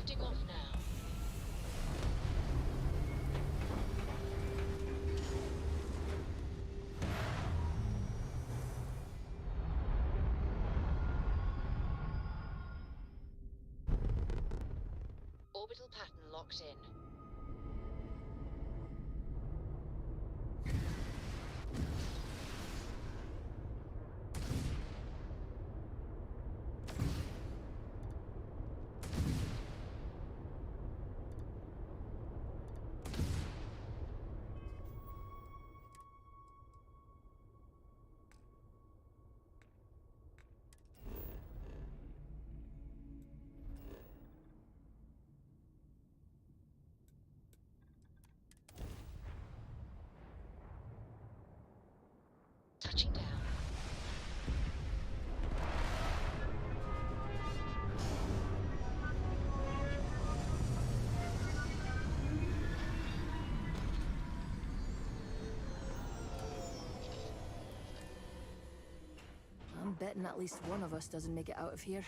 Lifting off now. Orbital pattern locked in. Touching down. I'm betting at least one of us doesn't make it out of here.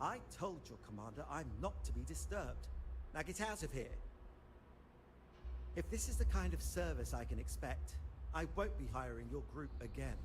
I told your commander I'm not to be disturbed. Now get out of here. If this is the kind of service I can expect, I won't be hiring your group again.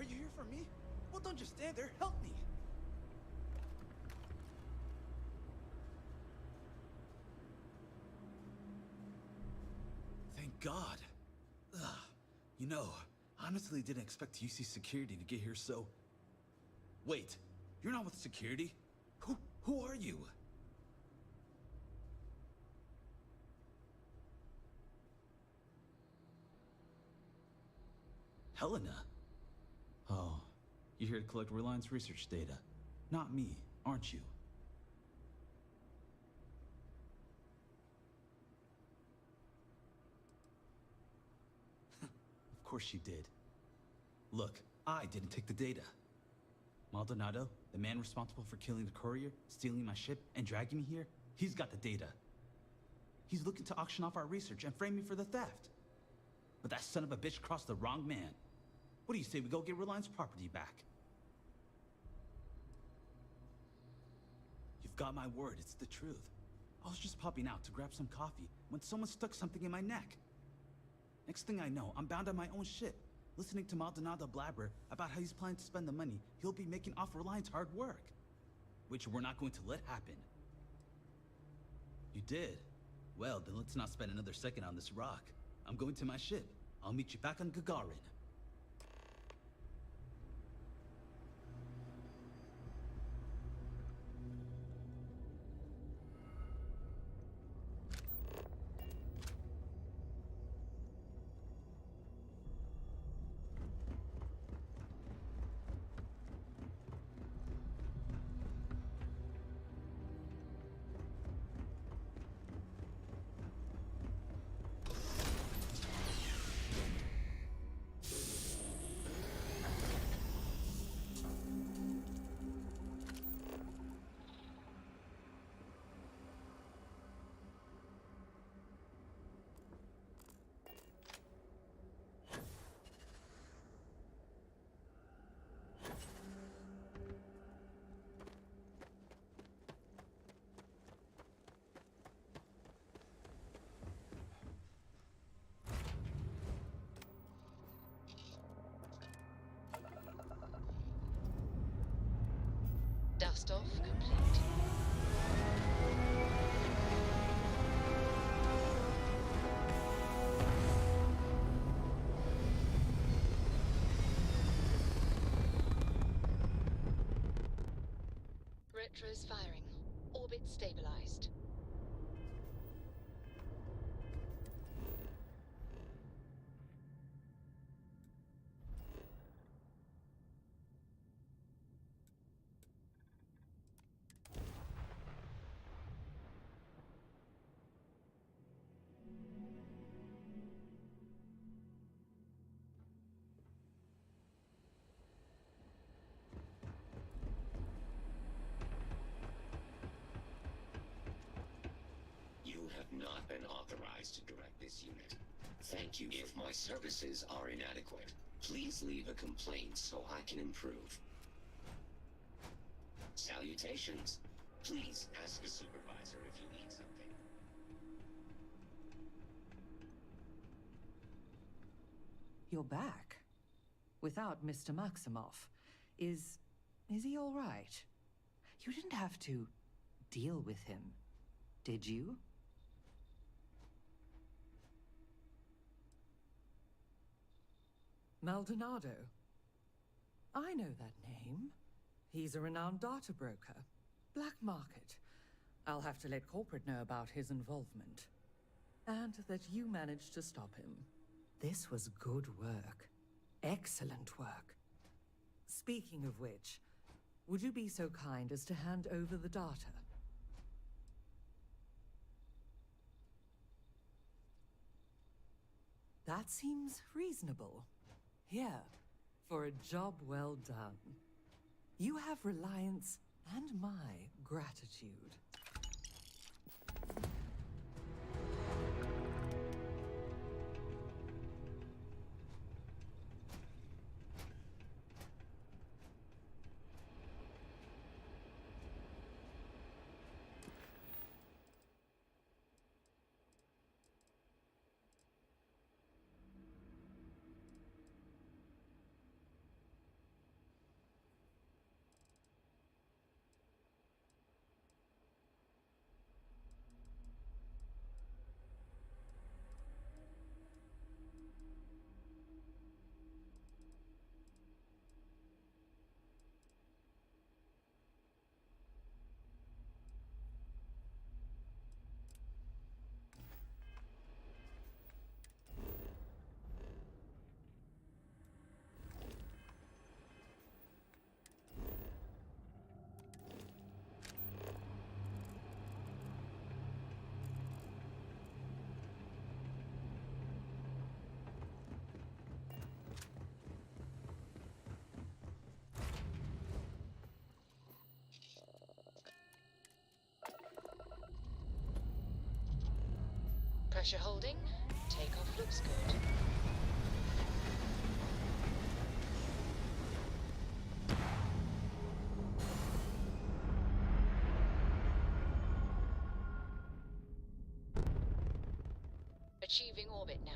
Are you here for me? Well, don't just stand there. Help me. god. Ugh. You know, I honestly didn't expect UC security to get here so... Wait, you're not with security? Who are you? Helena? Oh, you're here to collect Reliance research data. Not me, aren't you? Of course she did. Look, I didn't take the data. Maldonado, the man responsible for killing the courier, stealing my ship, and dragging me here, he's got the data. He's looking to auction off our research and frame me for the theft. But that son of a bitch crossed the wrong man. What do you say we go get Reliance property back? You've got my word, it's the truth. I was just popping out to grab some coffee when someone stuck something in my neck. Next thing I know, I'm bound on my own ship, listening to Maldonado blabber about how he's planning to spend the money he'll be making off Reliance hard work. Which we're not going to let happen. You did? Well, then let's not spend another second on this rock. I'm going to my ship. I'll meet you back on Gagarin. Dust off complete. Retro's firing. Orbit stabilized. You have not been authorized to direct this unit. Thank you. If my services are inadequate, please leave a complaint so I can improve. Salutations. Please ask a supervisor if you need something. You're back. Without Mr. Maximoff. Is he all right? You didn't have to deal with him, did you? Maldonado. I know that name. He's a renowned data broker. Black market. I'll have to let corporate know about his involvement. And that you managed to stop him. This was good work. Excellent work. Speaking of which, would you be so kind as to hand over the data? That seems reasonable. Here, for a job well done. You have Reliance and my gratitude. Pressure holding. Takeoff looks good. Achieving orbit now.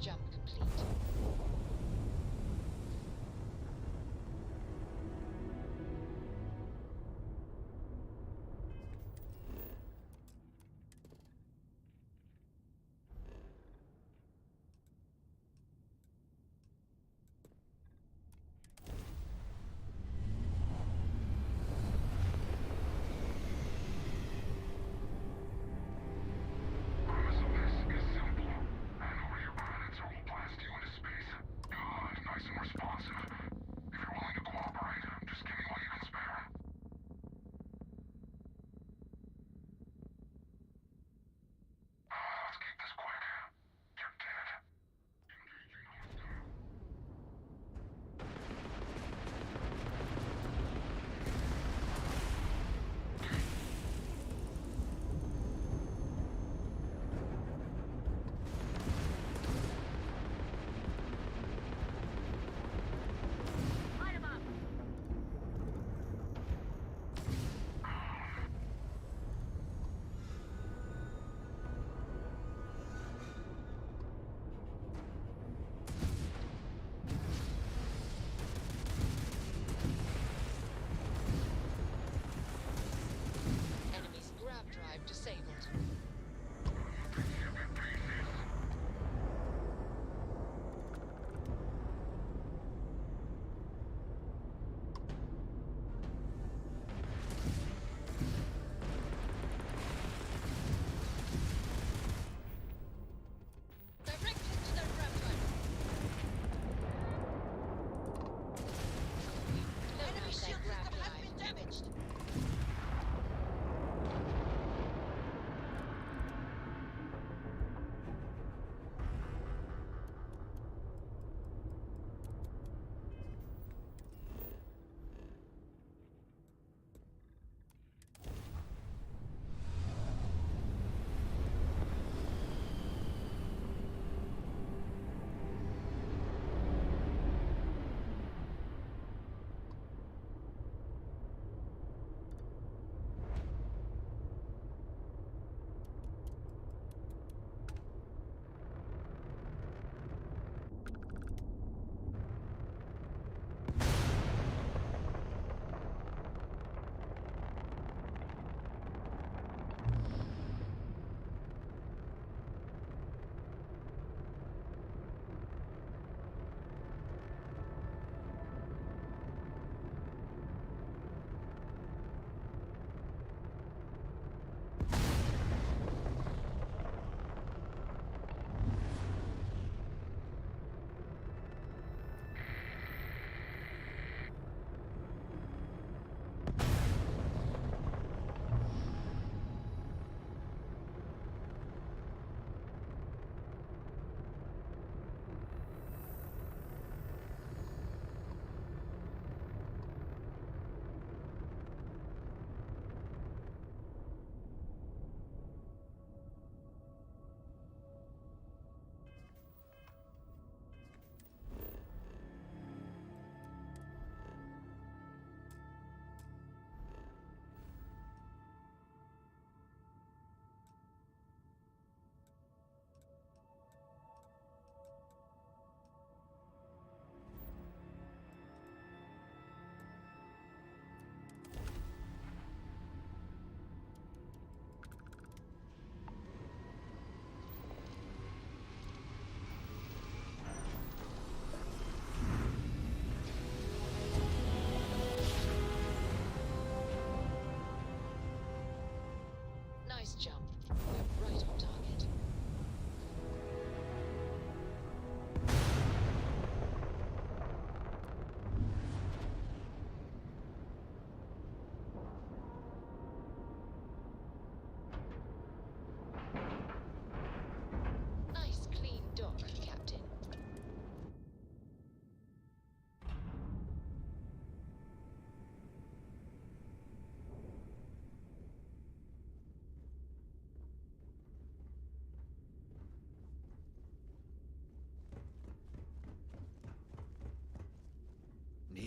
Jump complete. This is simple. I know you planets are all plastic.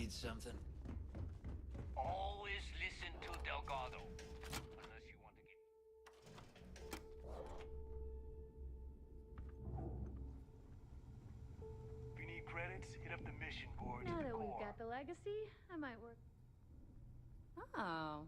Need something? Always listen to Delgado. Unless you want to get... If you need credits, hit up the mission board. Now that we've got the legacy, I might work. Oh.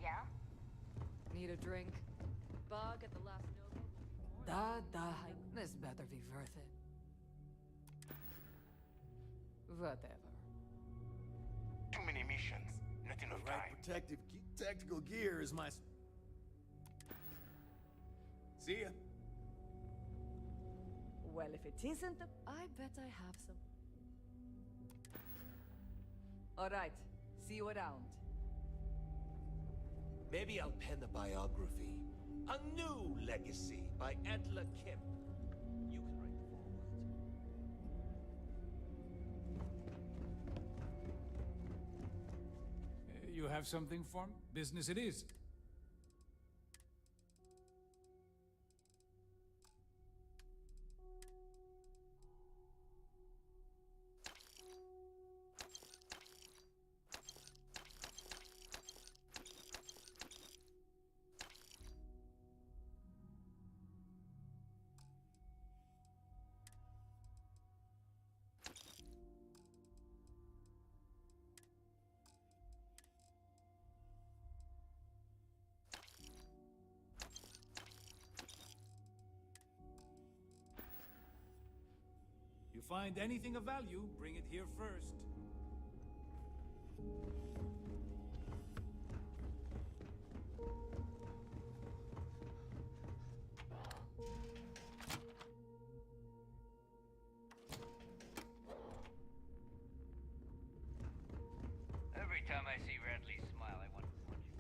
Yeah? Need a drink? Bug at the last Nova will be more. This better be worth it. Whatever. Too many missions. Not enough time. Tactical gear is my... See ya. Well, if it isn't, I bet I have some. All right. See you around. Maybe I'll pen a biography. A new legacy by Adler Kemp. You can write the foreword. You have something for me? Business it is. You find anything of value, bring it here first. Every time I see Radley smile, I want to punch him.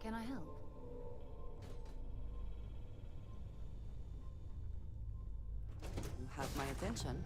Can I help? You have my attention.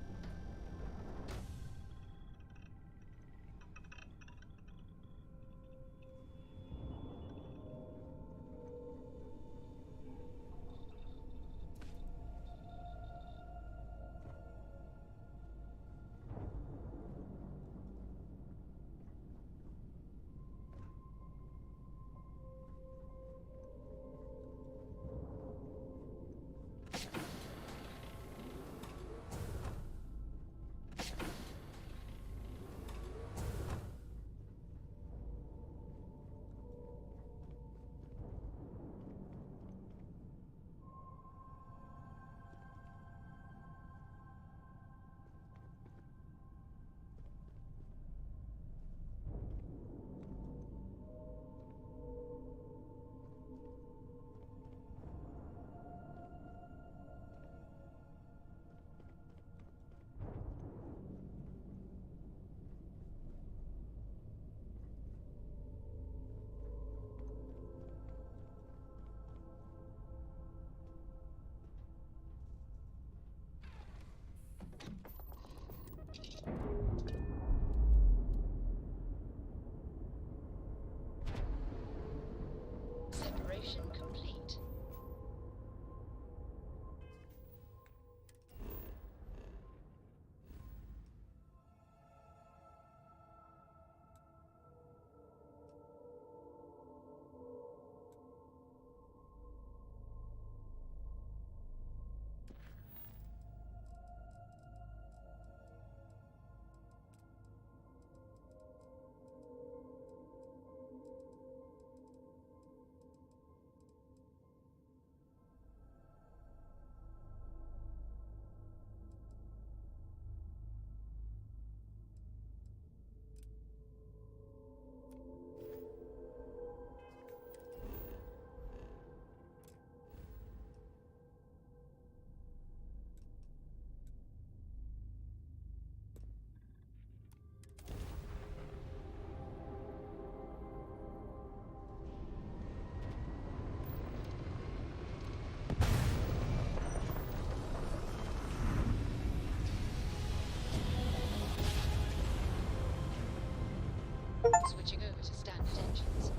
Switching over to standard engines.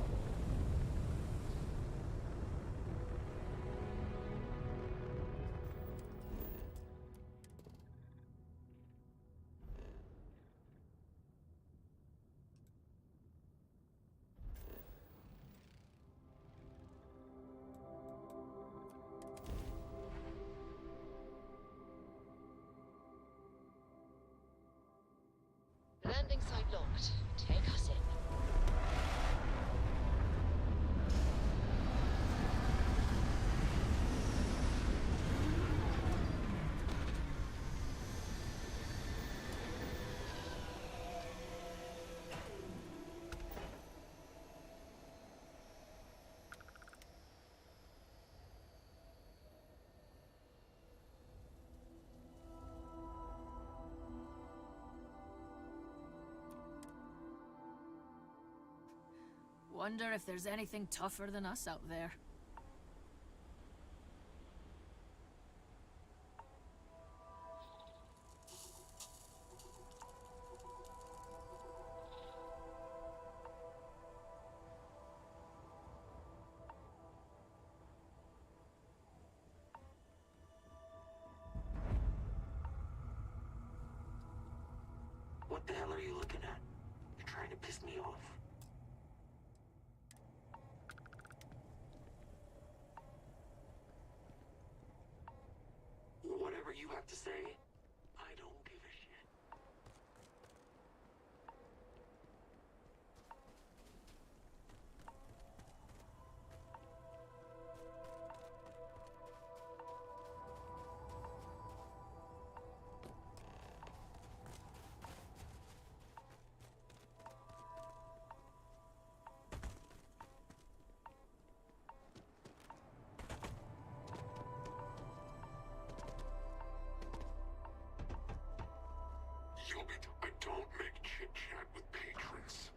Landing site locked. Take us in. Wonder if there's anything tougher than us out there. What the hell are you looking at? You're trying to piss me off. Whatever you have to say, I don't give a shit. I don't make chit-chat with patrons.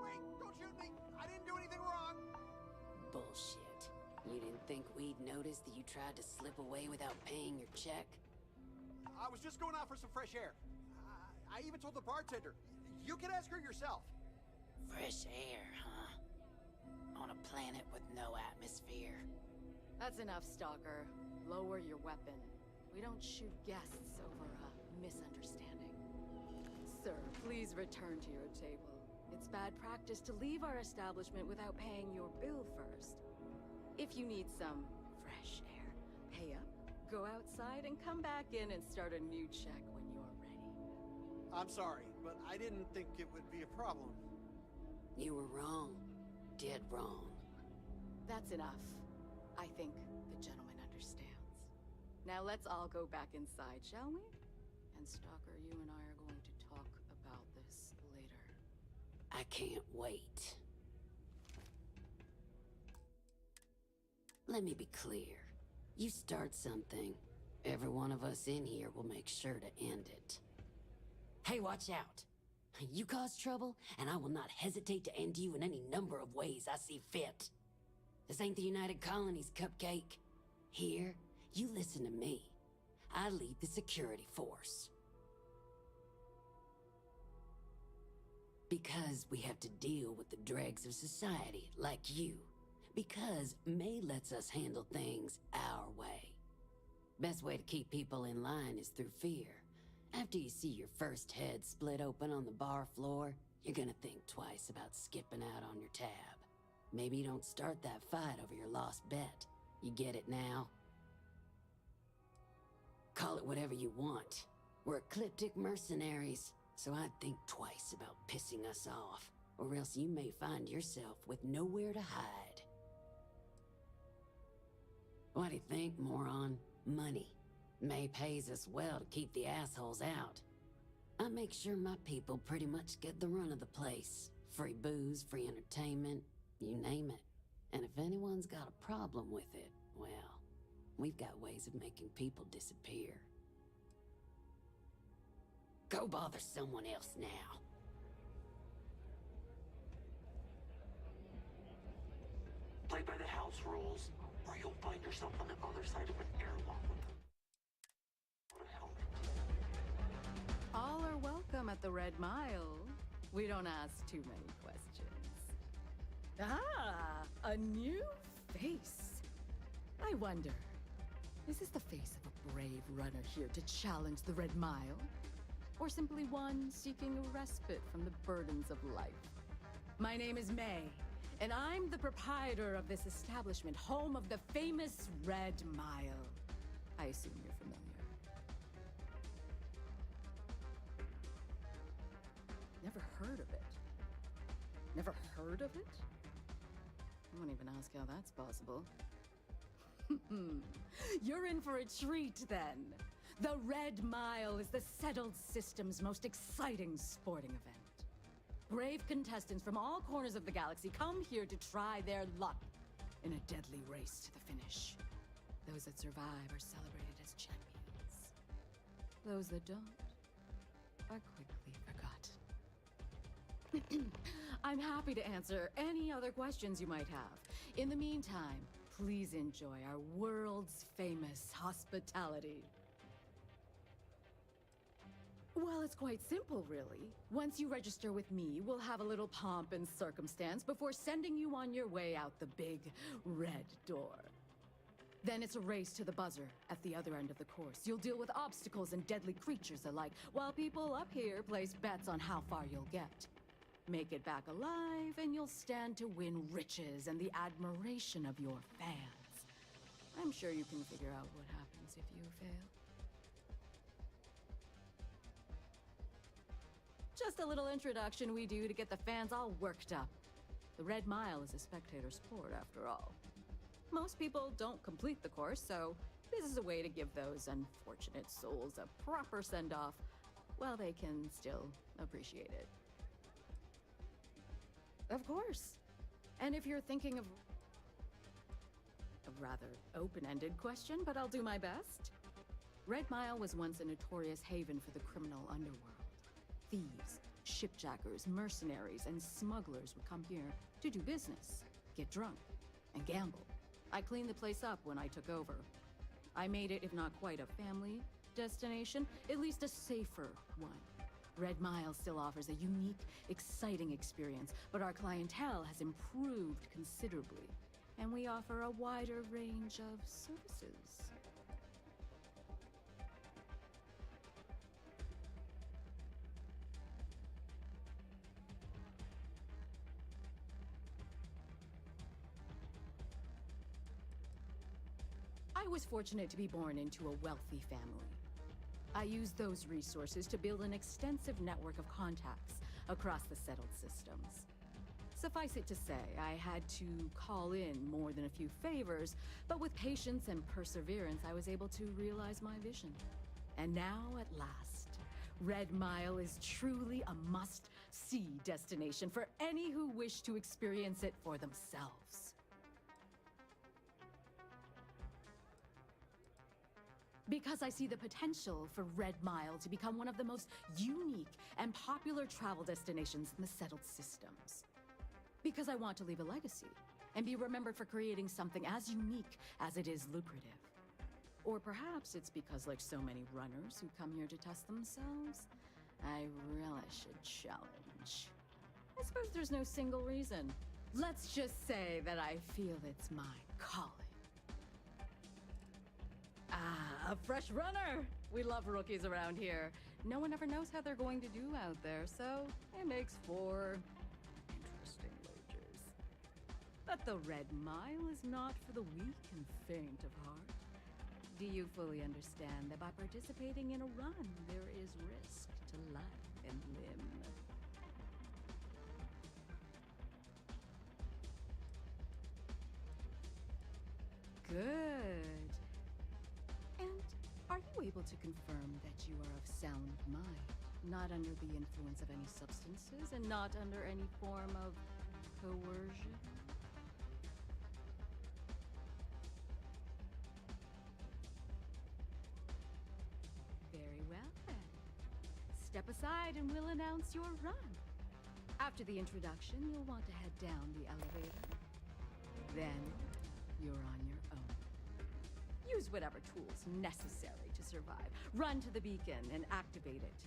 Wait, don't shoot me! I didn't do anything wrong! Bullshit. You didn't think we'd notice that you tried to slip away without paying your check? I was just going out for some fresh air. I even told the bartender. You can ask her yourself. Fresh air, huh? On a planet with no atmosphere. That's enough, Stalker. Lower your weapon. We don't shoot guests over a misunderstanding. Sir, please return to your table. It's bad practice to leave our establishment without paying your bill first. If you need some fresh air, pay up, go outside, and come back in and start a new check when you're ready. I'm sorry, but I didn't think it would be a problem. You were wrong. Dead wrong. That's enough. I think the gentleman understands. Now let's all go back inside, shall we? And Stalker, you and I are going to talk about this later. I can't wait. Let me be clear. You start something, every one of us in here will make sure to end it. Hey, watch out! You cause trouble, and I will not hesitate to end you in any number of ways I see fit. This ain't the United Colonies, Cupcake. Here, you listen to me. I lead the security force. Because we have to deal with the dregs of society, like you. Because May lets us handle things our way. Best way to keep people in line is through fear. After you see your first head split open on the bar floor, you're gonna think twice about skipping out on your tab. Maybe you don't start that fight over your lost bet. You get it now? Call it whatever you want. We're ecliptic mercenaries, so I'd think twice about pissing us off, or else you may find yourself with nowhere to hide. What do you think, moron? Money. May pays us well to keep the assholes out. I make sure my people pretty much get the run of the place. Free booze, free entertainment, you name it. And if anyone's got a problem with it, well, we've got ways of making people disappear. Go bother someone else now. Play by the house rules, or you'll find yourself on the other side of an airlock with a helmet. All are welcome at the Red Mile. We don't ask too many questions. Ah, a new face. I wonder, is this the face of a brave runner here to challenge the Red Mile? Or simply one seeking a respite from the burdens of life? My name is May, and I'm the proprietor of this establishment, home of the famous Red Mile. I assume you're familiar. Never heard of it. Never heard of it? I won't even ask how that's possible. You're in for a treat, then. The Red Mile is the settled system's most exciting sporting event. Brave contestants from all corners of the galaxy come here to try their luck in a deadly race to the finish. Those that survive are celebrated as champions. Those that don't are quickly forgotten. I'm happy to answer any other questions you might have. In the meantime, please enjoy our world's famous hospitality. Well, it's quite simple, really. Once you register with me, we'll have a little pomp and circumstance before sending you on your way out the big red door. Then it's a race to the buzzer at the other end of the course. You'll deal with obstacles and deadly creatures alike, while people up here place bets on how far you'll get. Make it back alive, and you'll stand to win riches and the admiration of your fans. I'm sure you can figure out what happens if you fail. Just a little introduction we do to get the fans all worked up. The Red Mile is a spectator sport, after all. Most people don't complete the course, so this is a way to give those unfortunate souls a proper send-off while they can still appreciate it. Of course. And if you're thinking of a rather open-ended question, but I'll do my best. Red Mile was once a notorious haven for the criminal underworld. Thieves, shipjackers, mercenaries, and smugglers would come here to do business, get drunk, and gamble. I cleaned the place up when I took over. I made it, if not quite a family destination, at least a safer one. Red Mile still offers a unique, exciting experience, but our clientele has improved considerably, and we offer a wider range of services. I was fortunate to be born into a wealthy family. I used those resources to build an extensive network of contacts across the settled systems. Suffice it to say, I had to call in more than a few favors, but with patience and perseverance, I was able to realize my vision. And now, at last, Red Mile is truly a must-see destination for any who wish to experience it for themselves. Because I see the potential for Red Mile to become one of the most unique and popular travel destinations in the settled systems. Because I want to leave a legacy and be remembered for creating something as unique as it is lucrative. Or perhaps it's because, like so many runners who come here to test themselves, I relish a challenge. I suppose there's no single reason. Let's just say that I feel it's my calling. Ah, a fresh runner! We love rookies around here. No one ever knows how they're going to do out there, so it makes for interesting wagers. But the Red Mile is not for the weak and faint of heart. Do you fully understand that by participating in a run, there is risk to life and limb? Good. And are you able to confirm that you are of sound mind, not under the influence of any substances, and not under any form of coercion? Very well, then. step aside and we'll announce your run. After the introduction, you'll want to head down the elevator. Then, you're on your own. Use whatever tools necessary to survive. Run to the beacon and activate it.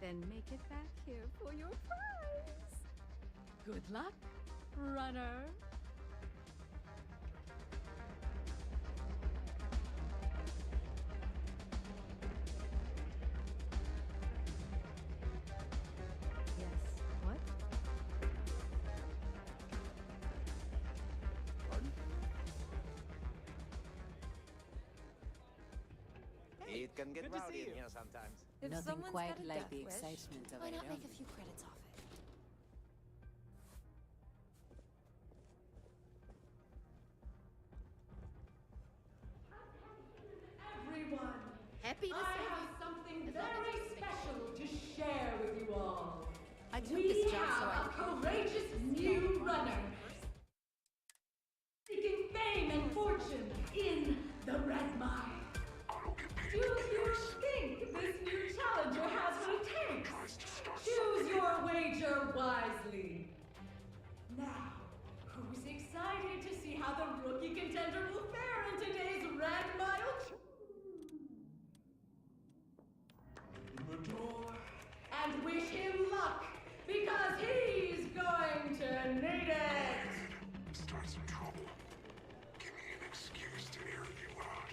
Then make it back here for your prize. Good luck, runner. Yes, what? Pardon? It can get Good to see rowdy in you. here sometimes. If Nothing someone's quite got a like death the wish, excitement of why it. not make a few credits off it? Everyone, Happy to I see have you. something As long as very it's special to share with you all. I took We this job so I have could a courageous new runner seeking fame and fortune in the Red Mine. Do you think this new challenger has what it takes? Choose your wager wisely. Now, who's excited to see how the rookie contender will fare in today's Red Mile? And wish him luck, because he's going to need it! Start some trouble. Give me an excuse to air you out.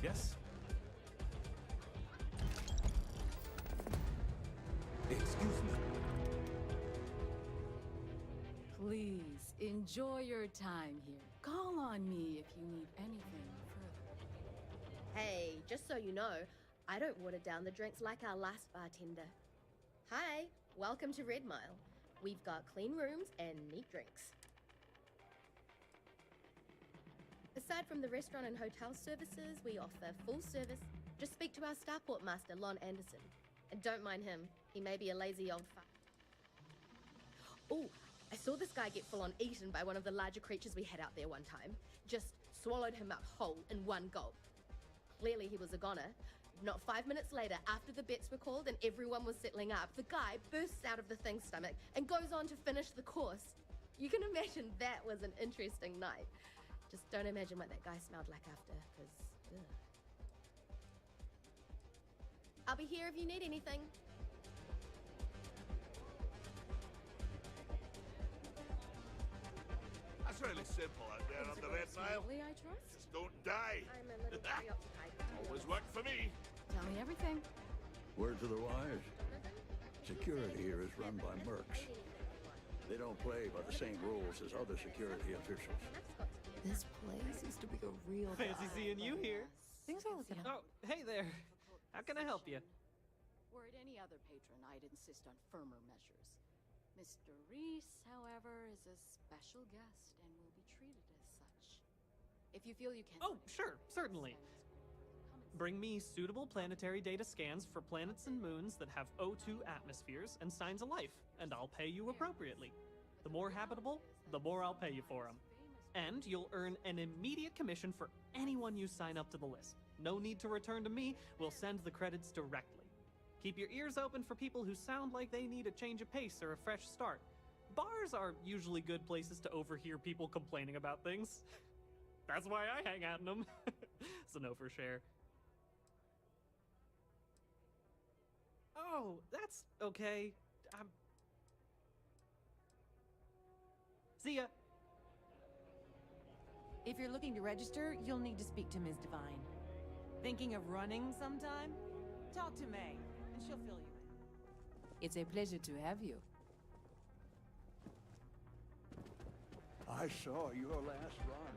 Yes? Excuse me. Please, enjoy your time here. Call on me if you need anything further. Hey, just so you know, I don't water down the drinks like our last bartender. Hi, welcome to Red Mile. We've got clean rooms and neat drinks. Aside from the restaurant and hotel services, we offer full service. Just speak to our starport master, Lon Anderson. And don't mind him, he may be a lazy old fuck. Oh, I saw this guy get full on eaten by one of the larger creatures we had out there one time. Just swallowed him up whole in one gulp. Clearly he was a goner. Not 5 minutes later, after the bets were called and everyone was settling up, the guy bursts out of the thing's stomach and goes on to finish the course. You can imagine that was an interesting night. Just don't imagine what that guy smelled like after, because, I'll be here if you need anything. That's really simple out there on the Red Mile. Smoothly, I trust? Just don't die. I'm a little preoccupied. Always worked for me. Tell me everything. Word to the wise. Security here is run by mercs. They don't play by the same rules as other security officials. This place used to be a real Fancy seeing you here. Things are looking up. Oh, hey there. How can I help you? Were it any other patron, I'd insist on firmer measures. Mr. Reese, however, is a special guest and will be treated as such. If you feel you can... Oh, sure, certainly. Bring me suitable planetary data scans for planets and moons that have O2 atmospheres and signs of life, and I'll pay you appropriately. The more habitable, the more I'll pay you for them. And you'll earn an immediate commission for anyone you sign up to the list. No need to return to me, we'll send the credits directly. Keep your ears open for people who sound like they need a change of pace or a fresh start. Bars are usually good places to overhear people complaining about things. That's why I hang out in them. So no for share. Oh, that's okay. See ya. If you're looking to register, you'll need to speak to Ms. Divine. Thinking of running sometime? Talk to May, and she'll fill you in. It's a pleasure to have you. I saw your last run.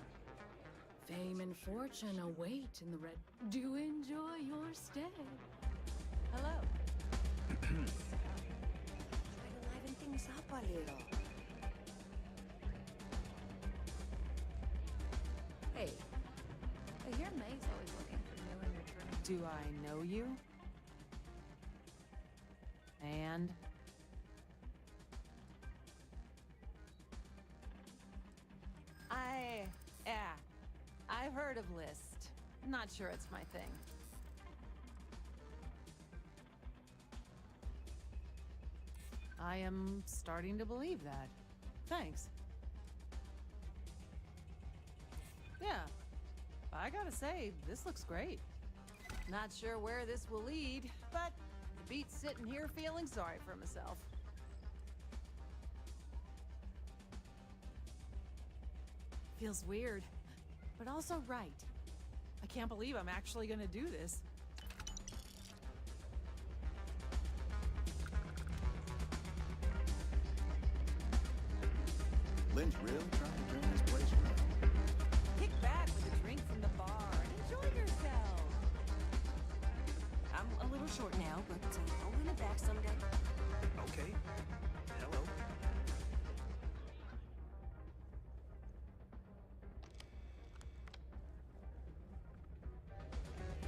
Fame and fortune await in the red... Do enjoy your stay. Hello. Try to liven things up a little. Hey, I hear May's always looking for new and returning. Do I know you? And? Yeah. I've heard of List. Not sure it's my thing. I am starting to believe that. Thanks. Yeah. I gotta say, this looks great. Not sure where this will lead, but it beats sitting here feeling sorry for myself. Feels weird, but also right. I can't believe I'm actually gonna do this. Lynn's really trying to turn this place around. Kick back with a drink from the bar and enjoy yourself. I'm a little short now, but I'll win it back someday. Okay. Hello.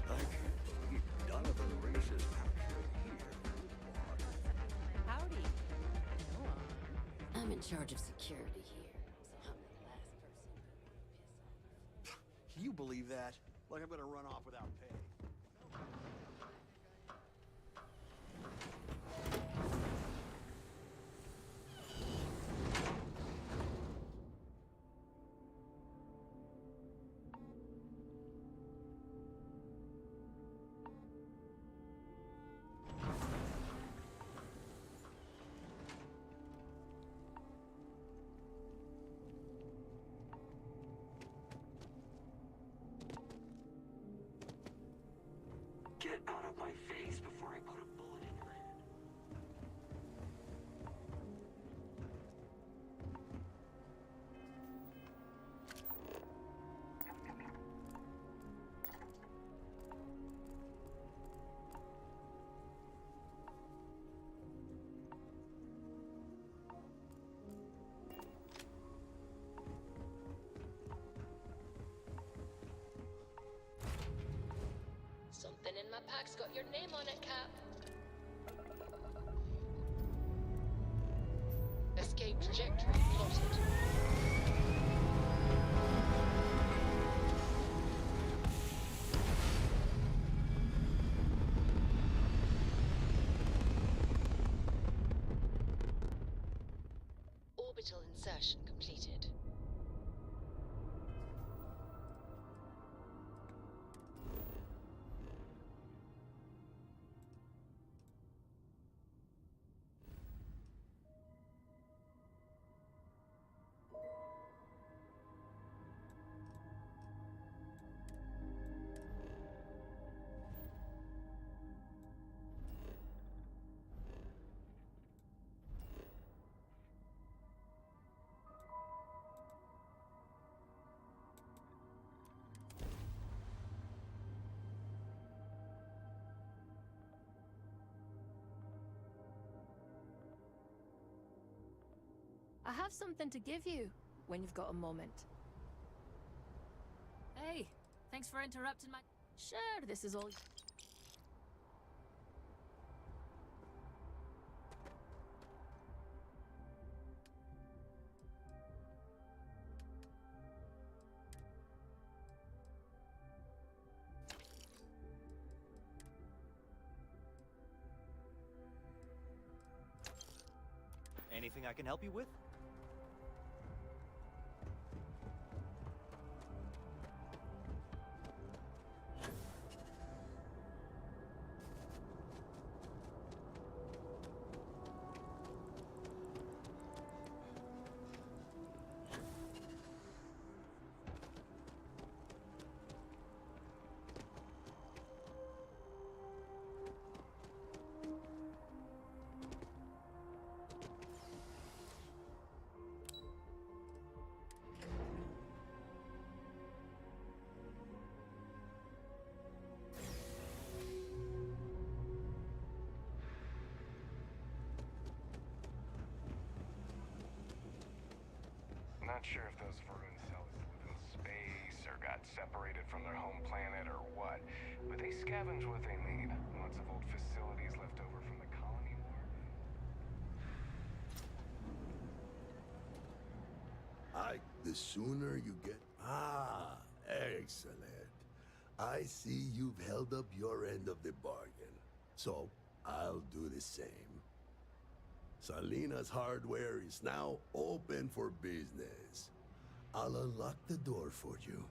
I can't believe Donovan Reese is actually here. Howdy. I'm in charge of security here, so I'm the last person you want to piss off. Can you believe that? Like I'm gonna run off without pay. get out of my face before I put a bullet in your head. Something in my pack's got your name on it, Cap. Escape trajectory plotted. Orbital insertion completed. I have something to give you when you've got a moment. Hey, thanks for interrupting my... Sure, this is all... Anything I can help you with? Not sure if those Varun cells live in space or got separated from their home planet or what, but they scavenge what they need. Lots of old facilities left over from the colony war. The sooner you get... Ah, excellent. I see you've held up your end of the bargain. So, I'll do the same. Salina's hardware is now open for business. I'll unlock the door for you.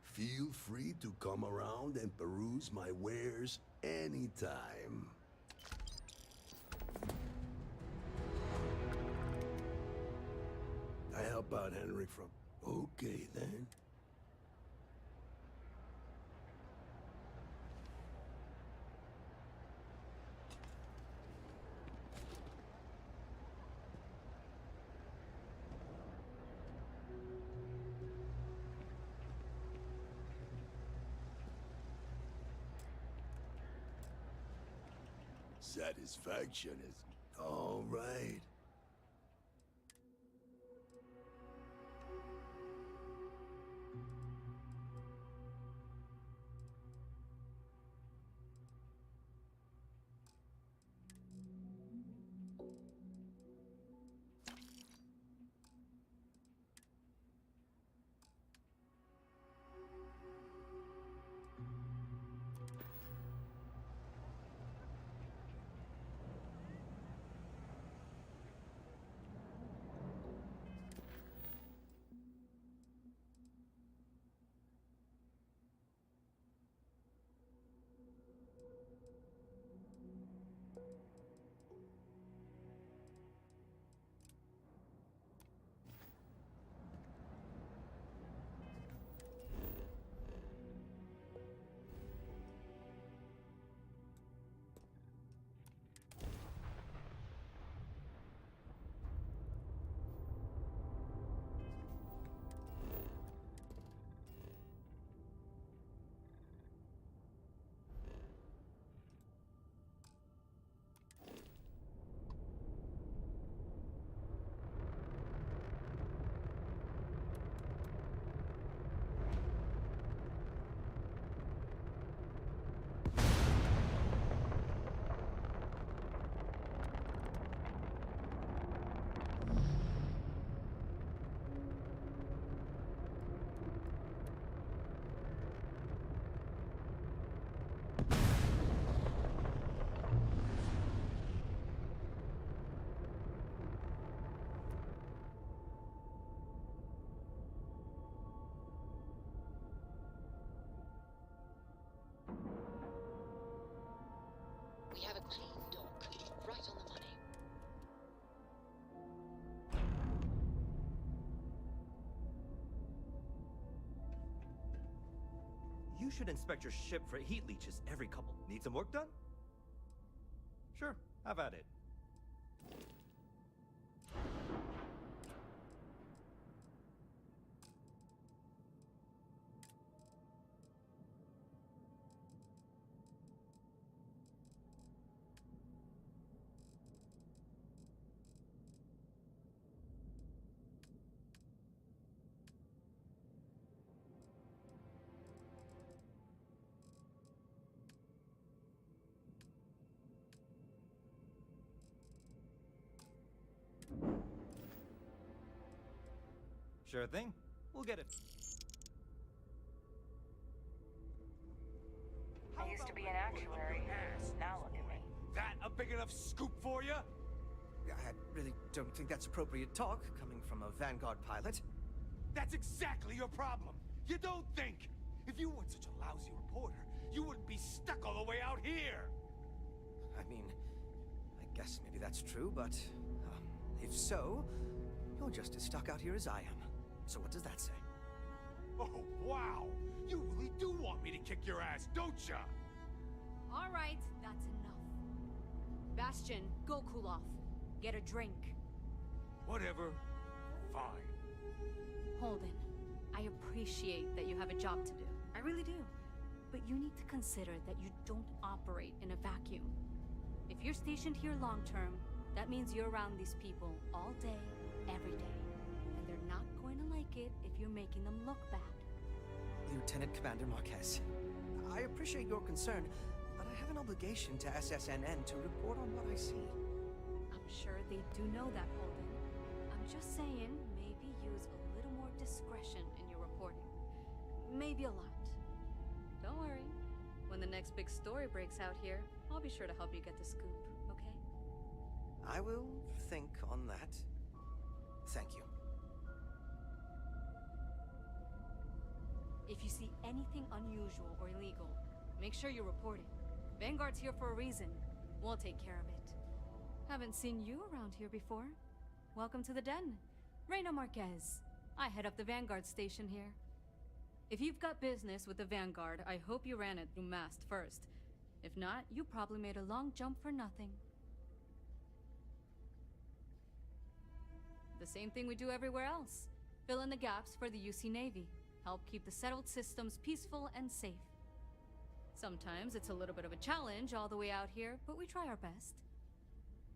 Feel free to come around and peruse my wares anytime. I help out Henrik from... Okay, then. Satisfaction is all right. have a clean dock, right on the money. You should inspect your ship for heat leeches every couple. Need some work done? Sure, have at it. Sure thing. We'll get it. I used to be an actuary. Now look at me. That a big enough scoop for you? I really don't think that's appropriate talk, coming from a Vanguard pilot. That's exactly your problem. You don't think. If you weren't such a lousy reporter, you wouldn't be stuck all the way out here. I mean, I guess maybe that's true, but if so, you're just as stuck out here as I am. So what does that say? Oh, wow! You really do want me to kick your ass, don't ya? All right, that's enough. Bastion, go cool off. Get a drink. Whatever. Fine. Holden, I appreciate that you have a job to do. I really do. But you need to consider that you don't operate in a vacuum. If you're stationed here long term, that means you're around these people all day, every day. And they're not going to like it if you're making them look bad. Lieutenant Commander Marquez, I appreciate your concern, but I have an obligation to SSNN to report on what I see. I'm sure they do know that, Holden. I'm just saying, maybe use a little more discretion in your reporting. Maybe a lot. Don't worry. When the next big story breaks out here, I'll be sure to help you get the scoop, okay? I will think on that. Thank you. If you see anything unusual or illegal, make sure you report it. Vanguard's here for a reason. We'll take care of it. Haven't seen you around here before. Welcome to the den. Reina Marquez. I head up the Vanguard station here. If you've got business with the Vanguard, I hope you ran it through Mast first. If not, you probably made a long jump for nothing. The same thing we do everywhere else. Fill in the gaps for the UC Navy. Help keep the settled systems peaceful and safe. Sometimes it's a little bit of a challenge all the way out here, but we try our best.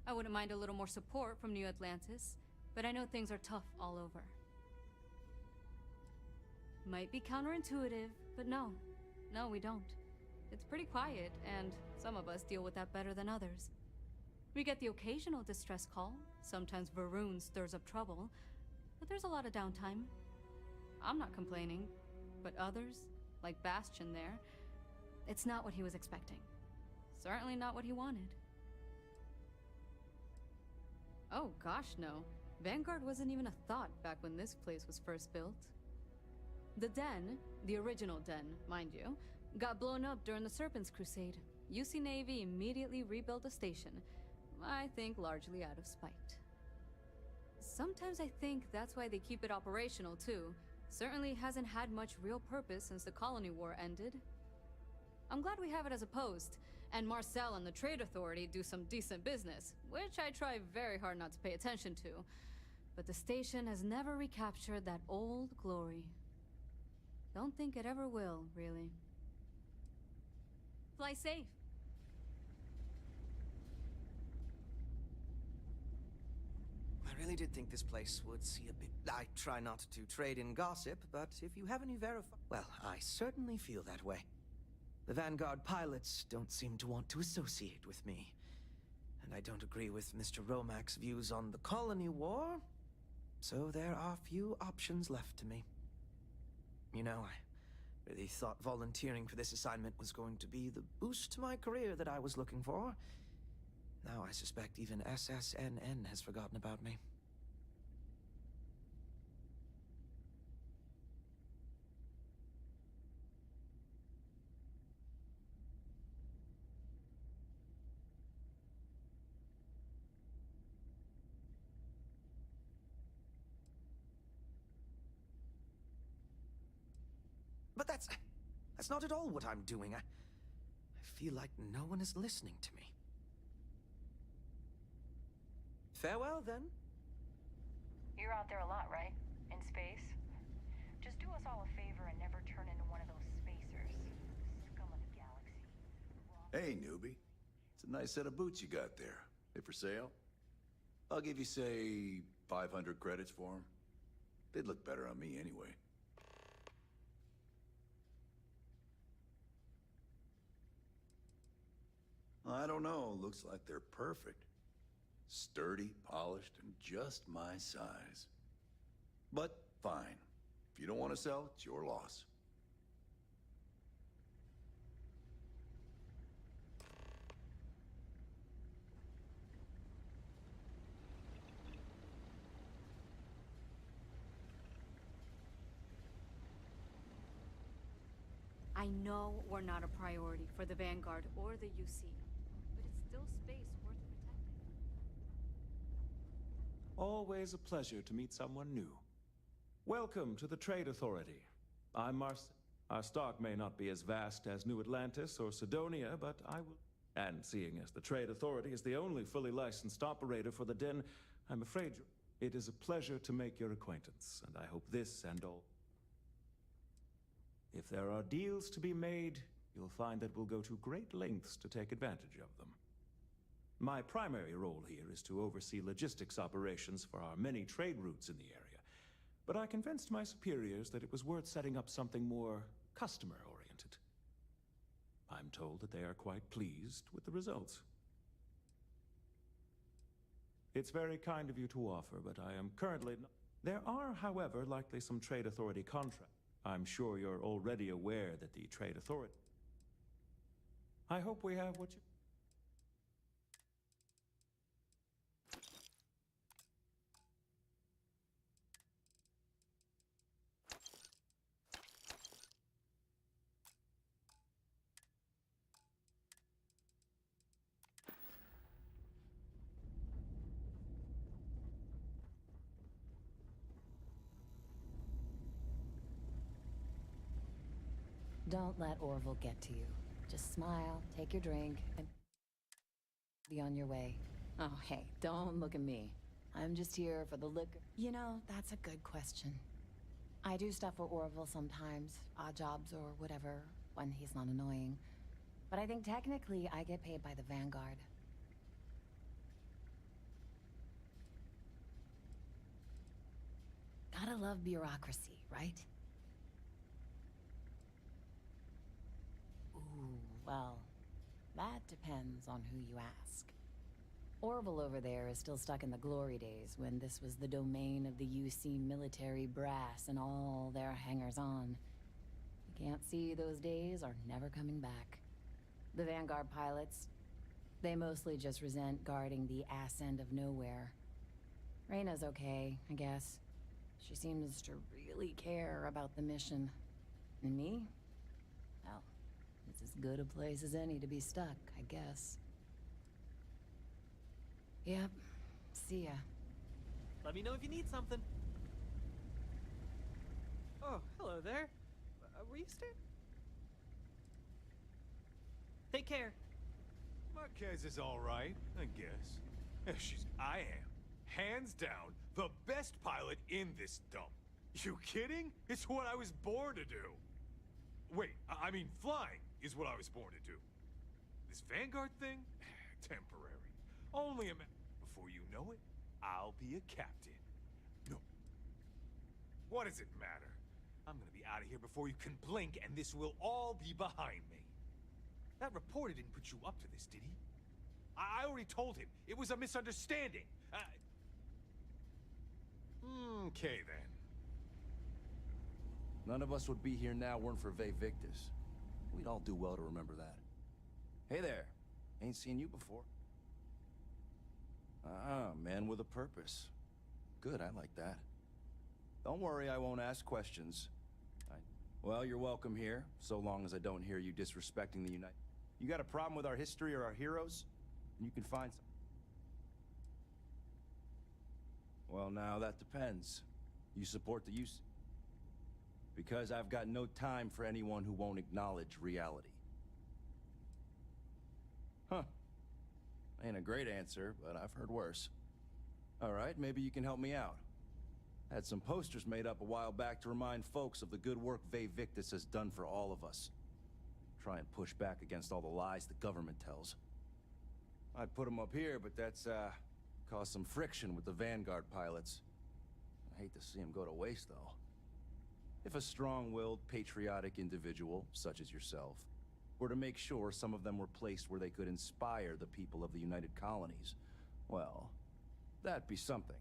I wouldn't mind a little more support from New Atlantis, but I know things are tough all over. Might be counterintuitive, but no, we don't. It's pretty quiet, and some of us deal with that better than others. We get the occasional distress call. Sometimes Varun stirs up trouble, but there's a lot of downtime. I'm not complaining, but others, like Bastion there, it's not what he was expecting. Certainly not what he wanted. Oh gosh, no. Vanguard wasn't even a thought back when this place was first built. The Den, the original Den, mind you, got blown up during the Serpent's Crusade. UC Navy immediately rebuilt the station, I think largely out of spite. Sometimes I think that's why they keep it operational too. Certainly hasn't had much real purpose since the Colony War ended. I'm glad we have it as a post, and Marcel and the Trade Authority do some decent business, which I try very hard not to pay attention to. But the station has never recaptured that old glory. Don't think it ever will, really. Fly safe. I really did think this place would see a bit... I try not to trade in gossip, but if you have any well, I certainly feel that way. The Vanguard pilots don't seem to want to associate with me. And I don't agree with Mr. Romac's views on the Colony War. So there are few options left to me. You know, I really thought volunteering for this assignment was going to be the boost to my career that I was looking for. Now I suspect even SSNN has forgotten about me. That's not at all what I'm doing. I feel like no one is listening to me. Farewell, then. You're out there a lot, right? In space? Just do us all a favor and never turn into one of those spacers. Scum of the galaxy. Hey, newbie. It's a nice set of boots you got there. They for sale? I'll give you, say, 500 credits for them. They'd look better on me anyway. I don't know. Looks like they're perfect. Sturdy, polished, and just my size. But fine. If you don't want to sell, it's your loss. I know we're not a priority for the Vanguard or the UC, but it's still space worth protecting. Always a pleasure to meet someone new. Welcome to the Trade Authority. I'm Mars. Our stock may not be as vast as New Atlantis or Sidonia, but I will... And seeing as the Trade Authority is the only fully licensed operator for the Den, I'm afraid it is a pleasure to make your acquaintance, and I hope this and all... If there are deals to be made, you'll find that we'll go to great lengths to take advantage of them. My primary role here is to oversee logistics operations for our many trade routes in the area, but I convinced my superiors that it was worth setting up something more customer-oriented. I'm told that they are quite pleased with the results. It's very kind of you to offer, but I am currently not... There are, however, likely some Trade Authority contracts. I'm sure you're already aware that the Trade Authority... I hope we have what you... Don't let Orville get to you. Just smile, take your drink, and be on your way. Oh, hey, don't look at me. I'm just here for the liquor. You know, that's a good question. I do stuff for Orville sometimes, odd jobs or whatever, when he's not annoying. But I think technically I get paid by the Vanguard. Gotta love bureaucracy, right? Well, that depends on who you ask. Orville over there is still stuck in the glory days when this was the domain of the UC military brass and all their hangers-on. You can't see those days are never coming back. The Vanguard pilots, they mostly just resent guarding the ass end of nowhere. Reyna's okay, I guess. She seems to really care about the mission. And me? Well, it's as good a place as any to be stuck, I guess. Yep. See ya. Let me know if you need something. Oh, hello there. Were you staying? Take care. Marquez is all right, I guess. I am, hands down, the best pilot in this dump. You kidding? It's what I was born to do. Wait, I mean flying is what I was born to do. This Vanguard thing? Temporary. Only a minute. Before you know it, I'll be a captain. No. What does it matter? I'm gonna be out of here before you can blink, and this will all be behind me. That reporter didn't put you up to this, did he? I already told him. It was a misunderstanding. Okay, then. None of us would be here now weren't for Ve Victus. We'd all do well to remember that. Hey there. Ain't seen you before. Man with a purpose. Good, I like that. Don't worry, I won't ask questions. Well, you're welcome here, so long as I don't hear you disrespecting the United... You got a problem with our history or our heroes? And you can find some... Well, now, that depends. You support the UC... Because I've got no time for anyone who won't acknowledge reality. Huh. Ain't a great answer, but I've heard worse. All right, maybe you can help me out. Had some posters made up a while back to remind folks of the good work Ve Victus has done for all of us. Try and push back against all the lies the government tells. I'd put them up here, but that's, caused some friction with the Vanguard pilots. I hate to see them go to waste, though. If a strong-willed, patriotic individual, such as yourself, were to make sure some of them were placed where they could inspire the people of the United Colonies, well, that'd be something.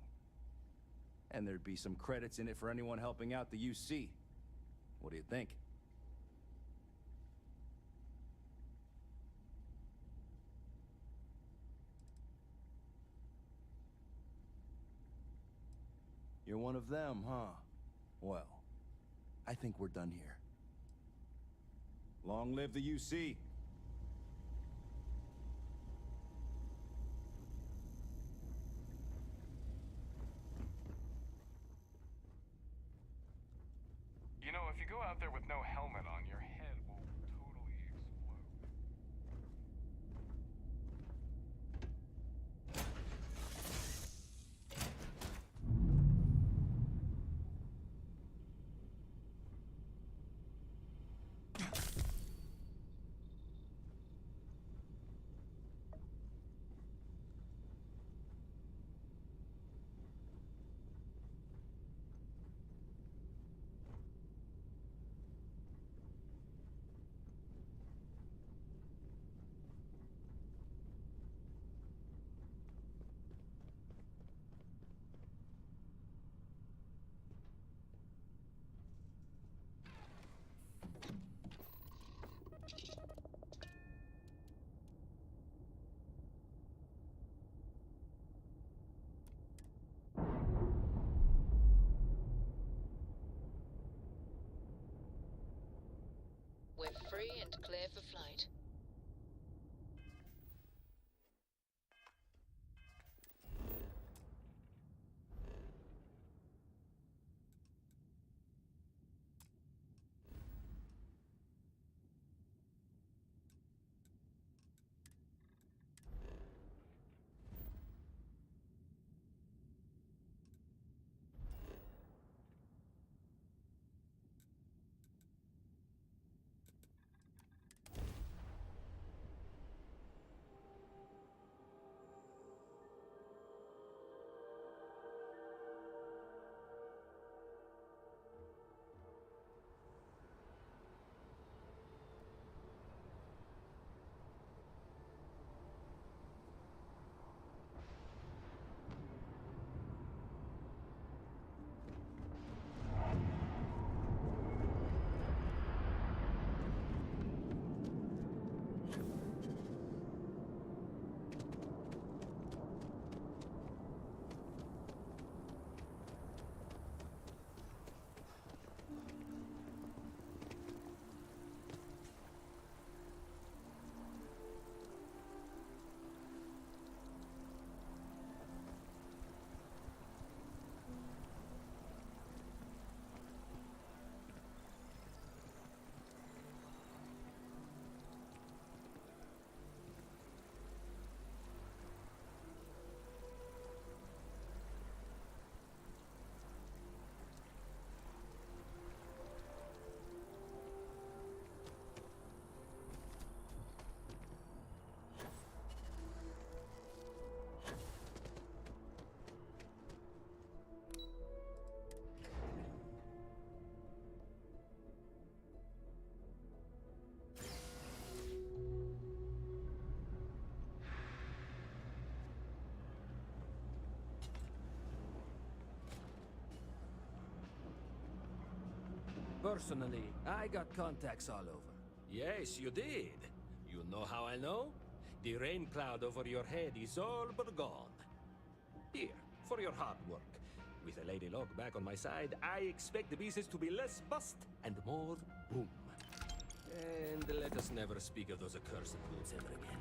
And there'd be some credits in it for anyone helping out the UC. What do you think? You're one of them, huh? Well, I think we're done here. Long live the UC! You know, if you go out there with no helmet on, your head will totally explode. We're free and clear for flight. Personally, I got contacts all over. Yes, you did. You know how I know? The rain cloud over your head is all but gone. Here, for your hard work. With a Lady Luck back on my side, I expect the business to be less bust and more boom. And let us never speak of those accursed boots ever again.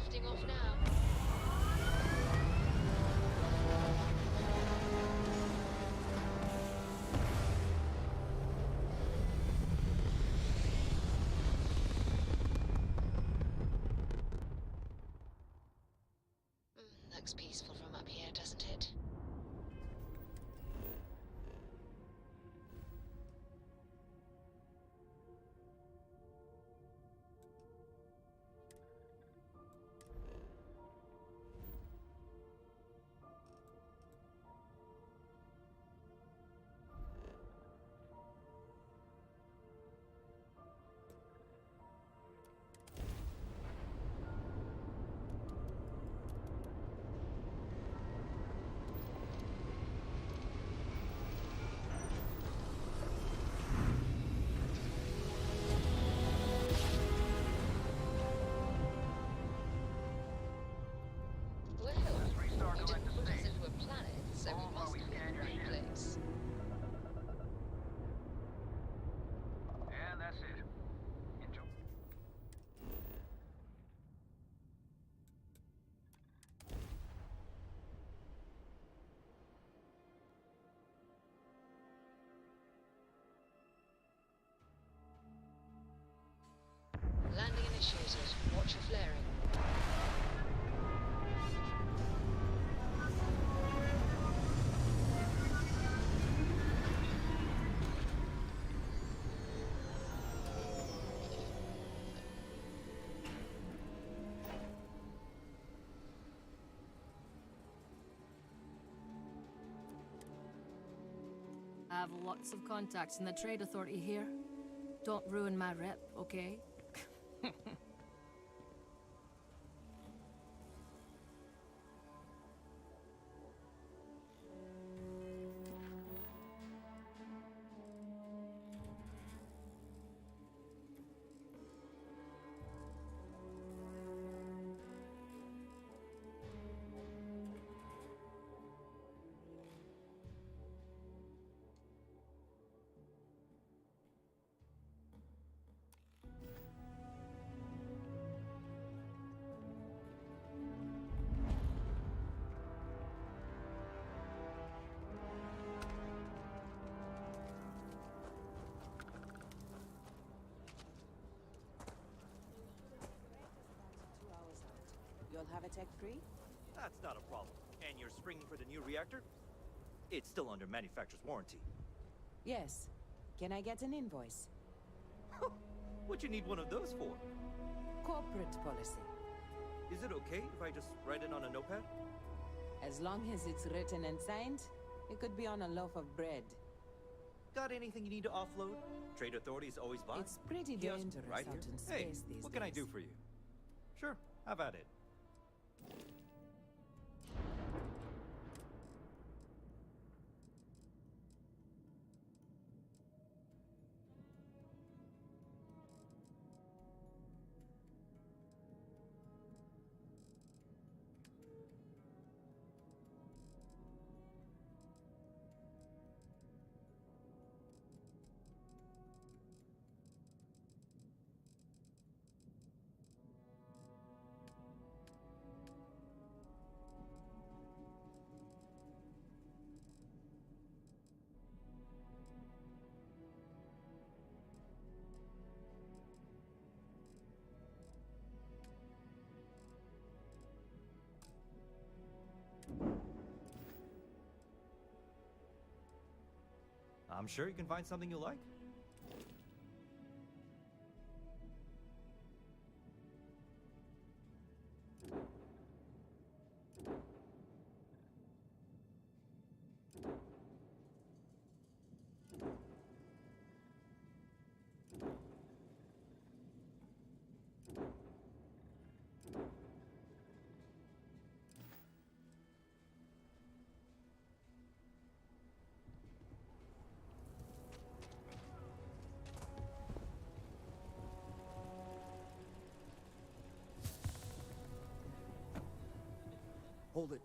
lifting off now. Looks peaceful from up here, doesn't it? Landing initiated. Watch your flaring. I have lots of contacts in the Trade Authority here. Don't ruin my rep, okay? You'll have a tech free? That's not a problem. And you're springing for the new reactor? It's still under manufacturer's warranty. Yes. Can I get an invoice? What'd you need one of those for? Corporate policy. Is it okay if I just write it on a notepad? As long as it's written and signed, it could be on a loaf of bread. Got anything you need to offload? Trade Authority's always buying. It's pretty Kiosk dangerous right out here. in Hey, space these what can I days. do for you? Sure, have at it. I'm sure you can find something you like. Hold it.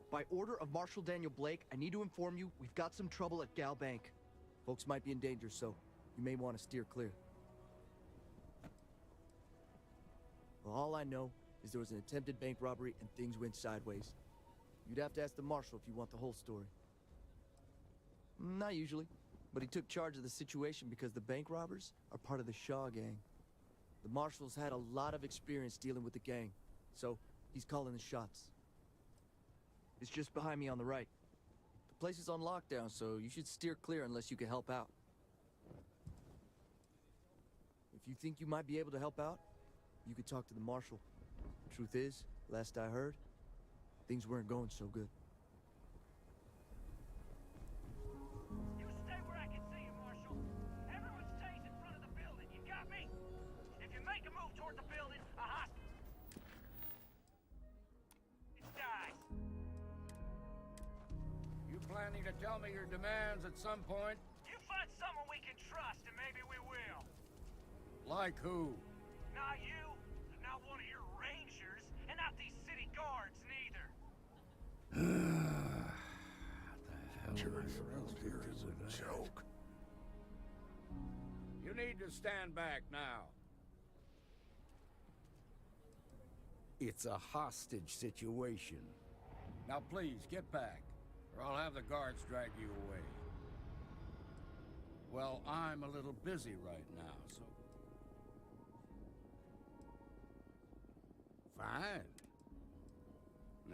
By order of Marshal Daniel Blake, I need to inform you we've got some trouble at Gal Bank. Folks might be in danger, so you may want to steer clear. Well, all I know is there was an attempted bank robbery and things went sideways. You'd have to ask the marshal if you want the whole story. Not usually, but he took charge of the situation because the bank robbers are part of the Shaw gang. The marshal's had a lot of experience dealing with the gang, so he's calling the shots. It's just behind me on the right. The place is on lockdown, so you should steer clear unless you can help out. If you think you might be able to help out, you could talk to the marshal. Truth is, last I heard, things weren't going so good. You stay where I can see you, Marshal. Everyone stays in front of the building. You got me? If you make a move toward the building, a hostage. It dies. You planning to tell me your demands at some point? You find someone we can trust, and maybe we will. Like who? Not you, not one of your rangers, and not these city guards neither. Journey around here is a joke. You need to stand back now. It's a hostage situation. Now please, get back, or I'll have the guards drag you away. Well, I'm a little busy right now, so... Fine.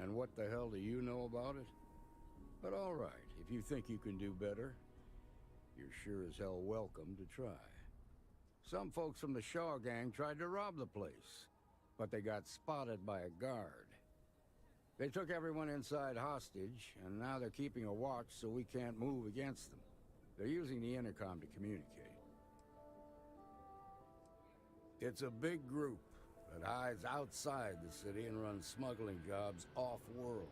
And what the hell do you know about it? But all right, if you think you can do better, you're sure as hell welcome to try. Some folks from the Shaw gang tried to rob the place, but they got spotted by a guard. They took everyone inside hostage, and now they're keeping a watch so we can't move against them. They're using the intercom to communicate. It's a big group that hides outside the city and runs smuggling jobs off-world.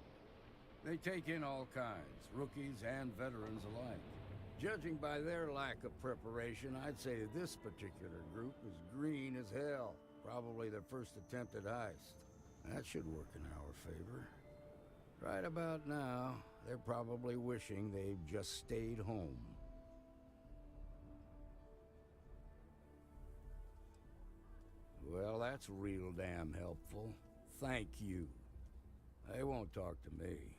They take in all kinds, rookies and veterans alike. Judging by their lack of preparation, I'd say this particular group is green as hell. Probably their first attempt at heist. That should work in our favor. Right about now, they're probably wishing they'd just stayed home. Well, that's real damn helpful. Thank you. They won't talk to me.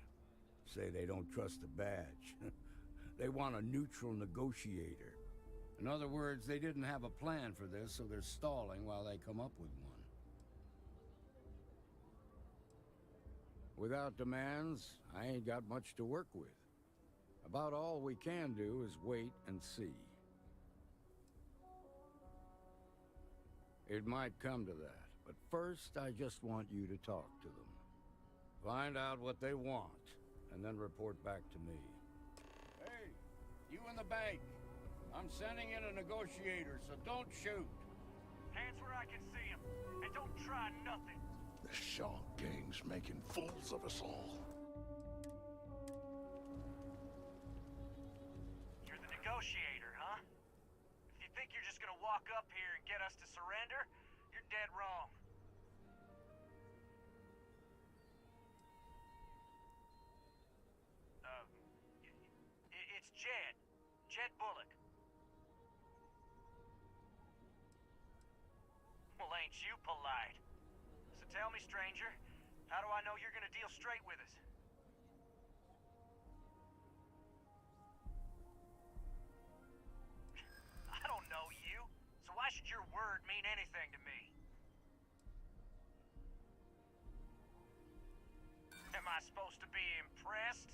Say they don't trust the badge. They want a neutral negotiator. In other words, they didn't have a plan for this, so they're stalling while they come up with one. Without demands, I ain't got much to work with. About all we can do is wait and see. It might come to that, but first I just want you to talk to them. Find out what they want, and then report back to me. Hey, you in the bank. I'm sending in a negotiator, so don't shoot. Hands where I can see him, and don't try nothing. The Shaw gang's making fools of us all. You're the negotiator, huh? If you think you're just gonna walk up here and get us to surrender, you're dead wrong. It's Jed. Jed Bullock. Well, ain't you polite? So tell me, stranger, how do I know you're gonna deal straight with us? I don't know you, so why should your word mean anything to me? Am I supposed to be impressed?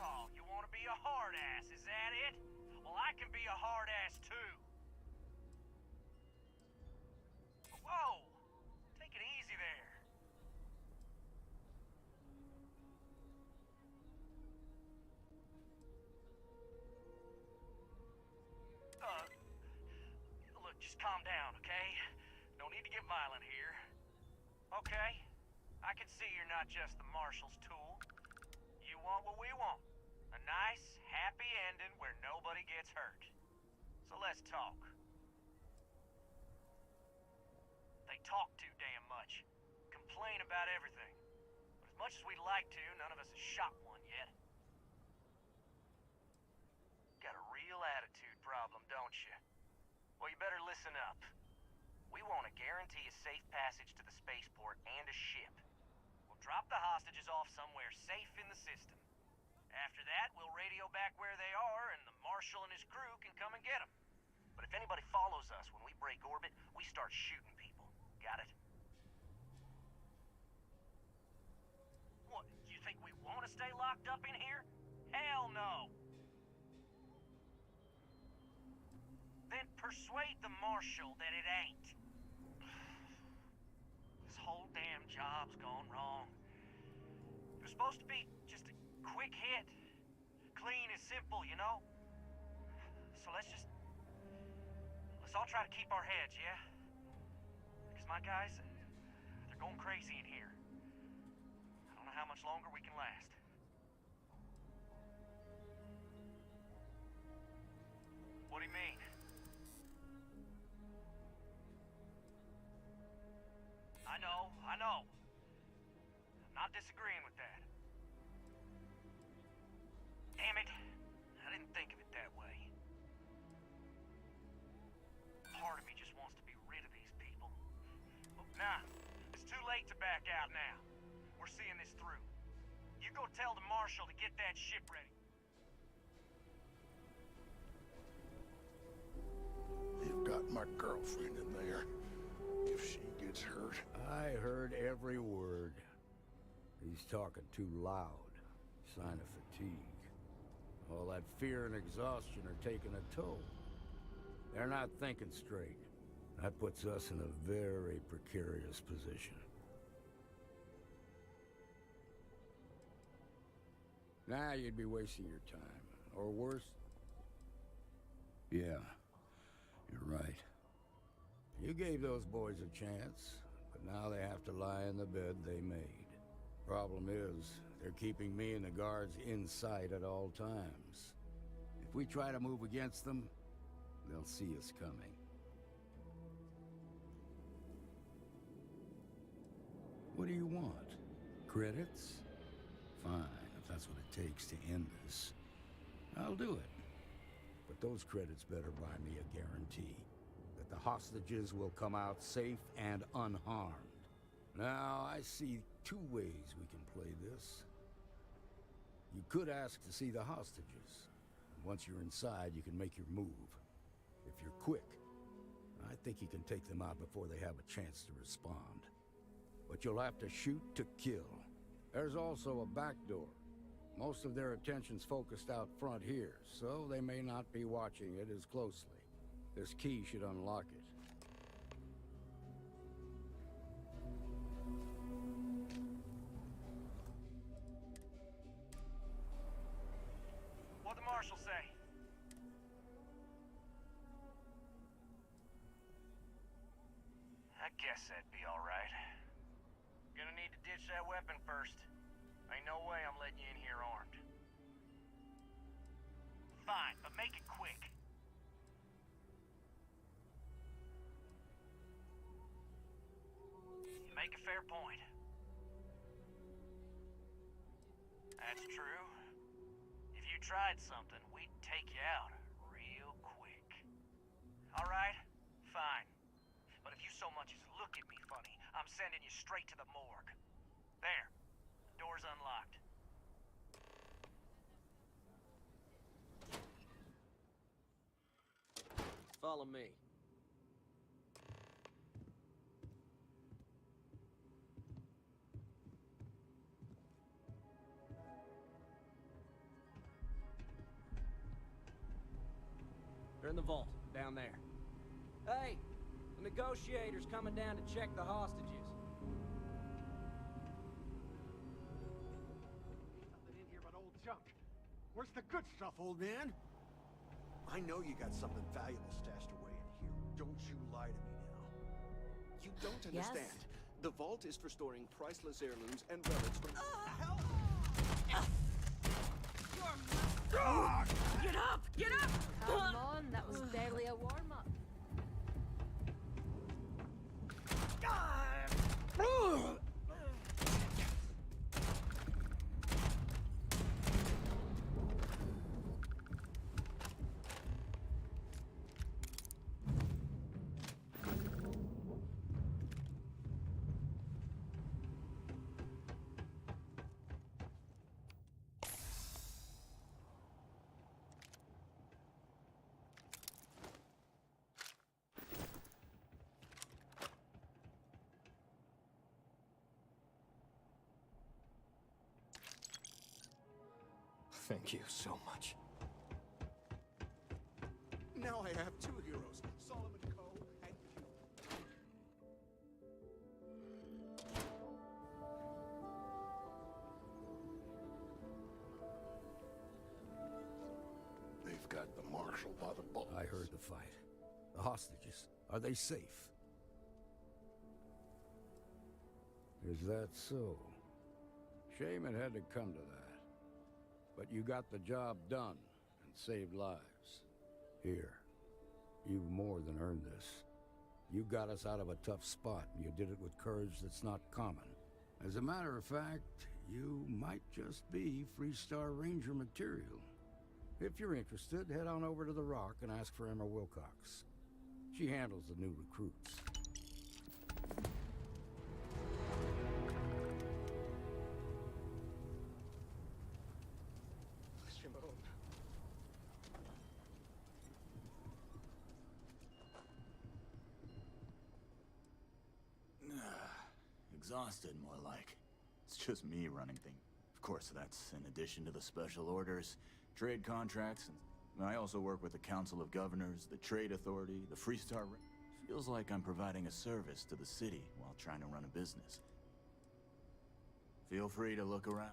Oh, you want to be a hard-ass, is that it? Well, I can be a hard-ass, too. Whoa! Take it easy there. Look, just calm down, okay? No need to get violent here. Okay, I can see you're not just the Marshal's tool. You want what we want. A nice, happy ending where nobody gets hurt. So let's talk. They talk too damn much. Complain about everything. But as much as we'd like to, none of us has shot one yet. Got a real attitude problem, don't you? Well, you better listen up. We want to guarantee a safe passage to the spaceport and a ship. We'll drop the hostages off somewhere safe in the system. After that, we'll radio back where they are, and the Marshal and his crew can come and get them. But if anybody follows us when we break orbit, we start shooting people. Got it? What, you think we want to stay locked up in here? Hell no! Then persuade the Marshal that it ain't. This whole damn job's gone wrong. It was supposed to be just a quick hit. Clean and simple, you know? So let's all try to keep our heads, yeah? Because my guys, they're going crazy in here. I don't know how much longer we can last. What do you mean? I know. I'm not disagreeing with that. Damn it. I didn't think of it that way. Part of me just wants to be rid of these people. Nah, it's too late to back out now. We're seeing this through. You go tell the Marshal to get that ship ready. You've got my girlfriend in there. If she gets hurt... I heard every word. He's talking too loud. Sign of fatigue. All that fear and exhaustion are taking a toll. They're not thinking straight. That puts us in a very precarious position. Now you'd be wasting your time. Or worse... Yeah, you're right. You gave those boys a chance, but now they have to lie in the bed they made. Problem is, they're keeping me and the guards in sight at all times. If we try to move against them, they'll see us coming. What do you want? Credits? Fine, if that's what it takes to end this. I'll do it. But those credits better buy me a guarantee that the hostages will come out safe and unharmed. Now, I see two ways we can play this. You could ask to see the hostages. Once you're inside, you can make your move. If you're quick, I think you can take them out before they have a chance to respond. But you'll have to shoot to kill. There's also a back door. Most of their attention's focused out front here, so they may not be watching it as closely. This key should unlock it. What'd the Marshal say? I guess that'd be all right. Gonna need to ditch that weapon first. Ain't no way I'm letting you in here armed. Fine, but make it quick. You make a fair point. That's true. If you tried something, we'd take you out real quick. All right, fine. But if you so much as look at me funny, I'm sending you straight to the morgue. There. The door's unlocked. Follow me. They're in the vault, down there. Hey! The negotiator's coming down to check the hostages. Nothing in here but old junk. Where's the good stuff, old man? I know you got something valuable stashed away in here. Don't you lie to me now. You don't Yes? understand. The vault is for storing priceless heirlooms and relics from... Get up! Get up! Come on, that was barely a warm-up. Thank you so much. Now I have two heroes, Solomon Coe and you. They've got the marshal by the balls. I heard the fight. The hostages, are they safe? Is that so? Shame it had to come to that. But you got the job done and saved lives. Here, you've more than earned this. You got us out of a tough spot, and you did it with courage that's not common. As a matter of fact, you might just be Freestar Ranger material. If you're interested, head on over to the Rock and ask for Emma Wilcox. She handles the new recruits. Exhausted, more like. It's just me running things. Of course, that's in addition to the special orders, trade contracts, and I also work with the Council of Governors, the Trade Authority, the Freestar. Feels like I'm providing a service to the city while trying to run a business. Feel free to look around.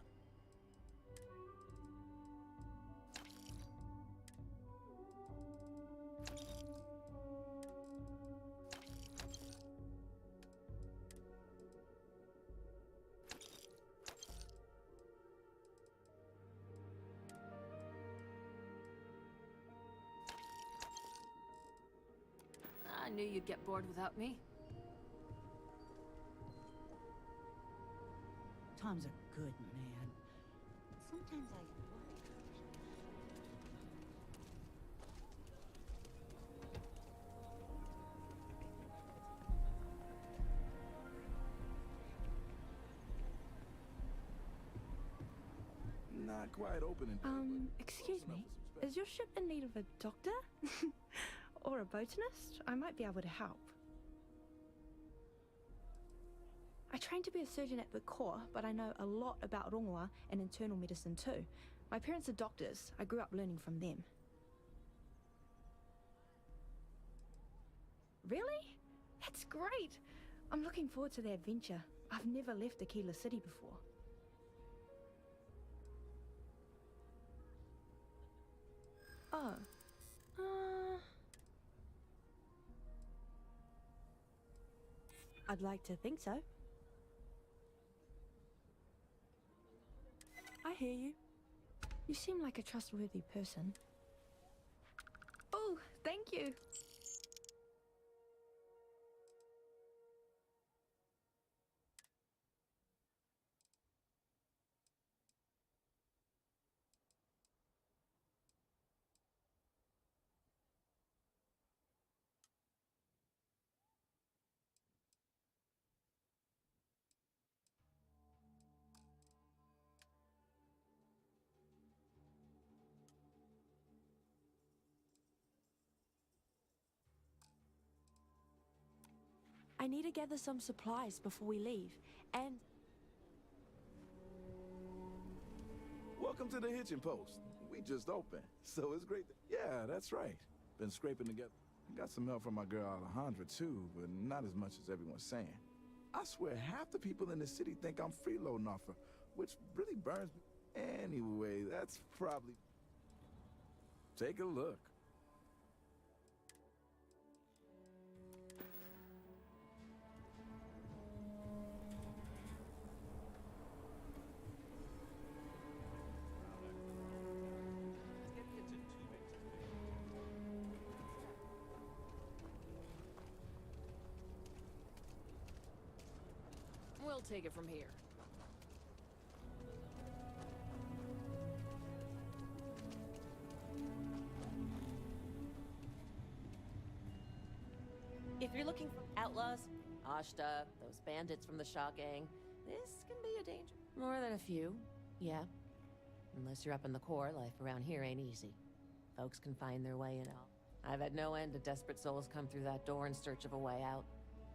I knew you'd get bored without me. Tom's a good man. Sometimes I worry. Not quite open in Excuse me. Is your ship in need of a doctor? Or a botanist? I might be able to help. I trained to be a surgeon at the Corps, but I know a lot about rongoa and internal medicine too. My parents are doctors. I grew up learning from them. Really? That's great! I'm looking forward to the adventure. I've never left Aquila City before. Oh. I'd like to think so. I hear you. You seem like a trustworthy person. Oh, thank you. I need to gather some supplies before we leave, and... Welcome to the hitching post. We just opened, so it's great. Yeah, that's right. Been scraping together. Got some help from my girl Alejandra too, but not as much as everyone's saying. I swear half the people in the city think I'm freeloading off her, which really burns me. Anyway, that's probably... Take a look. We'll take it from here. If you're looking for outlaws, Ashta, those bandits from the Shaw gang, this can be a danger. More than a few, yeah. Unless you're up in the Corps, life around here ain't easy. Folks can find their way in all. I've had no end of desperate souls come through that door in search of a way out.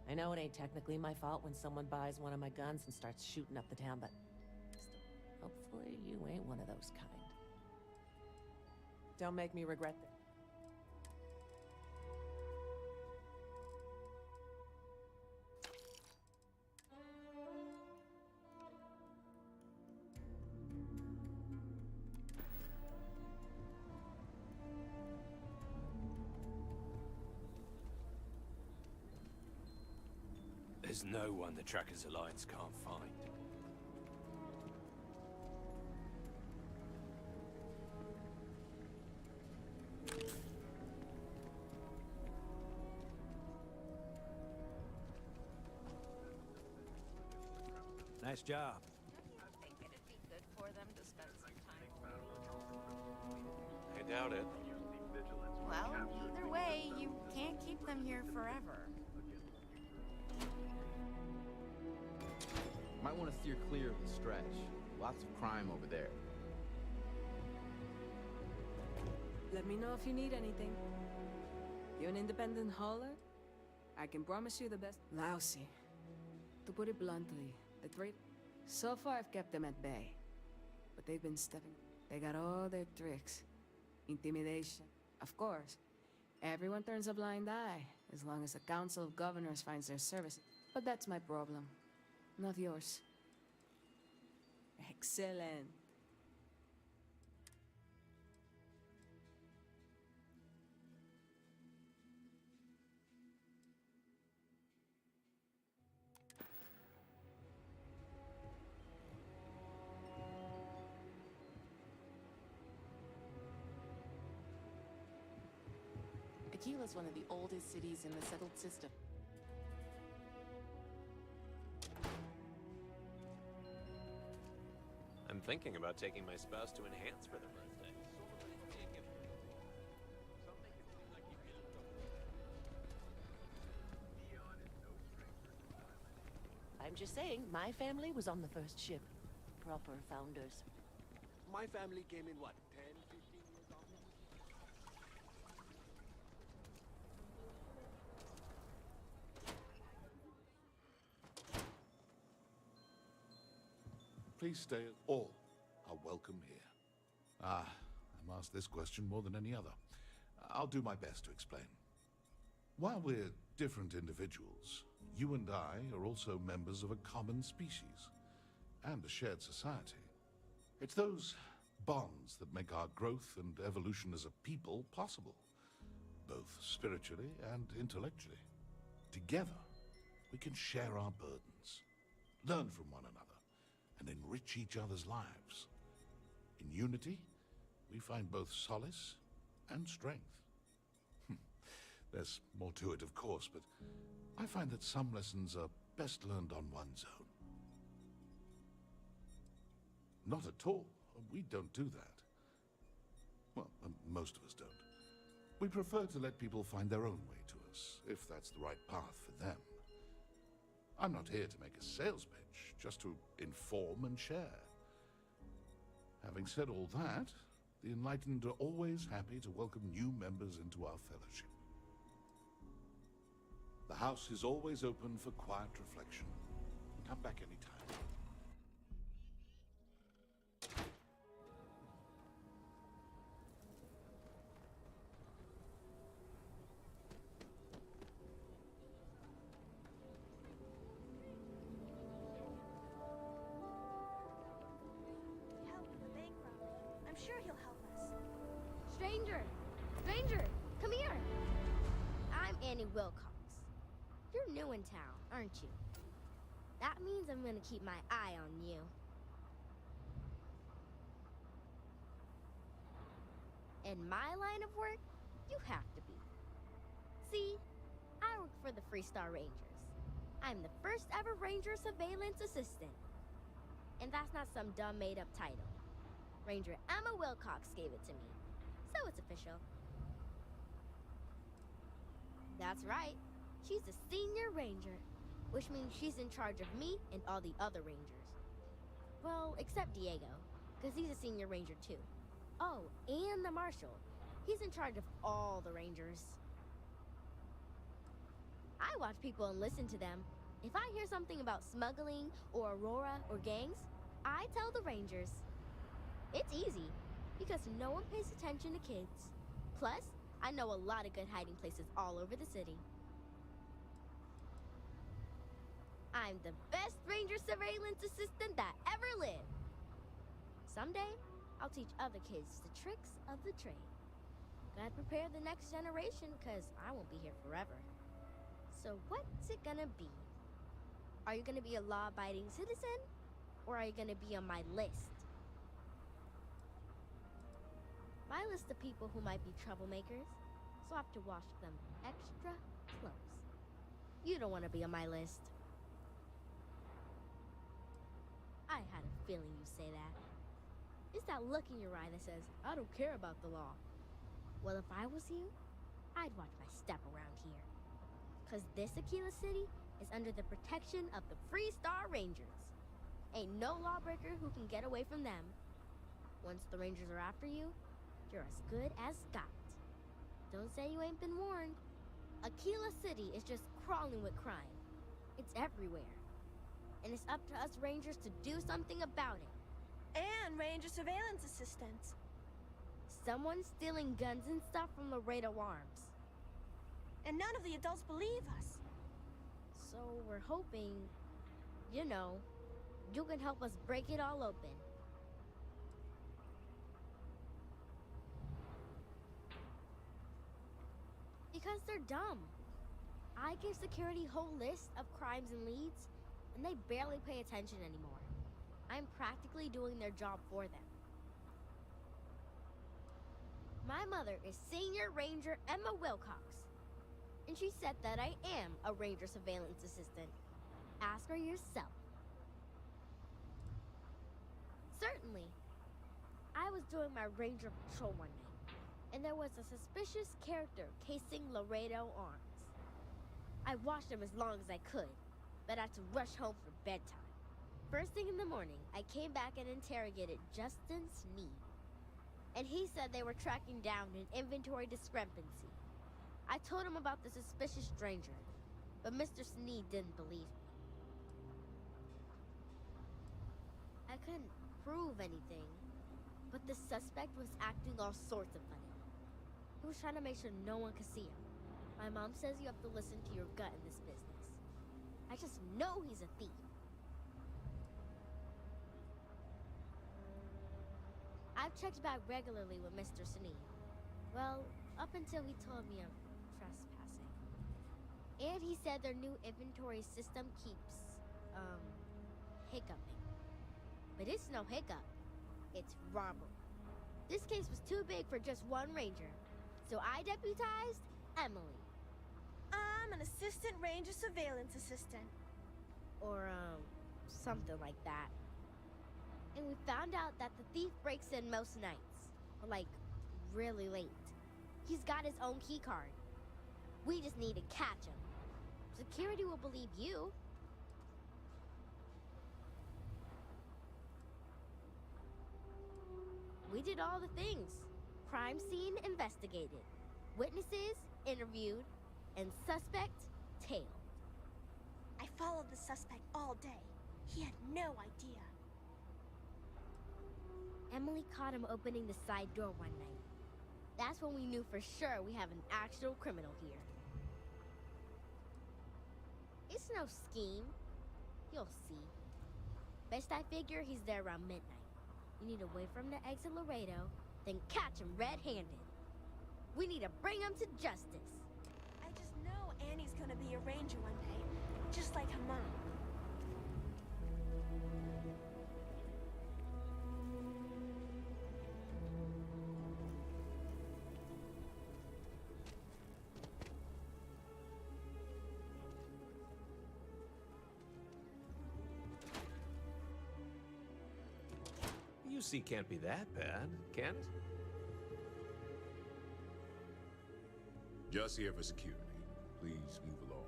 I know it ain't technically my fault when someone buys one of my guns and starts shooting up the town, but still, hopefully you ain't one of those kind. Don't make me regret that. There's no one the Trackers Alliance can't find. Nice job. I think it'd be good for them to spend some time. I doubt it. Well, either way, you can't keep them here forever. Might want to steer clear of the stretch. Lots of crime over there. Let me know if you need anything. You an independent hauler? I can promise you the best. Lousy. To put it bluntly, the trade. So far, I've kept them at bay. But they've been stepping. They got all their tricks. Intimidation. Of course. Everyone turns a blind eye, as long as the Council of Governors finds their service. But that's my problem. Not yours. Excellent. Aquila's one of the oldest cities in the settled system. I'm thinking about taking my spouse to Enhance for their birthday. I'm just saying, my family was on the first ship. Proper founders. My family came in what, 10, 15 years after? Please stay. All are welcome here. I'm asked this question more than any other. I'll do my best to explain. While we're different individuals, you and I are also members of a common species and a shared society. It's those bonds that make our growth and evolution as a people possible, both spiritually and intellectually. Together, we can share our burdens, learn from one another, and enrich each other's lives. In unity, we find both solace and strength. There's more to it, of course, but I find that some lessons are best learned on one's own. Not at all. We don't do that. Well, most of us don't. We prefer to let people find their own way to us, if that's the right path for them. I'm not here to make a sales pitch, just to inform and share. Having said all that, the Enlightened are always happy to welcome new members into our fellowship. The house is always open for quiet reflection. Come back anytime. I'm sure he'll help us. Stranger! Stranger! Come here! I'm Annie Wilcox. You're new in town, aren't you? That means I'm gonna keep my eye on you. In my line of work, you have to be. See, I work for the Freestar Rangers. I'm the first ever Ranger Surveillance Assistant. And that's not some dumb made-up title. Ranger Emma Wilcox gave it to me, so it's official. That's right. She's a senior ranger, which means she's in charge of me and all the other rangers. Well, except Diego, because he's a senior ranger too. Oh, and the marshal. He's in charge of all the rangers. I watch people and listen to them. If I hear something about smuggling or Aurora or gangs, I tell the rangers. It's easy. because no one pays attention to kids. Plus, I know a lot of good hiding places all over the city. I'm the best ranger surveillance assistant that ever lived. Someday, I'll teach other kids the tricks of the trade. Gotta prepare the next generation, because I won't be here forever. So what's it gonna be? Are you gonna be a law-abiding citizen? Or are you gonna be on my list? My list of people who might be troublemakers, so I have to watch them extra close. You don't want to be on my list. I had a feeling you'd say that. It's that look in your eye that says, I don't care about the law. Well, if I was you, I'd watch my step around here. Because this Aquila City is under the protection of the Freestar Rangers. Ain't no lawbreaker who can get away from them. Once the Rangers are after you, you're as good as got. Don't say you ain't been warned. Aquila City is just crawling with crime. It's everywhere. And it's up to us Rangers to do something about it. And Ranger surveillance assistants. Someone's stealing guns and stuff from Laredo Arms. And none of the adults believe us. So we're hoping, you know, you can help us break it all open. Because they're dumb. I give security whole list of crimes and leads, and they barely pay attention anymore. I'm practically doing their job for them. My mother is Senior Ranger Emma Wilcox, and she said that I am a Ranger surveillance assistant. Ask her yourself. Certainly. I was doing my Ranger patrol one night, and there was a suspicious character casing Laredo Arms. I watched him as long as I could, but had to rush home for bedtime. First thing in the morning, I came back and interrogated Justin Sneed. And he said they were tracking down an inventory discrepancy. I told him about the suspicious stranger, but Mr. Sneed didn't believe me. I couldn't prove anything, but the suspect was acting all sorts of funny. He was trying to make sure no one could see him. My mom says you have to listen to your gut in this business. I just know he's a thief. I've checked back regularly with Mr. Sneed. Well, up until he told me I'm trespassing. And he said their new inventory system keeps, hiccuping. But it's no hiccup. It's robbery. This case was too big for just one ranger, so I deputized Emily. I'm an assistant ranger surveillance assistant. Or, something like that. And we found out that the thief breaks in most nights. Like, really late. He's got his own key card. We just need to catch him. Security will believe you. We did all the things. Crime scene investigated. Witnesses interviewed. And suspect tailed. I followed the suspect all day. He had no idea. Emily caught him opening the side door one night. That's when we knew for sure we have an actual criminal here. It's no scheme. You'll see. Best I figure he's there around midnight. We need to wait for him to exit Laredo, then catch him red-handed. We need to bring him to justice. I just know Annie's gonna be a ranger one day, just like her mom. UC can't be that bad, can it? Just here for security. Please move along.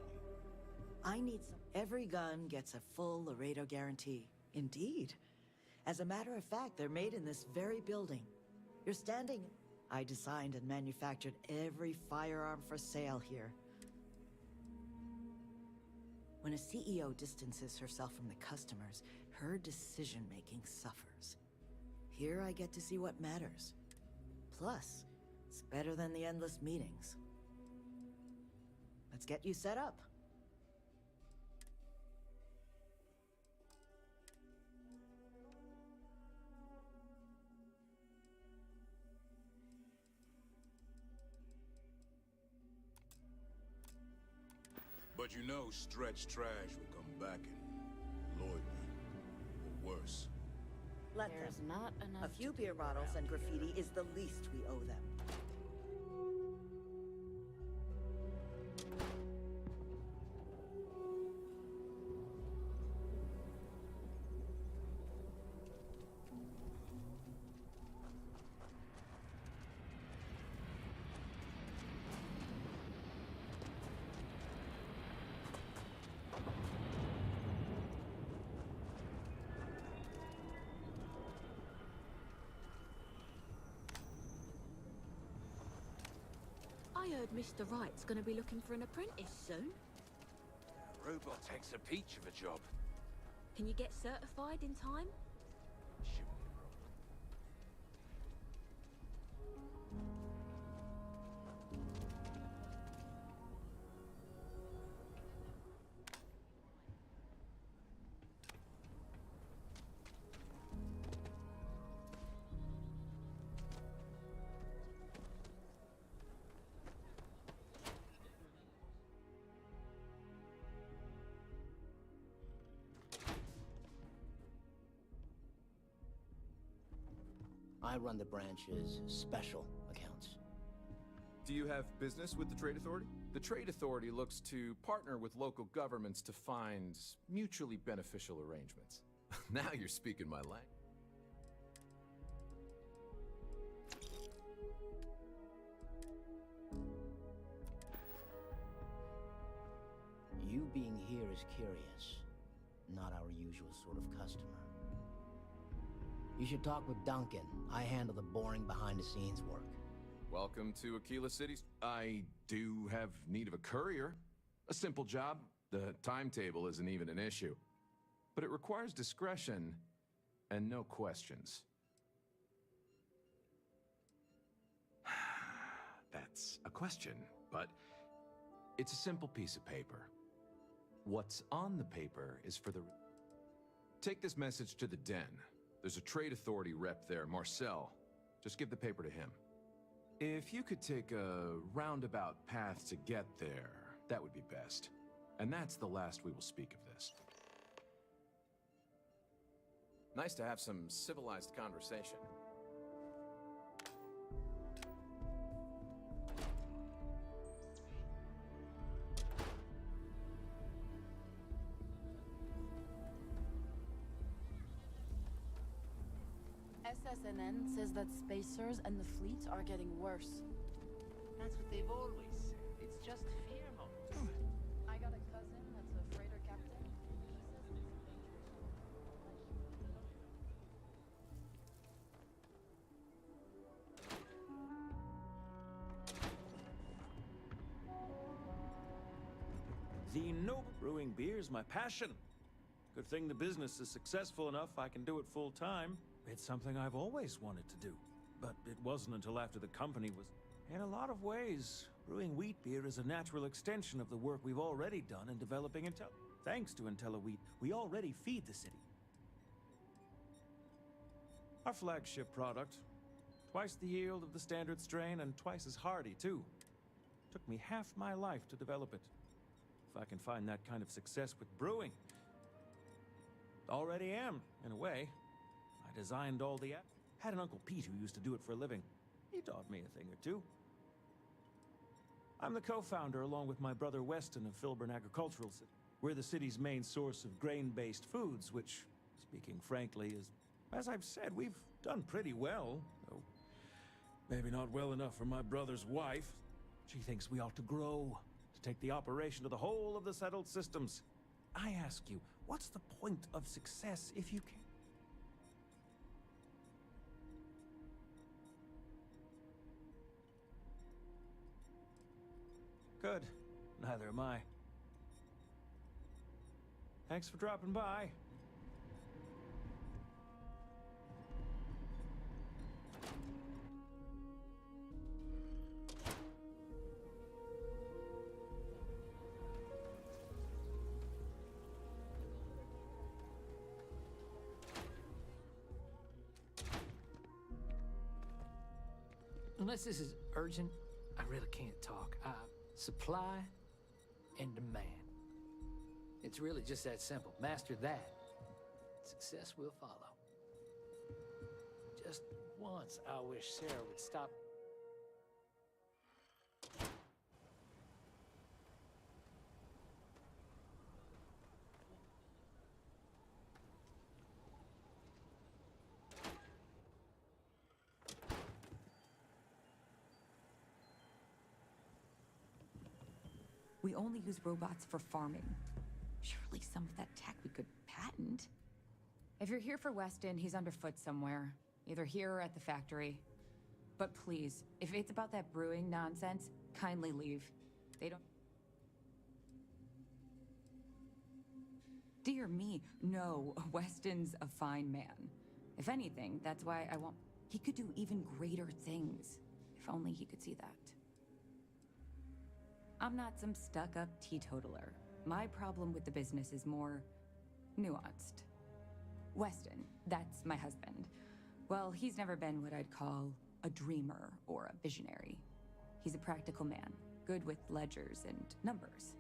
I need some. Every gun gets a full Laredo guarantee. Indeed. As a matter of fact, they're made in this very building. You're standing. I designed and manufactured every firearm for sale here. When a CEO distances herself from the customers, her decision-making suffers. Here I get to see what matters. Plus, it's better than the endless meetings. Let's get you set up. But you know Stretch Trash will come back and lloyd me. Or worse. Let There's them. not enough A few to beer do bottles around and graffiti is the least we owe them. I heard Mr. Wright's gonna be looking for an apprentice soon. Robot takes a peach of a job. Can you get certified in time? I run the branch's special accounts. Do you have business with the Trade Authority? The Trade Authority looks to partner with local governments to find mutually beneficial arrangements. Now you're speaking my language. You being here is curious, not our usual sort of customer. You should talk with Duncan. I handle the boring behind-the-scenes work. Welcome to Aquila City. I do have need of a courier. A simple job. The timetable isn't even an issue. But it requires discretion and no questions. That's a question, but it's a simple piece of paper. What's on the paper is for the... Take this message to the Den. There's a Trade Authority rep there, Marcel. Just give the paper to him. If you could take a roundabout path to get there, that would be best. And that's the last we will speak of this. Nice to have some civilized conversation. SSNN says that spacers and the fleet are getting worse. That's what they've always said. It's just fear-mongering. I got a cousin that's a freighter captain. The noble brewing beer is my passion. Good thing the business is successful enough I can do it full time. It's something I've always wanted to do, but it wasn't until after the company was... In a lot of ways, brewing wheat beer is a natural extension of the work we've already done in developing Intel. Thanks to IntelliWheat, we already feed the city. Our flagship product. Twice the yield of the standard strain and twice as hardy, too. Took me half my life to develop it. If I can find that kind of success with brewing. Already am, in a way. I designed all the... Had an Uncle Pete who used to do it for a living. He taught me a thing or two. I'm the co-founder, along with my brother Weston of Filburn Agricultural City. We're the city's main source of grain-based foods, which, speaking frankly, is... As I've said, we've done pretty well. Though maybe not well enough for my brother's wife. She thinks we ought to grow, to take the operation to the whole of the settled systems. I ask you, what's the point of success if you can't? Good. Neither am I. Thanks for dropping by. unless this is urgent, I really can't talk. Supply and demand. It's really just that simple. Master that, success will follow. Just once, I wish Sarah would stop. We only use robots for farming. Surely some of that tech we could patent. If you're here for Weston, he's underfoot somewhere. Either here or at the factory. But please, if it's about that brewing nonsense, kindly leave. They don't... Dear me, no, Weston's a fine man. If anything, that's why I want... He could do even greater things. If only he could see that. I'm not some stuck-up teetotaler. My problem with the business is more nuanced. Weston, that's my husband. Well, he's never been what I'd call a dreamer or a visionary. He's a practical man, good with ledgers and numbers.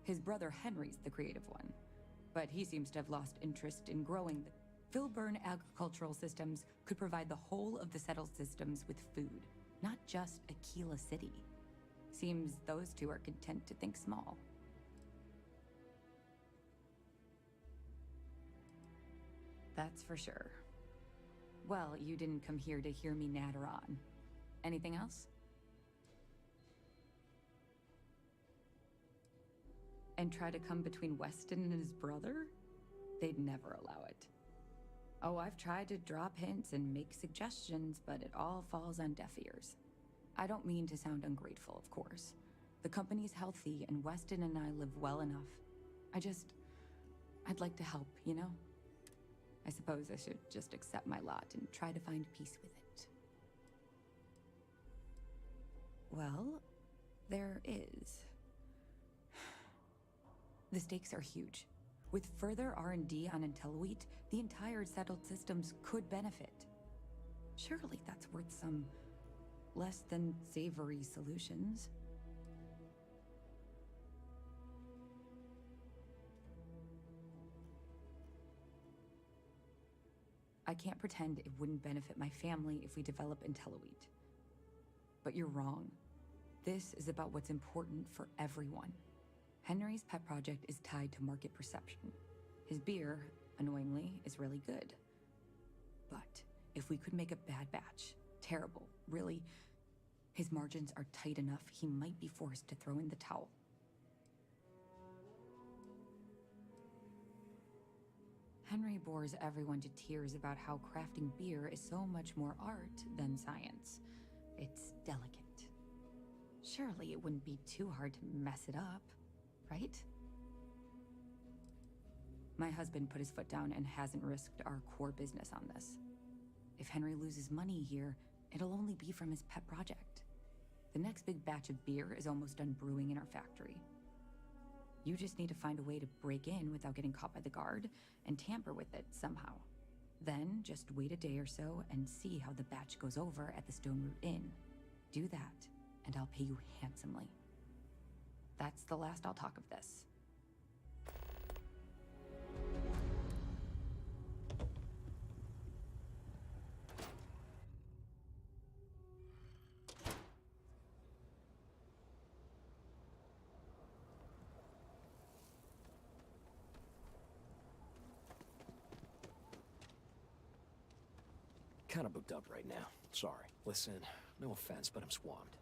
His brother Henry's the creative one, but he seems to have lost interest in growing the... Filburn agricultural systems could provide the whole of the settled systems with food, not just Aquila City. Seems those two are content to think small. That's for sure. Well, you didn't come here to hear me natter on. Anything else? And try to come between Weston and his brother? They'd never allow it. Oh, I've tried to drop hints and make suggestions, but it all falls on deaf ears. I don't mean to sound ungrateful, of course. The company's healthy, and Weston and I live well enough. I'd like to help, you know? I suppose I should just accept my lot and try to find peace with it. Well, there is. The stakes are huge. With further R&D on IntelliWheat, the entire settled systems could benefit. Surely that's worth some less than savory solutions. I can't pretend it wouldn't benefit my family if we develop IntelliWheat. But you're wrong. This is about what's important for everyone. Henry's pet project is tied to market perception. His beer, annoyingly, is really good. But if we could make a bad batch, terrible, really, his margins are tight enough he might be forced to throw in the towel. Henry bores everyone to tears about how crafting beer is so much more art than science. It's delicate. Surely it wouldn't be too hard to mess it up, right? My husband put his foot down and hasn't risked our core business on this. If Henry loses money here, it'll only be from his pet project. The next big batch of beer is almost done brewing in our factory. You just need to find a way to break in without getting caught by the guard and tamper with it somehow. Then just wait a day or so and see how the batch goes over at the Stone Root Inn. Do that, and I'll pay you handsomely. That's the last I'll talk of this. Kinda booked up right now. Sorry. Listen, no offense, but I'm swamped.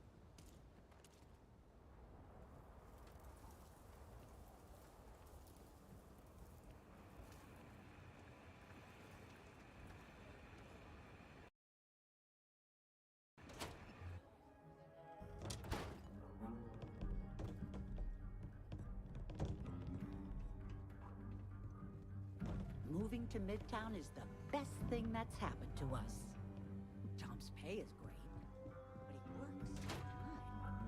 Moving to Midtown is the best thing that's happened to us. Tom's pay is great, but he works fine.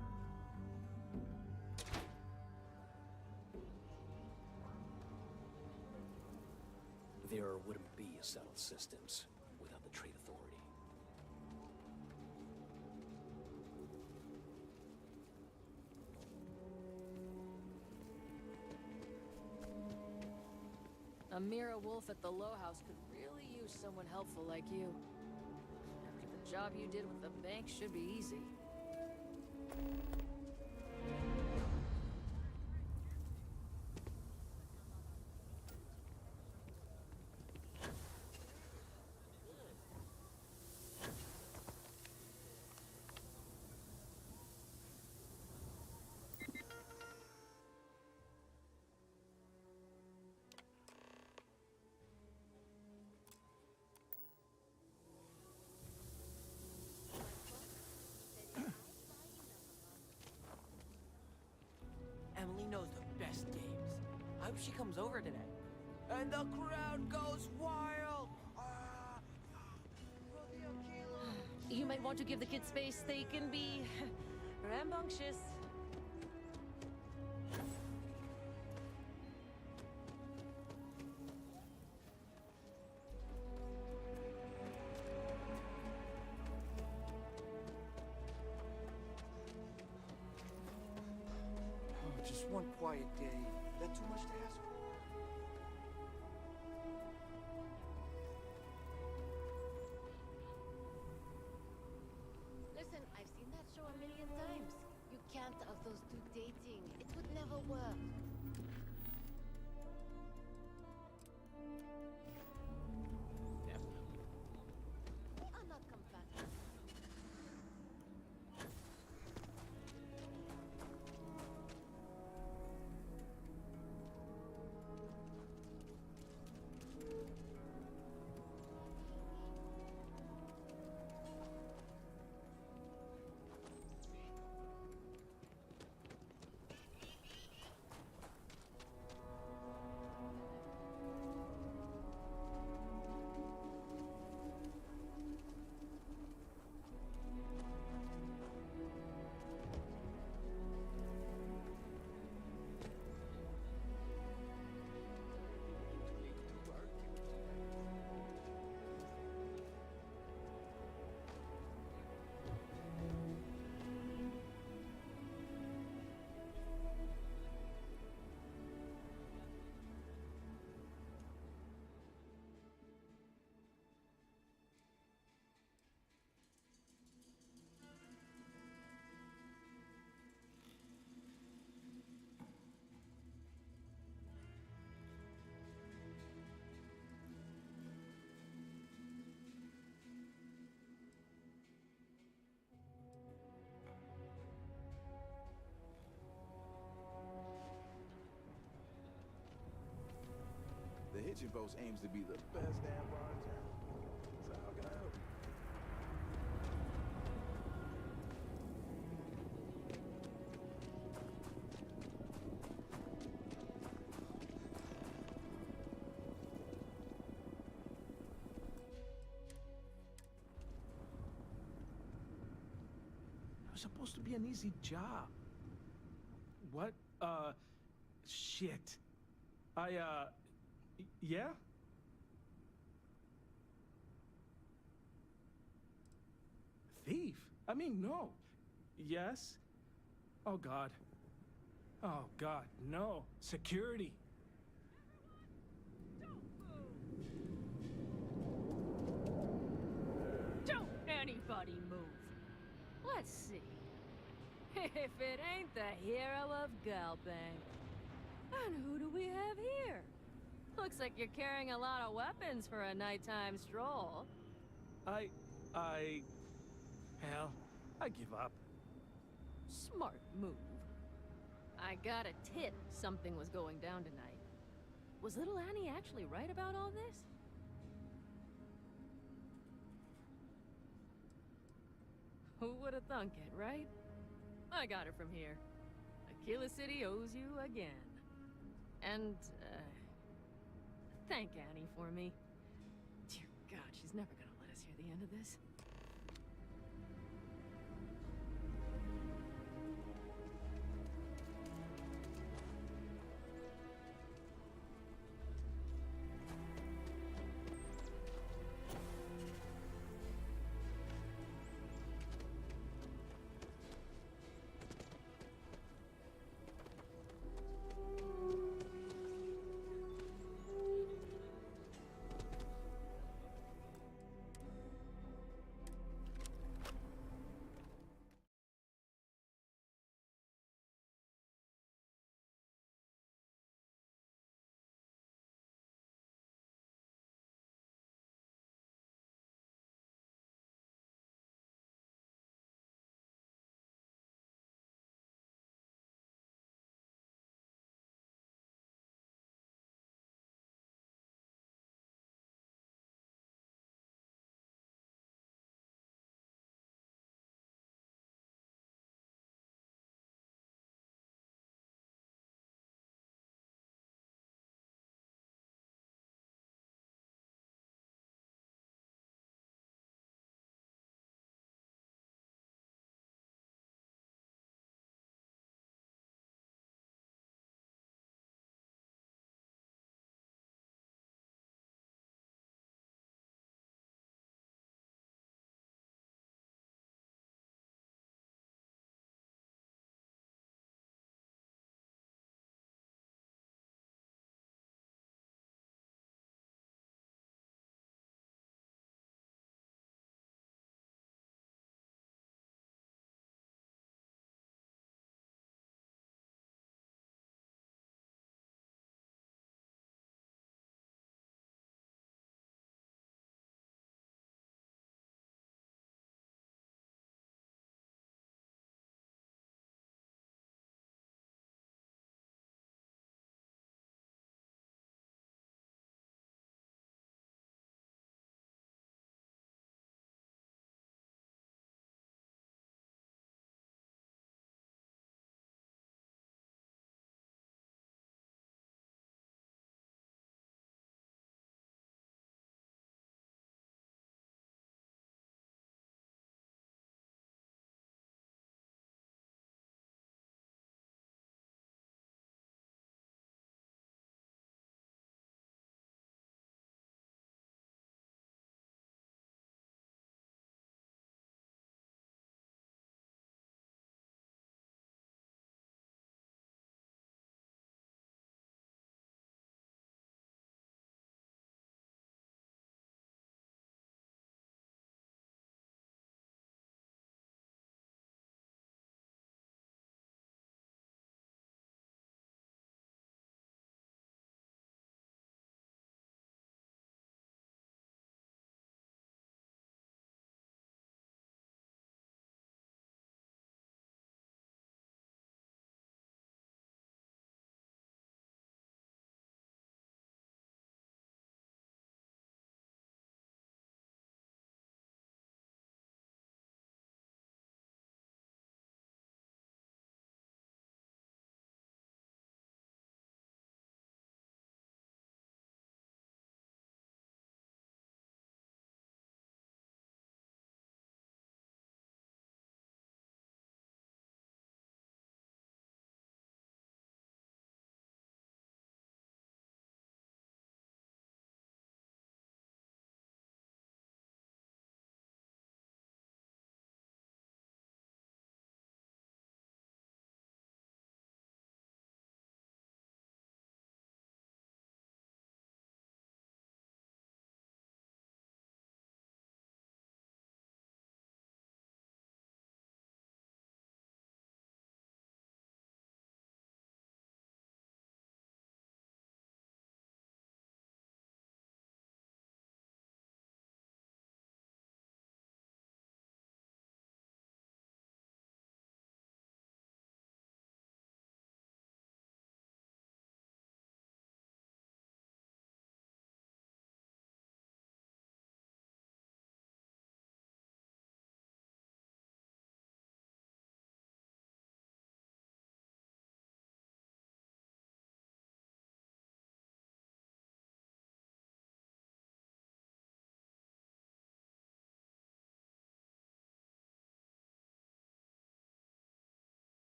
There wouldn't be a settled systems without the trade authority. Amira Wolf at the Low House could really use someone helpful like you. After the job you did with the bank should be easy. Emily knows the best games. I hope she comes over today. And the crowd goes wild! You might want to give the kids space. They can be rambunctious. Oh, just one quiet day. That too much to ask for? Listen, I've seen that show a million times. You can't have those two dating. It would never work. We are not compatible. The Hitching Post aims to be the best damn bar in town. So how can I help you? It was supposed to be an easy job. What? Shit. Yeah? Thief? I mean, no. Yes? Oh, God. Oh, God, no. Security. Don't anybody move. Let's see. If it ain't the hero of Galbang. And who do we have here? Looks like you're carrying a lot of weapons for a nighttime stroll. Hell, I give up. Smart move. I got a tip something was going down tonight. Was little Annie actually right about all this? Who would have thunk it, right? I got her from here. Aquila City owes you again. And, thank Annie for me. Dear God, she's never gonna let us hear the end of this.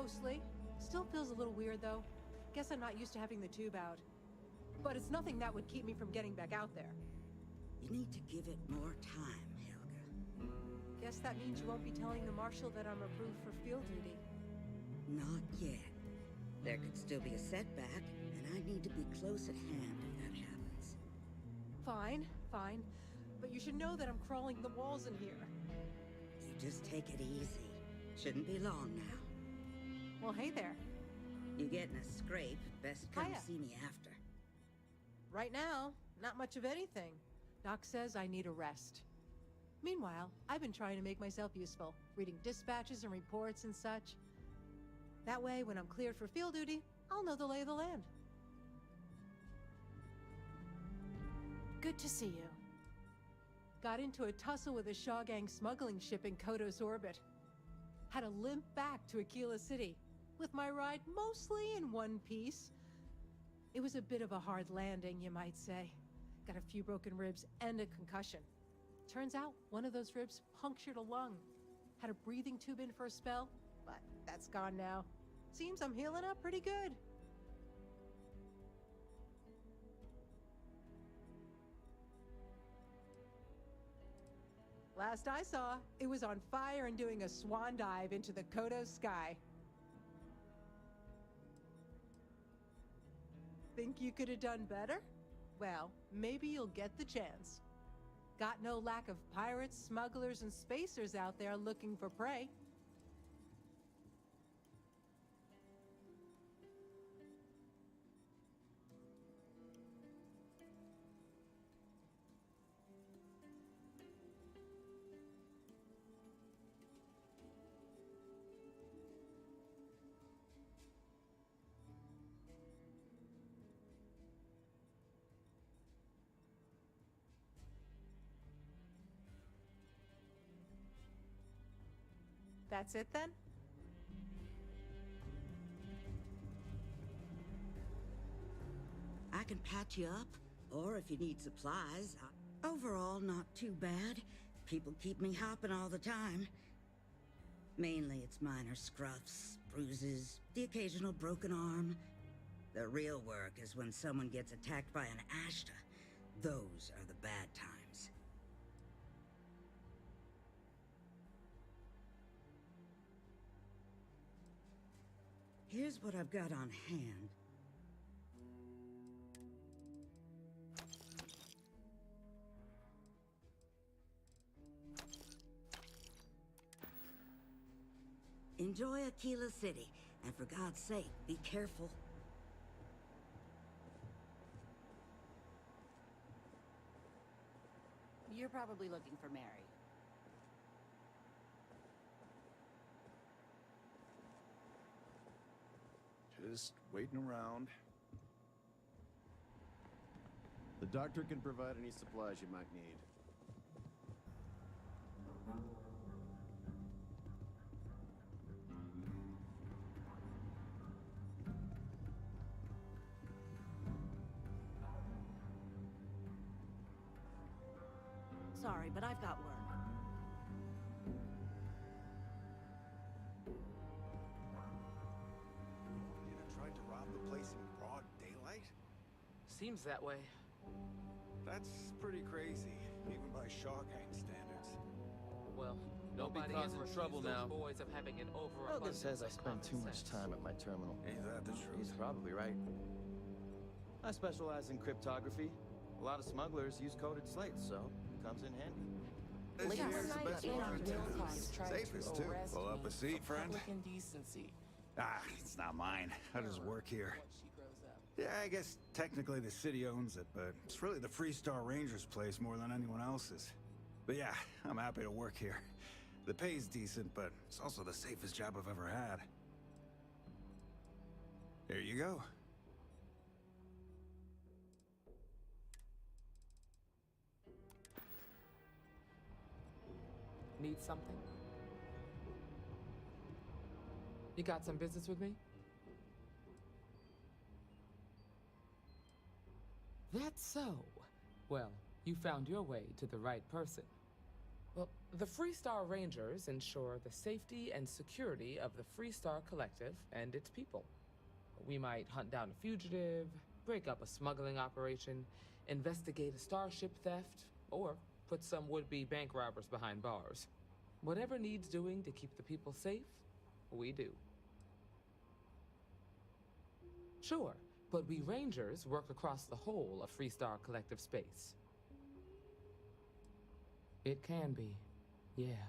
mostly. Still feels a little weird, though. Guess I'm not used to having the tube out. But it's nothing that would keep me from getting back out there. You need to give it more time, Helga. Guess that means you won't be telling the Marshal that I'm approved for field duty. Not yet. There could still be a setback, and I need to be close at hand if that happens. Fine, fine. But you should know that I'm crawling the walls in here. You just take it easy. Shouldn't be long now. Well, hey there. You get in a scrape, best come Hiya. see me after. Right now, not much of anything. Doc says I need a rest. Meanwhile, I've been trying to make myself useful, reading dispatches and reports and such. That way, when I'm cleared for field duty, I'll know the lay of the land. Good to see you. Got into a tussle with a Shaw Gang smuggling ship in Kodos orbit. Had to limp back to Aquila City, with my ride mostly in one piece. It was a bit of a hard landing, you might say. Got a few broken ribs and a concussion. Turns out one of those ribs punctured a lung. Had a breathing tube in for a spell, but that's gone now. Seems I'm healing up pretty good. Last I saw, it was on fire and doing a swan dive into the Kodos sky. Think you could have done better? Well, maybe you'll get the chance. Got no lack of pirates, smugglers, and spacers out there looking for prey. That's it then? I can patch you up, or if you need supplies. Overall, not too bad. People keep me hopping all the time. Mainly it's minor scruffs, bruises, the occasional broken arm. The real work is when someone gets attacked by an Ashta. Those are the bad times. Here's what I've got on hand. Enjoy Aquila City, and for God's sake, be careful. You're probably looking for Mary. Just waiting around. The doctor can provide any supplies you might need. Sorry, but I've got work. Tried to rob the place in broad daylight? Seems that way. That's pretty crazy, even by Shaw Gang standards. Well, Don't be nobody causing ever trouble accused now. those boys of having an Helga overabundance says I of spend too common much sense. time at my terminal. Ain't that the truth? He's probably right. I specialize in cryptography. A lot of smugglers use coded slates, so it comes in handy. This Last here's the night best in part of Real town. Time tried Safest, to too. arrest Pull up me a seat, for friend. public indecency. Ah, it's not mine. I just work here. Yeah, I guess technically the city owns it, but it's really the Freestar Rangers' place more than anyone else's. But yeah, I'm happy to work here. The pay's decent, but it's also the safest job I've ever had. Here you go. Need something? You got some business with me? That's so. Well, you found your way to the right person. Well, the Freestar Rangers ensure the safety and security of the Freestar Collective and its people. We might hunt down a fugitive, break up a smuggling operation, investigate a starship theft, or put some would-be bank robbers behind bars. Whatever needs doing to keep the people safe, we do. Sure, but we Rangers work across the whole of Freestar Collective space. It can be, yeah.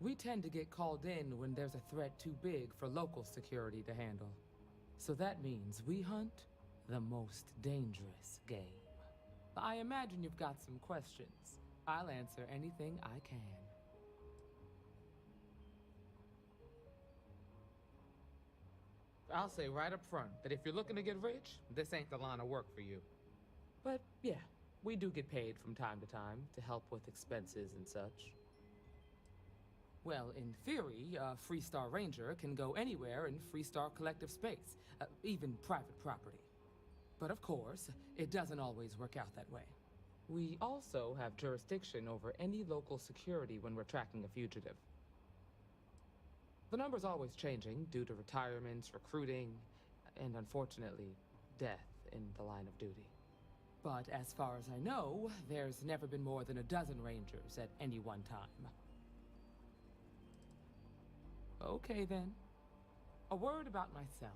We tend to get called in when there's a threat too big for local security to handle. So that means we hunt the most dangerous game. I imagine you've got some questions. I'll answer anything I can. I'll say right up front that if you're looking to get rich, this ain't the line of work for you. But yeah, we do get paid from time to time to help with expenses and such. Well, in theory, a Freestar Ranger can go anywhere in Freestar Collective space, even private property. But of course, it doesn't always work out that way. We also have jurisdiction over any local security when we're tracking a fugitive. The number's always changing due to retirements, recruiting, and unfortunately, death in the line of duty. But as far as I know, there's never been more than a dozen Rangers at any one time. Okay then. A word about myself.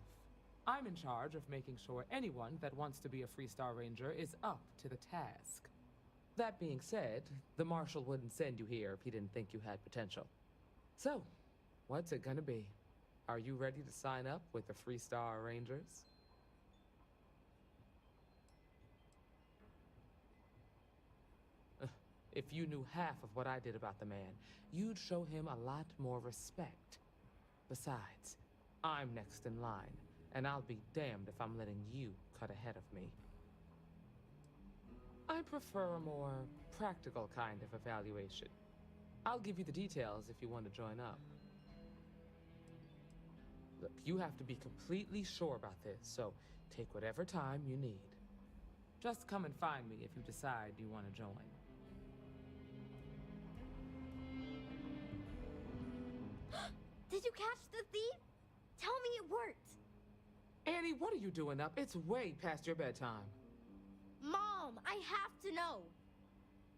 I'm in charge of making sure anyone that wants to be a Freestar Ranger is up to the task. That being said, the Marshal wouldn't send you here if he didn't think you had potential. So, what's it gonna be? Are you ready to sign up with the Freestar Rangers? If you knew half of what I did about the man, you'd show him a lot more respect. Besides, I'm next in line, and I'll be damned if I'm letting you cut ahead of me. I prefer a more practical kind of evaluation. I'll give you the details if you want to join up. Look, you have to be completely sure about this, so take whatever time you need. Just come and find me if you decide you want to join. Did you catch the thief? Tell me it worked. Annie, what are you doing up? It's way past your bedtime. Mom, I have to know.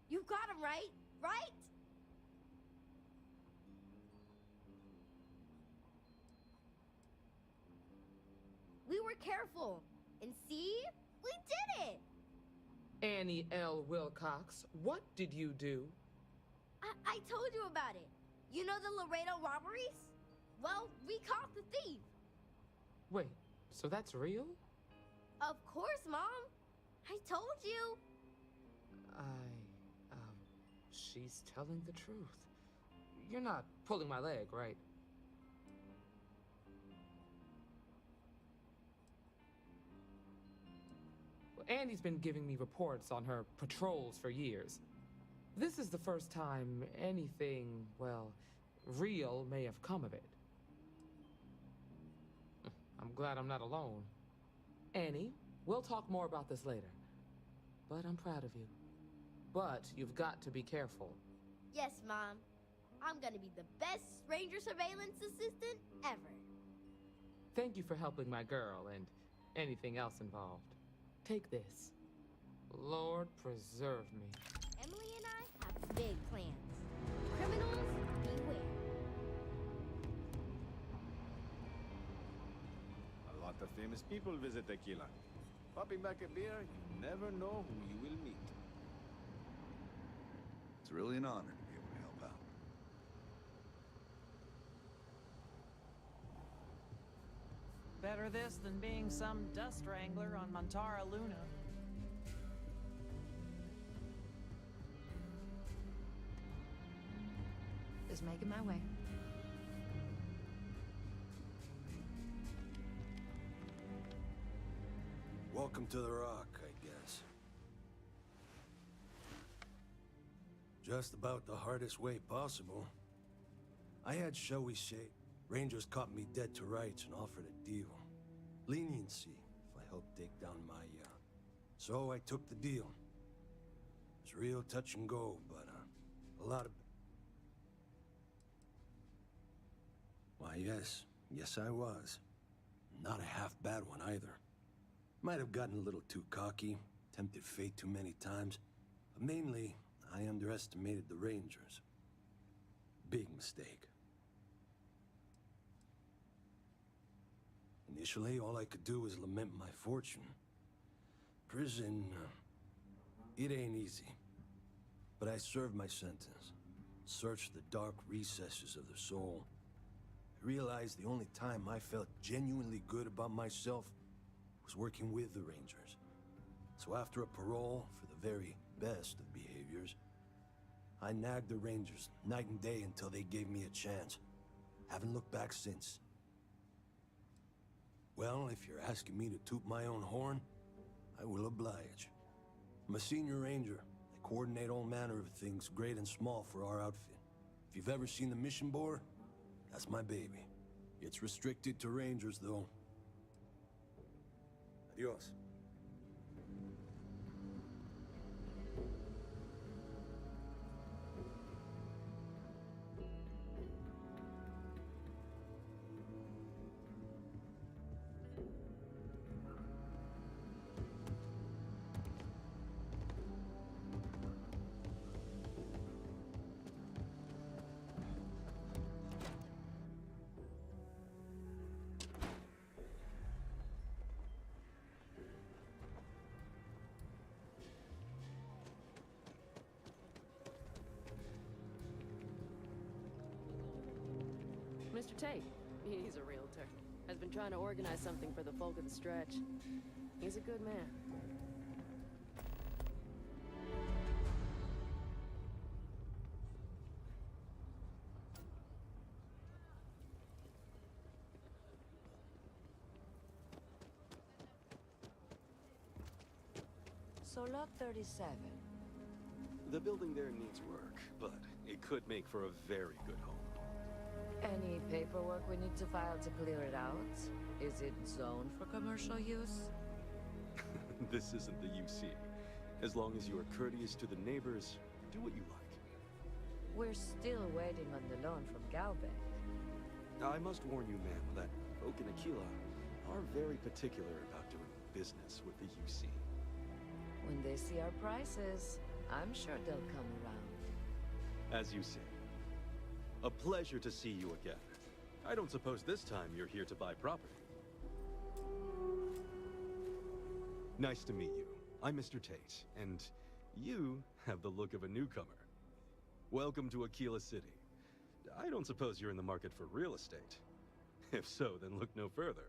You got him right? Right? We were careful. And see? We did it! Annie L. Wilcox, what did you do? I told you about it. You know the Laredo robberies? Well, we caught the thief. Wait, so that's real? Of course, Mom. I told you. She's telling the truth. You're not pulling my leg, right? Well, Annie's been giving me reports on her patrols for years. This is the first time anything, well, real may have come of it. I'm glad I'm not alone. Annie, we'll talk more about this later. But I'm proud of you. But you've got to be careful. Yes, Mom. I'm gonna be the best Ranger surveillance assistant ever. Thank you for helping my girl and anything else involved. Take this. Lord preserve me. Emily and I have big plans. Criminals, beware. A lot of famous people visit Tequila. Popping back a beer, you never know who you will meet. It's really an honor to be able to help out. Better this than being some dust wrangler on Montara Luna. Just making my way. Welcome to the Rock, I guess. Just about the hardest way possible. I had, shall we say, Rangers caught me dead to rights and offered a deal. Leniency, if I helped take down my yacht. So I took the deal. It's real touch and go, but a lot of Why, yes. Yes, I was. Not a half bad one either. Might have gotten a little too cocky, tempted fate too many times, but mainly, I underestimated the Rangers. Big mistake. Initially, all I could do was lament my fortune. Prison, it ain't easy. But I served my sentence. Searched the dark recesses of the soul. I realized the only time I felt genuinely good about myself was working with the Rangers. So after a parole for the very best of behaviors, I nagged the Rangers night and day until they gave me a chance. Haven't looked back since. Well, if you're asking me to toot my own horn, I will oblige. I'm a senior ranger. I coordinate all manner of things, great and small, for our outfit. If you've ever seen the mission board, that's my baby. It's restricted to rangers, though. Adios. Mr. Tate, he's a realtor, has been trying to organize something for the folk of the stretch. He's a good man. So lot 37. The building there needs work, but it could make for a very good home. Any paperwork we need to file to clear it out? Is it zoned for commercial use? This isn't the UC. As long as you are courteous to the neighbors, do what you like. We're still waiting on the loan from Galbeck. I must warn you, ma'am, that folk in Aquila are very particular about doing business with the UC. When they see our prices, I'm sure they'll come around. As you say. A pleasure to see you again. I don't suppose this time you're here to buy property. Nice to meet you. I'm Mr. Tate, and you have the look of a newcomer. Welcome to Aquila City. I don't suppose you're in the market for real estate. If so, then look no further.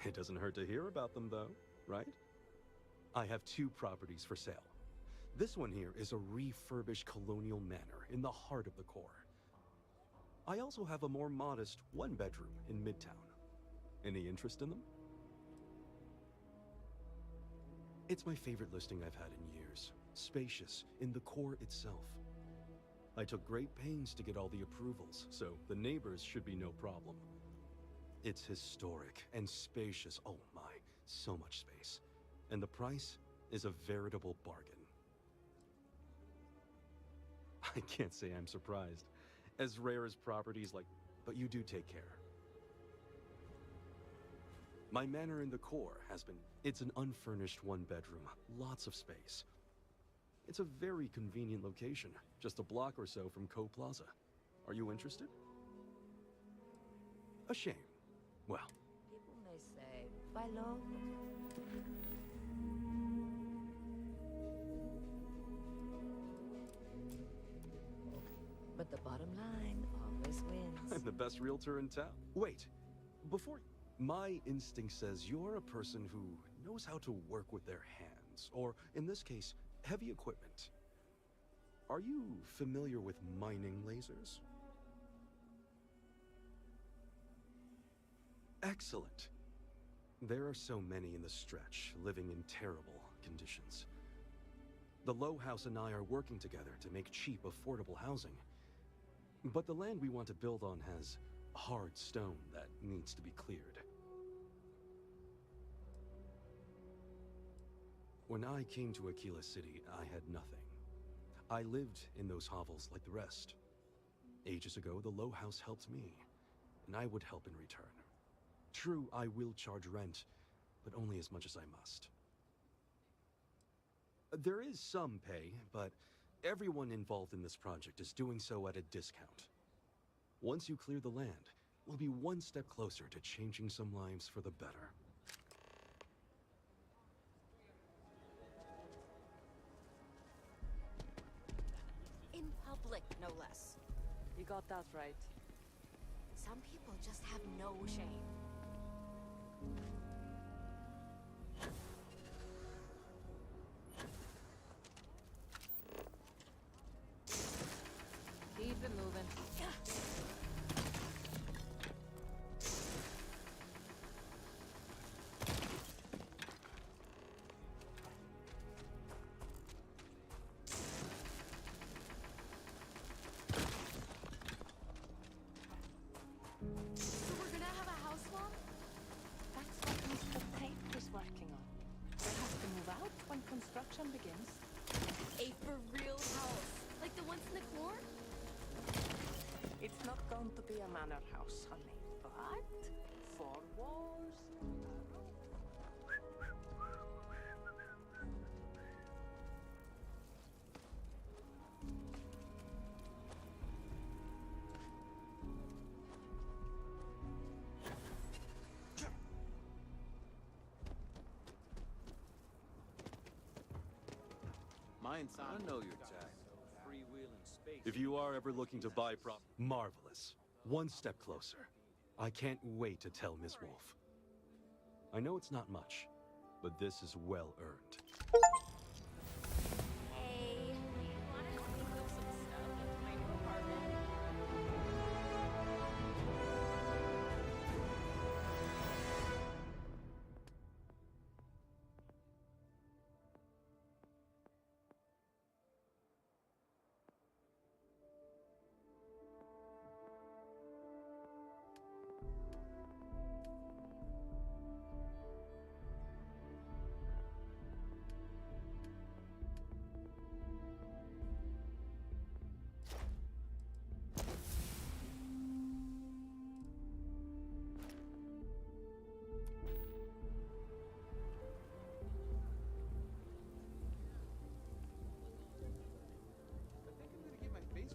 It doesn't hurt to hear about them, though, right? I have 2 properties for sale. This one here is a refurbished colonial manor in the heart of the core. I also have a more modest 1-bedroom in Midtown. Any interest in them? It's my favorite listing I've had in years. Spacious in the core itself. I took great pains to get all the approvals, so the neighbors should be no problem. It's historic and spacious. Oh my, so much space. And the price is a veritable bargain. I can't say I'm surprised. As rare as properties like... But you do take care. My manor in the core has been... It's an unfurnished 1-bedroom, lots of space. It's a very convenient location, just a block or so from Co Plaza. Are you interested? A shame. Well... People may say, buy low. But the bottom line always wins. I'm the best realtor in town. Wait, before... My instinct says you're a person who knows how to work with their hands, or, in this case, heavy equipment. Are you familiar with mining lasers? Excellent. There are so many in the stretch, living in terrible conditions. The Low House and I are working together to make cheap, affordable housing. But the land we want to build on has hard stone that needs to be cleared. When I came to Aquila City, I had nothing. I lived in those hovels like the rest. Ages ago, the Low House helped me, and I would help in return. True, I will charge rent, but only as much as I must. There is some pay, but everyone involved in this project is doing so at a discount. Once you clear the land, we'll be one step closer to changing some lives for the better. In public, no less. You got that right. Some people just have no shame. Keep it moving. So we're gonna have a house swap? That's what Mr. Tate was working on. We'll have to move out when construction begins. A for real house, like the ones in the core? It's not going to be a manor house, honey, but 4 walls. Mine's I know your type. Freewheeling space. If you are ever looking to buy marvelous. One step closer. I can't wait to tell Ms. Wolf. I know it's not much, but this is well earned. Hey, wanted to move some stuff into my new apartment.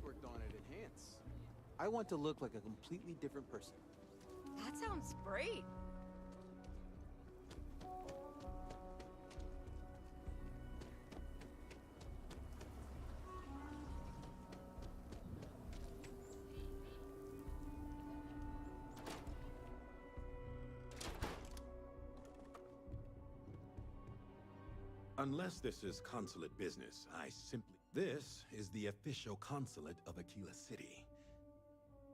Worked on it enhance. I want to look like a completely different person. That sounds great. Unless this is consulate business, I simply... This is the official consulate of Aquila City.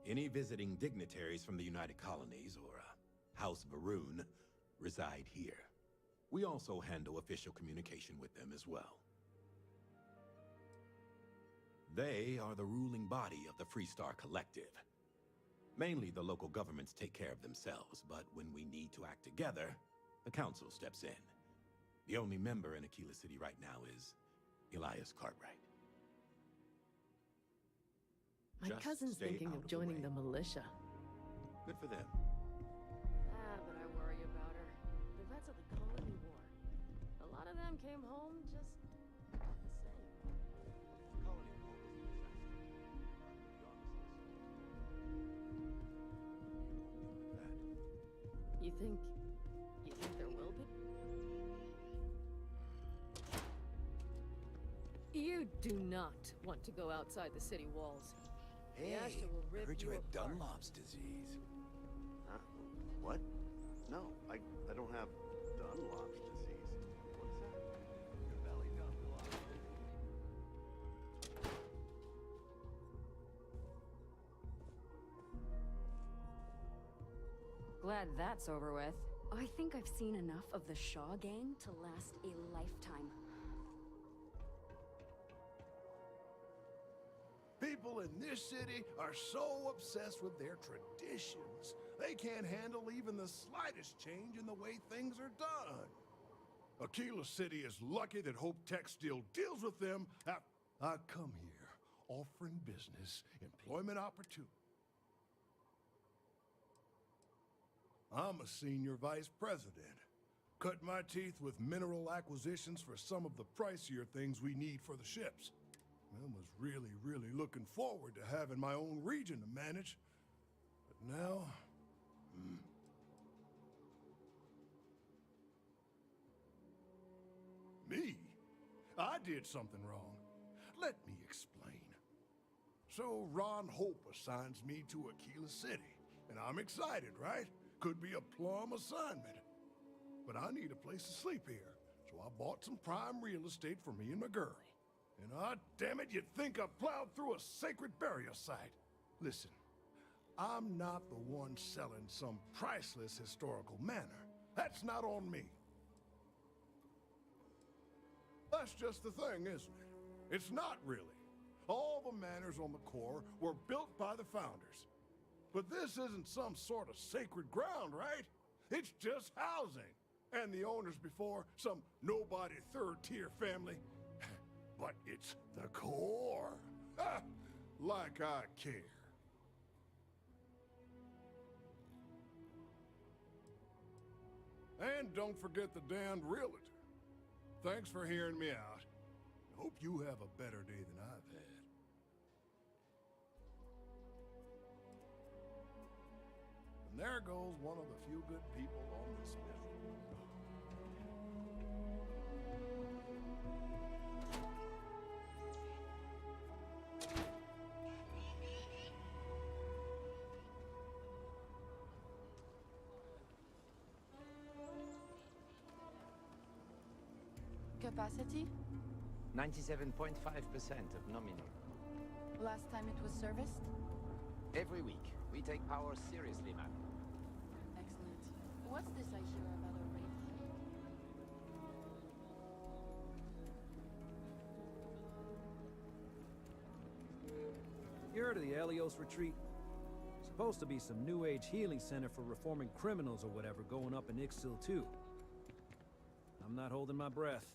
Any visiting dignitaries from the United Colonies or House Varun reside here. We also handle official communication with them as well. They are the ruling body of the Freestar Collective. Mainly the local governments take care of themselves, but when we need to act together, the council steps in. The only member in Aquila City right now is Elias Cartwright. My Just cousin's stay thinking out of the joining way. the militia. Good for them. But I worry about her. The vets of the Colony War. A lot of them came home just the same. You think there will be? You do not want to go outside the city walls. Hey, The Ashton will I rip heard you had apart. Dunlop's disease. Huh? What? No, I don't have Dunlop's disease. What's that? Your belly Dunlop. Glad that's over with. I think I've seen enough of the Shaw gang to last a lifetime. People in this city are so obsessed with their traditions, they can't handle even the slightest change in the way things are done. Aquila City is lucky that Hope Tech still deals with them I come here offering business, employment opportunity. I'm a senior vice president. Cut my teeth with mineral acquisitions for some of the pricier things we need for the ships. I was really looking forward to having my own region to manage. But now... Me? I did something wrong. Let me explain. So Ron Hope assigns me to Aquila City, and I'm excited, right? Could be a plum assignment. But I need a place to sleep here, so I bought some prime real estate for me and my girl. And damn it, you'd think I plowed through a sacred burial site. Listen, I'm not the one selling some priceless historical manor. That's not on me. That's just the thing, isn't it? It's not really. All the manors on the core were built by the founders. But this isn't some sort of sacred ground, right? It's just housing. And the owners before, some nobody third-tier family. But it's the core. Ha! Like I care. And don't forget the damned realtor. Thanks for hearing me out. Hope you have a better day than I've had. And there goes one of the few good people on this mission. Capacity? 97.5% of nominal. Last time it was serviced? Every week. We take power seriously, ma'am. Excellent. What's this I hear about a rate hike? You heard of the Elios retreat? Supposed to be some new age healing center for reforming criminals or whatever going up in Ixtil too. I'm not holding my breath.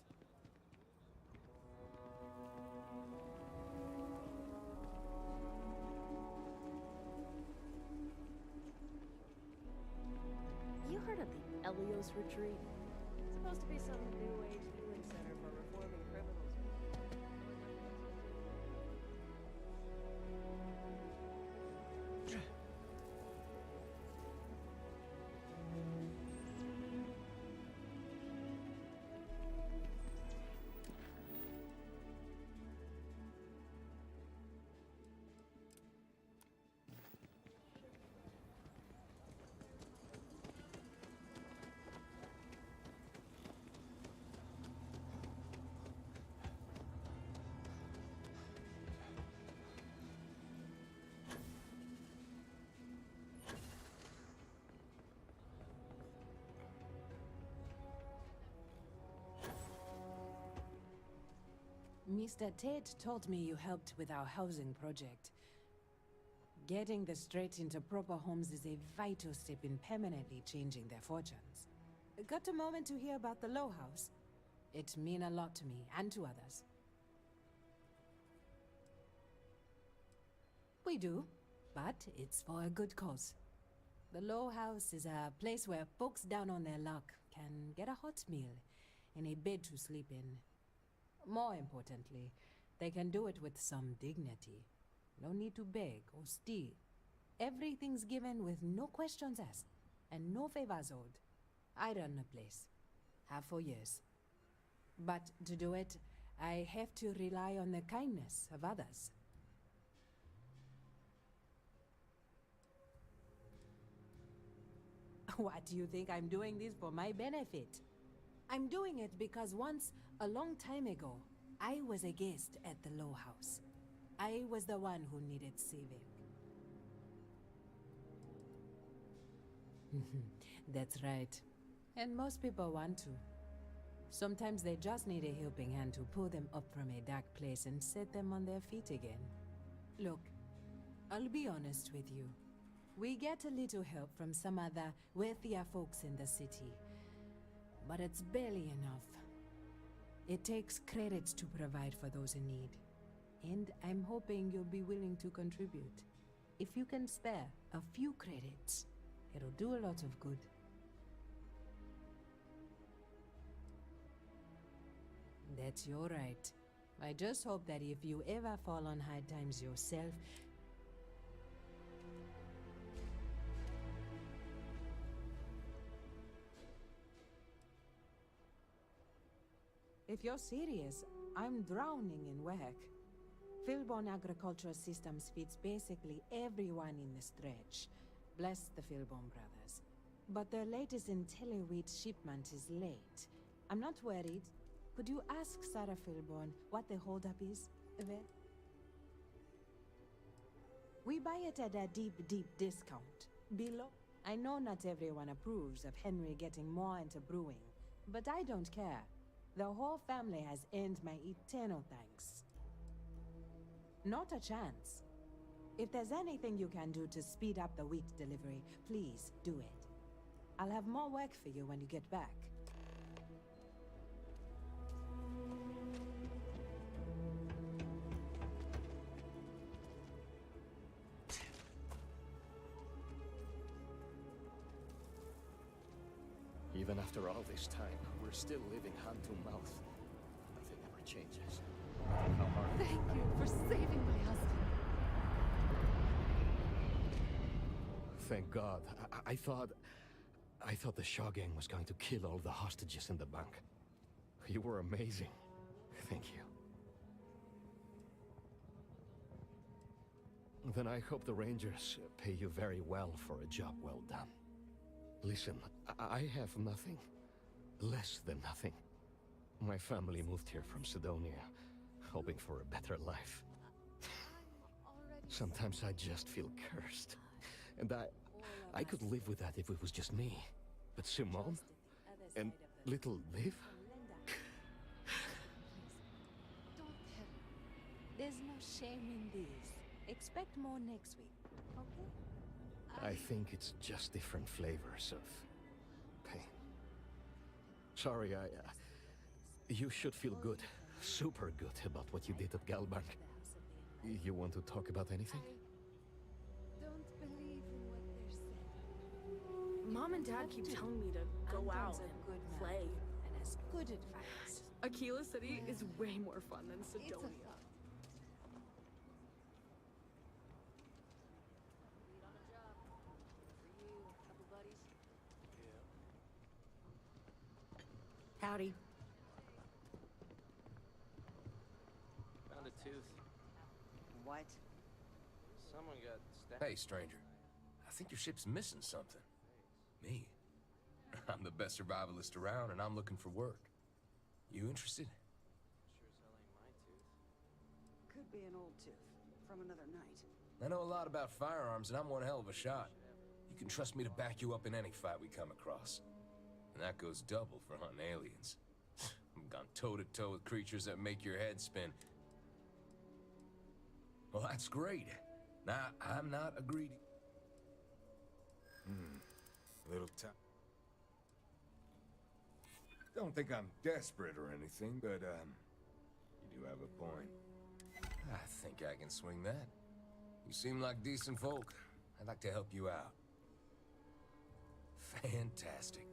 You heard of the Elios retreat? Supposed to be some new age healing center for reforming criminals. Mr. Tate told me you helped with our housing project. Getting the Straits into proper homes is a vital step in permanently changing their fortunes. Got a moment to hear about the Low House? It mean a lot to me and to others. We do, but it's for a good cause. The Low House is a place where folks down on their luck can get a hot meal and a bed to sleep in. More importantly, they can do it with some dignity. No need to beg or steal. Everything's given with no questions asked, and no favors owed. I run the place. Have for years. But to do it, I have to rely on the kindness of others. What do you think I'm doing this for my benefit? I'm doing it because once, a long time ago, I was a guest at the Low House. I was the one who needed saving. That's right. And most people want to. Sometimes they just need a helping hand to pull them up from a dark place and set them on their feet again. Look, I'll be honest with you. We get a little help from some other wealthier folks in the city. But it's barely enough. It takes credits to provide for those in need. And I'm hoping you'll be willing to contribute. If you can spare a few credits, it'll do a lot of good. That's your right. I just hope that if you ever fall on hard times yourself, if you're serious, I'm drowning in work. Philbon Agricultural Systems feeds basically everyone in the stretch. Bless the Philbon brothers. But their latest IntelliWheat shipment is late. I'm not worried. Could you ask Sarah Philbon what the holdup is, Yvette? We buy it at a deep, deep discount. Below. I know not everyone approves of Henry getting more into brewing, but I don't care. The whole family has earned my eternal thanks. Not a chance. If there's anything you can do to speed up the wheat delivery, please do it. I'll have more work for you when you get back. Even after all this time, we're still living hand to mouth. Nothing ever changes. No matter how hard. Thank you for saving my husband. Thank God. I thought the Shaw gang was going to kill all the hostages in the bank. You were amazing. Thank you. Then I hope the Rangers pay you very well for a job well done. Listen, I have nothing. Less than nothing. My family moved here from Sidonia, hoping for a better life. Sometimes I just feel cursed. And I could live with that if it was just me. But Simone? And little Liv? There's no shame in this. Expect more next week, okay? I think it's just different flavors of pain. Sorry, you should feel good. Super good about what you did at Galbank. You want to talk about anything? Don't believe in what they're saying. Mom and Dad keep telling me to go out and play. And as good advice. Aquila City is way more fun than Sidonia. Howdy. Found a tooth. What? Someone got stabbed. Hey, stranger. I think your ship's missing something. Me? I'm the best survivalist around, and I'm looking for work. You interested? Could be an old tooth from another night. I know a lot about firearms, and I'm one hell of a shot. You can trust me to back you up in any fight we come across. And that goes double for hunting aliens. I've gone toe-to-toe with creatures that make your head spin. Well, that's great. Now, I'm not a greedy... Little time. Don't think I'm desperate or anything, but, you do have a point. I think I can swing that. You seem like decent folk. I'd like to help you out. Fantastic.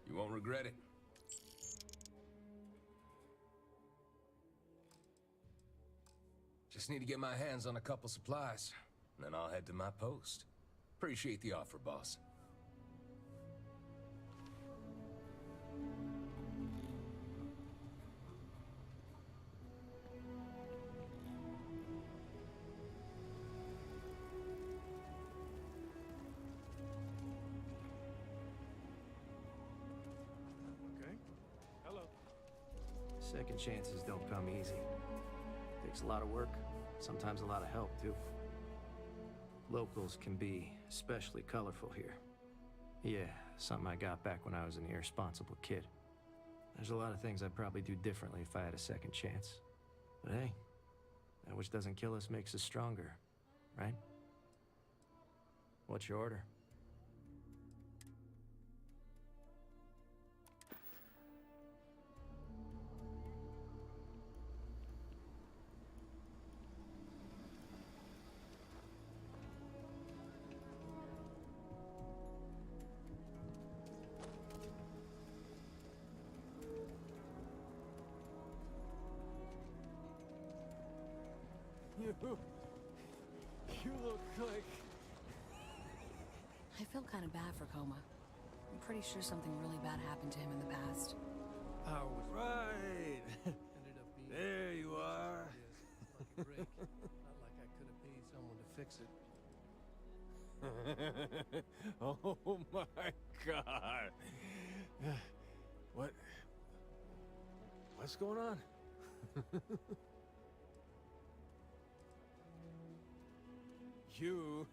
You won't regret it. Just need to get my hands on a couple supplies, and then I'll head to my post. Appreciate the offer, boss. Second chances don't come easy. Takes a lot of work, sometimes a lot of help, too. Locals can be especially colorful here. Yeah, something I got back when I was an irresponsible kid. There's a lot of things I'd probably do differently if I had a second chance. But hey, that which doesn't kill us makes us stronger, right? What's your order? You look like... I feel kind of bad for Coma. I'm pretty sure something really bad happened to him in the past. I was Right. Ended up being There you are. fucking break. Not like I could have paid someone to fix it. Oh my god. What's going on? You...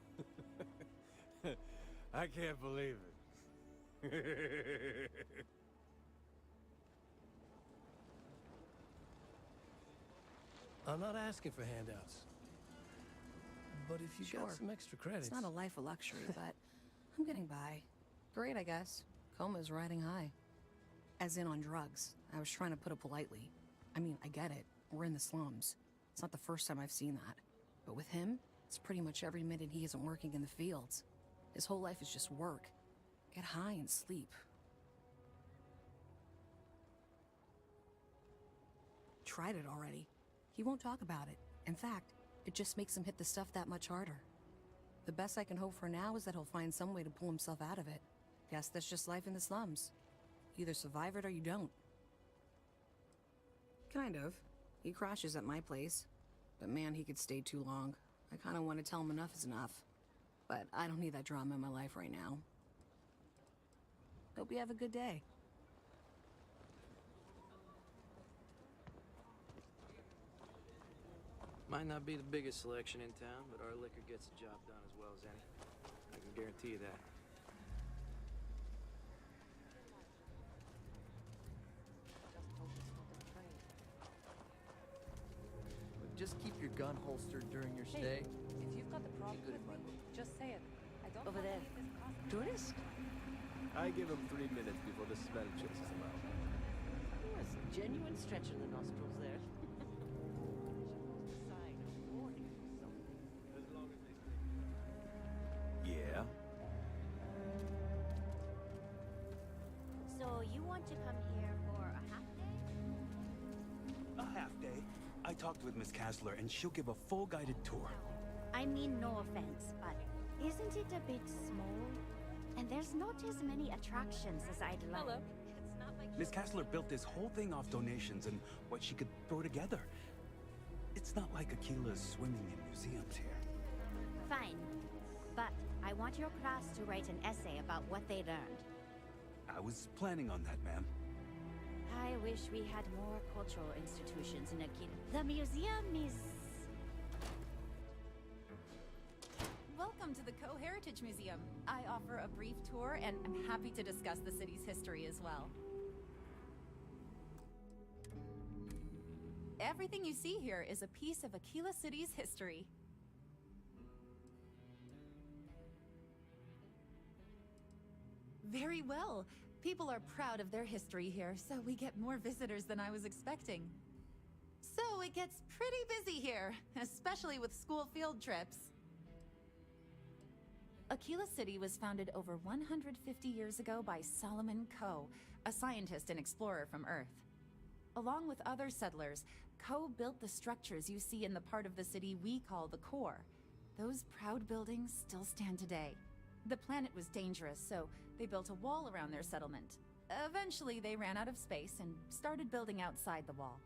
I can't believe it. I'm not asking for handouts. But if you got some extra credits... It's not a life of luxury, but I'm getting by. Great, I guess. Coma's riding high. As in on drugs. I was trying to put it politely. I mean, I get it. We're in the slums. It's not the first time I've seen that. But with him, it's pretty much every minute he isn't working in the fields. His whole life is just work. Get high and sleep. Tried it already. He won't talk about it. In fact, it just makes him hit the stuff that much harder. The best I can hope for now is that he'll find some way to pull himself out of it. Guess that's just life in the slums. You either survive it or you don't. Kind of. He crashes at my place. But man, he could stay too long. I kind of want to tell him enough is enough. But I don't need that drama in my life right now. Hope you have a good day. Might not be the biggest selection in town, but our liquor gets the job done as well as any. I can guarantee you that. Just keep your gun holstered during your stay. If you've got the problem good with in my me, book. just say it. I don't Over there. Tourist? I give him 3 minutes before the smell chases him out. Yes, genuine stretch in the nostrils there. Yeah? So you want to come here for a half day? A half day. I talked with Miss Kassler, and she'll give a full guided tour. I mean, no offense, but isn't it a bit small? And there's not as many attractions as I'd like. Hello. Miss Kassler built this whole thing off donations and what she could throw together. It's not like Aquila's swimming in museums here. Fine. But I want your class to write an essay about what they learned. I was planning on that, ma'am. I wish we had more cultural institutions in Aquila. The museum is... Welcome to the Co-Heritage Museum. I offer a brief tour, and I'm happy to discuss the city's history as well. Everything you see here is a piece of Aquila City's history. Very well. People are proud of their history here, so we get more visitors than I was expecting. So it gets pretty busy here, especially with school field trips. Aquila City was founded over 150 years ago by Solomon Coe, a scientist and explorer from Earth. Along with other settlers, Coe built the structures you see in the part of the city we call the core. Those proud buildings still stand today. The planet was dangerous, so they built a wall around their settlement. Eventually, they ran out of space and started building outside the wall.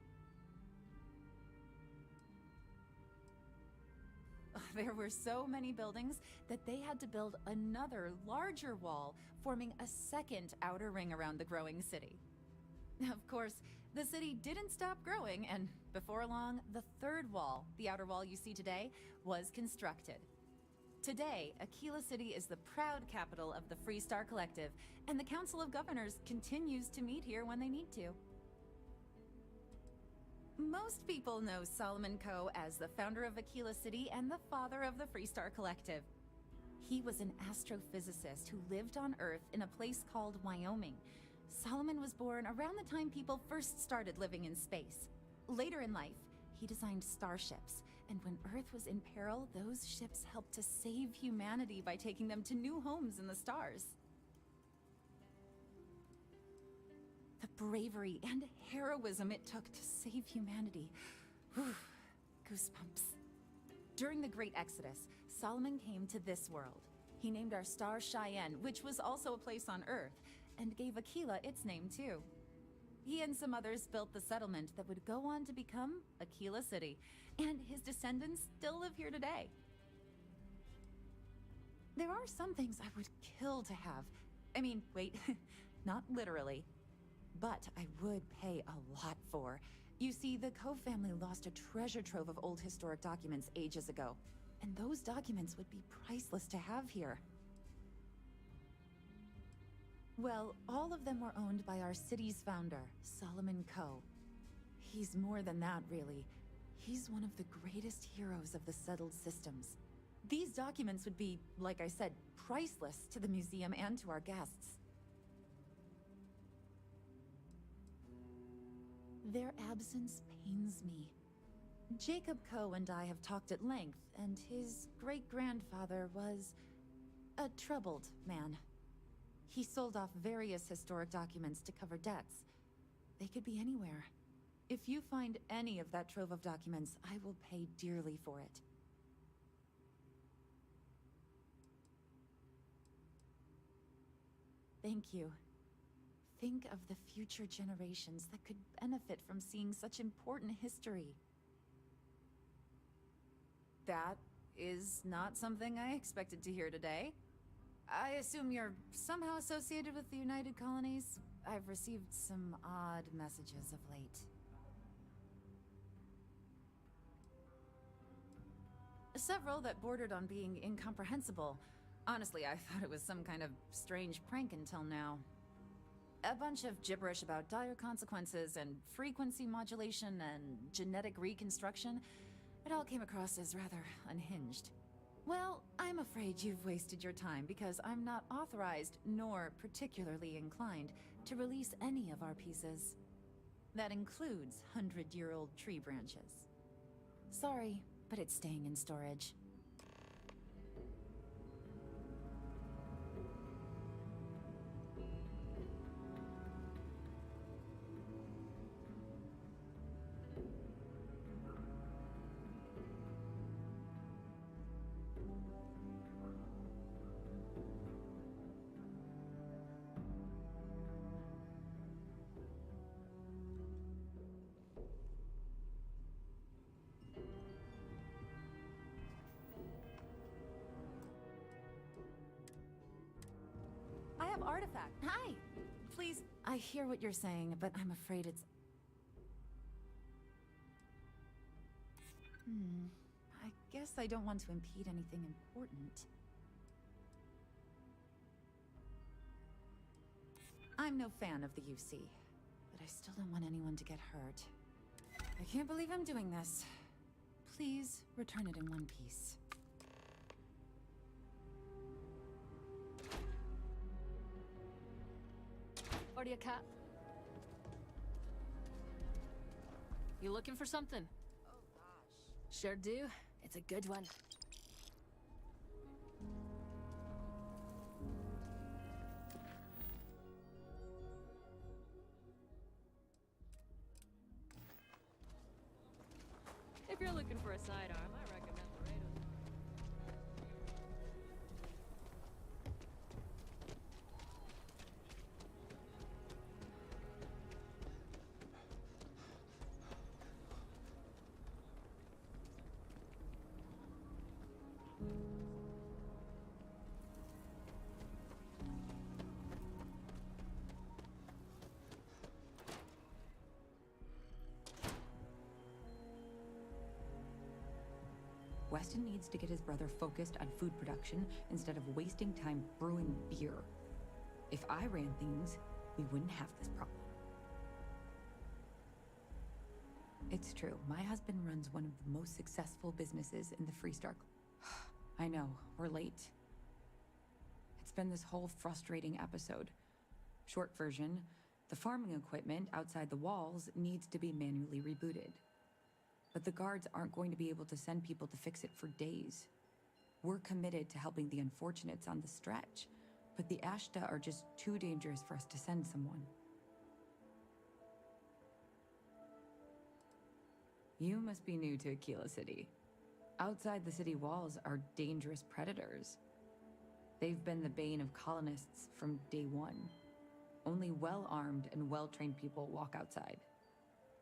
There were so many buildings that they had to build another, larger wall, forming a second outer ring around the growing city. Of course, the city didn't stop growing, and before long, the third wall, the outer wall you see today, was constructed. Today, Aquila City is the proud capital of the Freestar Collective, and the Council of Governors continues to meet here when they need to. Most people know Solomon Coe as the founder of Aquila City and the father of the Freestar Collective. He was an astrophysicist who lived on Earth in a place called Wyoming. Solomon was born around the time people first started living in space. Later in life, he designed starships, and when Earth was in peril, those ships helped to save humanity by taking them to new homes in the stars. The bravery and heroism it took to save humanity. Whew, goosebumps. During the Great Exodus, Solomon came to this world. He named our star Cheyenne, which was also a place on Earth, and gave Aquila its name too. He and some others built the settlement that would go on to become Aquila City, and his descendants still live here today. There are some things I would kill to have. I mean, wait, not literally. But I would pay a lot for. You see, the Cove family lost a treasure trove of old historic documents ages ago, and those documents would be priceless to have here. Well, all of them were owned by our city's founder, Solomon Coe. He's more than that, really. He's one of the greatest heroes of the settled systems. These documents would be, like I said, priceless to the museum and to our guests. Their absence pains me. Jacob Coe and I have talked at length, and his great-grandfather was a troubled man. He sold off various historic documents to cover debts. They could be anywhere. If you find any of that trove of documents, I will pay dearly for it. Thank you. Think of the future generations that could benefit from seeing such important history. That is not something I expected to hear today. I assume you're somehow associated with the United Colonies? I've received some odd messages of late. Several that bordered on being incomprehensible. Honestly, I thought it was some kind of strange prank until now. A bunch of gibberish about dire consequences and frequency modulation and genetic reconstruction. It all came across as rather unhinged. Well, I'm afraid you've wasted your time because I'm not authorized nor particularly inclined to release any of our pieces. That includes 100-year-old tree branches. Sorry, but it's staying in storage. Artifact. Hi! Please, I hear what you're saying, but I'm afraid it's... I guess I don't want to impede anything important. I'm no fan of the UC, but I still don't want anyone to get hurt. I can't believe I'm doing this. Please, return it in one piece. Order your cat. You looking for something? Oh gosh. Sure do. It's a good one. If you're looking for a sidearm, I recommend Laredo's. Weston needs to get his brother focused on food production instead of wasting time brewing beer. If I ran things, we wouldn't have this problem. It's true. My husband runs one of the most successful businesses in the Freestar. I know, we're late. It's been this whole frustrating episode. Short version, the farming equipment outside the walls needs to be manually rebooted. But the guards aren't going to be able to send people to fix it for days. We're committed to helping the unfortunates on the stretch, but the Ashta are just too dangerous for us to send someone. You must be new to Aquila City. Outside the city walls are dangerous predators. They've been the bane of colonists from day one. Only well-armed and well-trained people walk outside.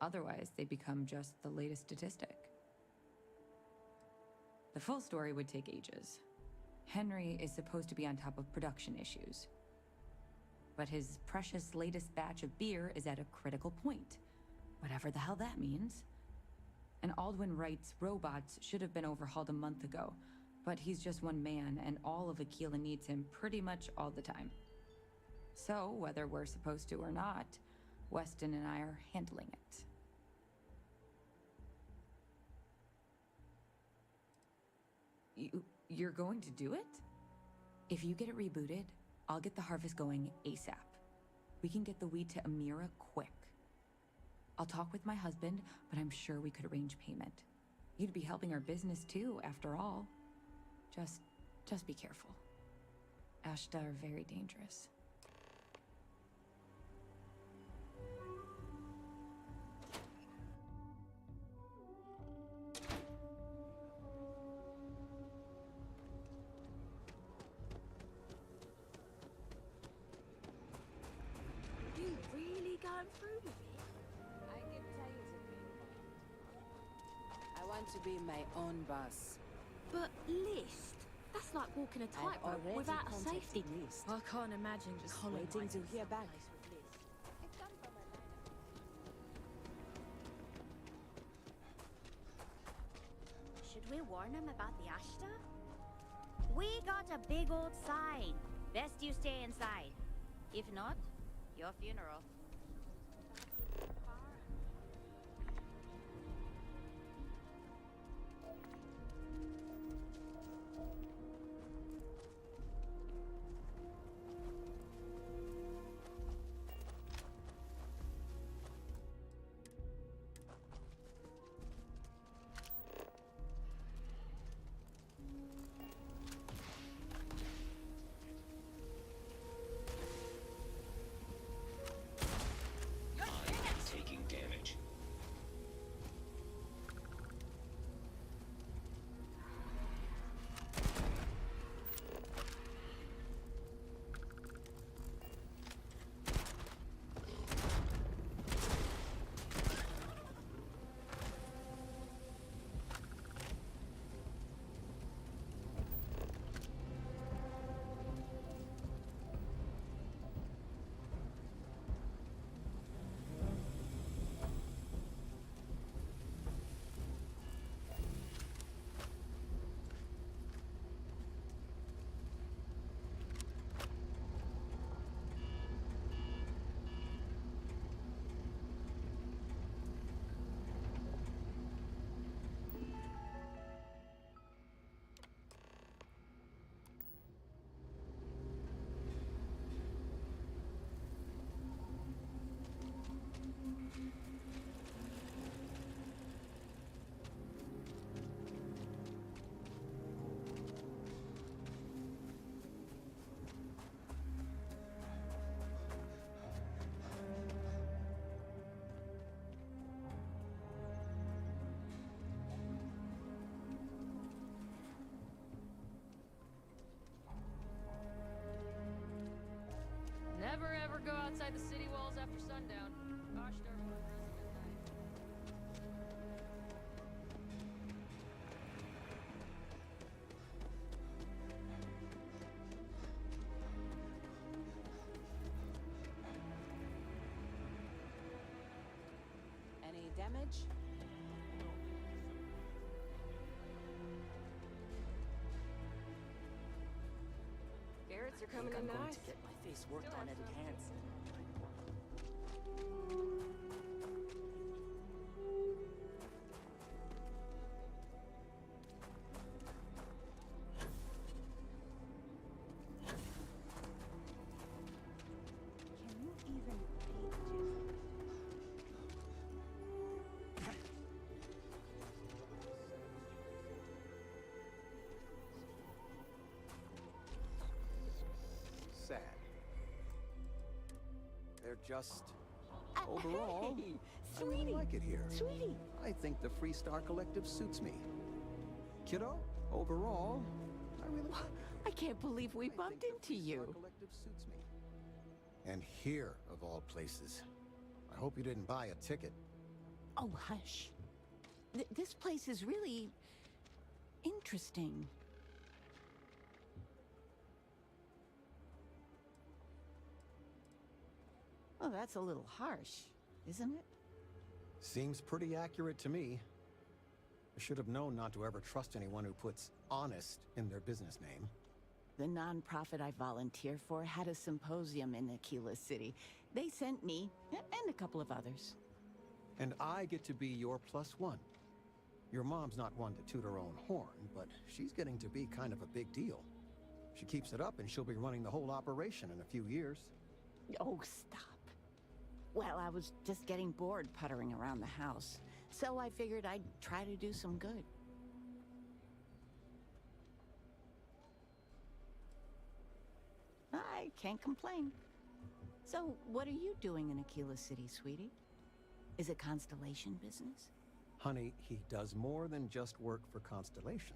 Otherwise, they become just the latest statistic. The full story would take ages. Henry is supposed to be on top of production issues. But his precious latest batch of beer is at a critical point. Whatever the hell that means. And Aldwin Wright's robots should have been overhauled a month ago, but he's just one man, and all of Aquila needs him pretty much all the time. So, whether we're supposed to or not, Weston and I are handling it. You're going to do it? If you get it rebooted, I'll get the harvest going ASAP. We can get the weed to Amira quick. I'll talk with my husband, but I'm sure we could arrange payment. You'd be helping our business too, after all. Just be careful. Ashta are very dangerous. You really going through with it? I get tired of being I want to be my own boss. But List, that's like walking a I've tightrope already without a contacted safety. List. I can't imagine just Waiting to hear back. Should we warn him about the Ashta? We got a big old sign. Best you stay inside. If not, your funeral. Taking damage. Never ever go outside the city walls after sundown. Ashtar murders midnight. Any damage? Garrett's are coming in nice. Get my face worked on at enhanced. Can you even Sad. They're just... Overall, hey, I really like it here. Sweetie. I think the Freestar Collective suits me. Kiddo, overall, I really... I can't believe we bumped into you. Collective suits me. And here, of all places. I hope you didn't buy a ticket. Oh, hush. This place is really... interesting. Oh, that's a little harsh, isn't it? Seems pretty accurate to me. I should have known not to ever trust anyone who puts honest in their business name. The nonprofit I volunteer for had a symposium in Aquila City. They sent me, and a couple of others. And I get to be your +1. Your mom's not one to toot her own horn, but she's getting to be kind of a big deal. She keeps it up and she'll be running the whole operation in a few years. Oh, stop. Well, I was just getting bored puttering around the house, so I figured I'd try to do some good. I can't complain. So, what are you doing in Aquila City, sweetie? Is it Constellation business? Honey, he does more than just work for Constellation.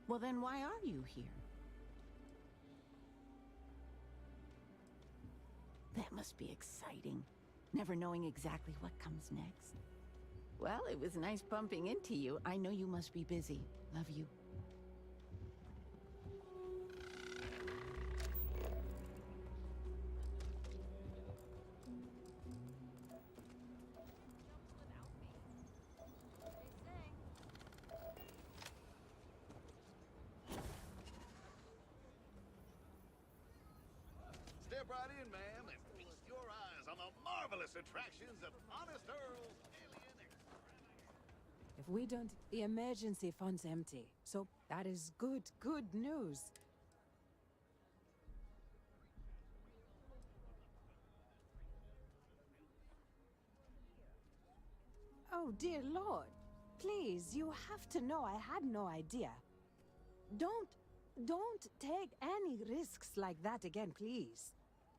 Well, then why are you here? That must be exciting, never knowing exactly what comes next. Well, it was nice bumping into you. I know you must be busy. Love you. Step right in, ma'am, and feast your eyes on the marvelous attractions of Honest Earl's Alien Extravaganza. If we don't, the emergency fund's empty. So that is good news. Oh, dear Lord. Please, you have to know I had no idea. Don't take any risks like that again, please.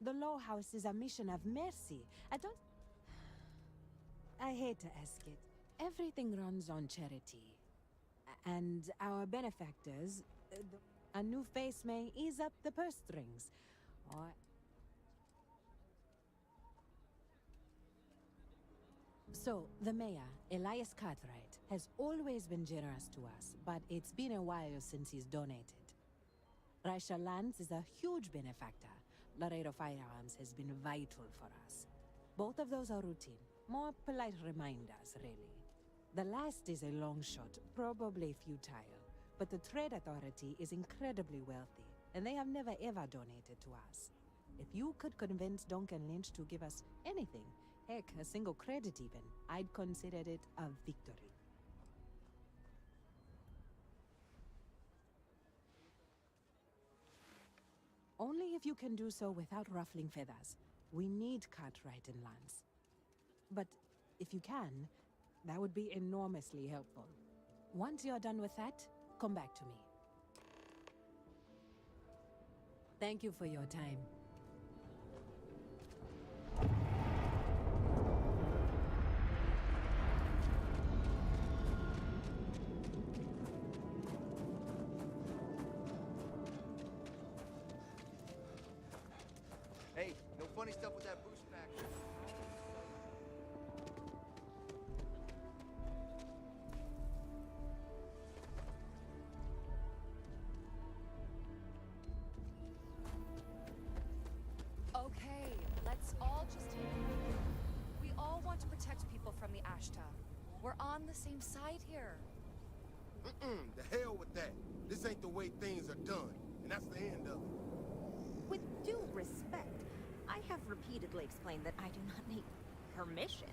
The Law House is a mission of mercy. I hate to ask it. Everything runs on charity. And our benefactors... a new face may ease up the purse strings. Or... So, the mayor, Elias Cartwright, has always been generous to us, but it's been a while since he's donated. Raisha Lands is a huge benefactor. Laredo Firearms has been vital for us. Both of those are routine, more polite reminders, really. The last is a long shot, probably futile, but the Trade Authority is incredibly wealthy, and they have never ever donated to us. If you could convince Duncan Lynch to give us anything, heck, a single credit even, I'd consider it a victory. Only if you can do so without ruffling feathers. We need Cartwright and Lance. But if you can, that would be enormously helpful. Once you're done with that, come back to me. Thank you for your time. Hey, no funny stuff with that boost pack. Okay, let's all just take it. We all want to protect people from the Ashta. We're on the same side here. The hell with that. This ain't the way things are done, and that's the end of it. With due respect, I have repeatedly explained that I do not need permission.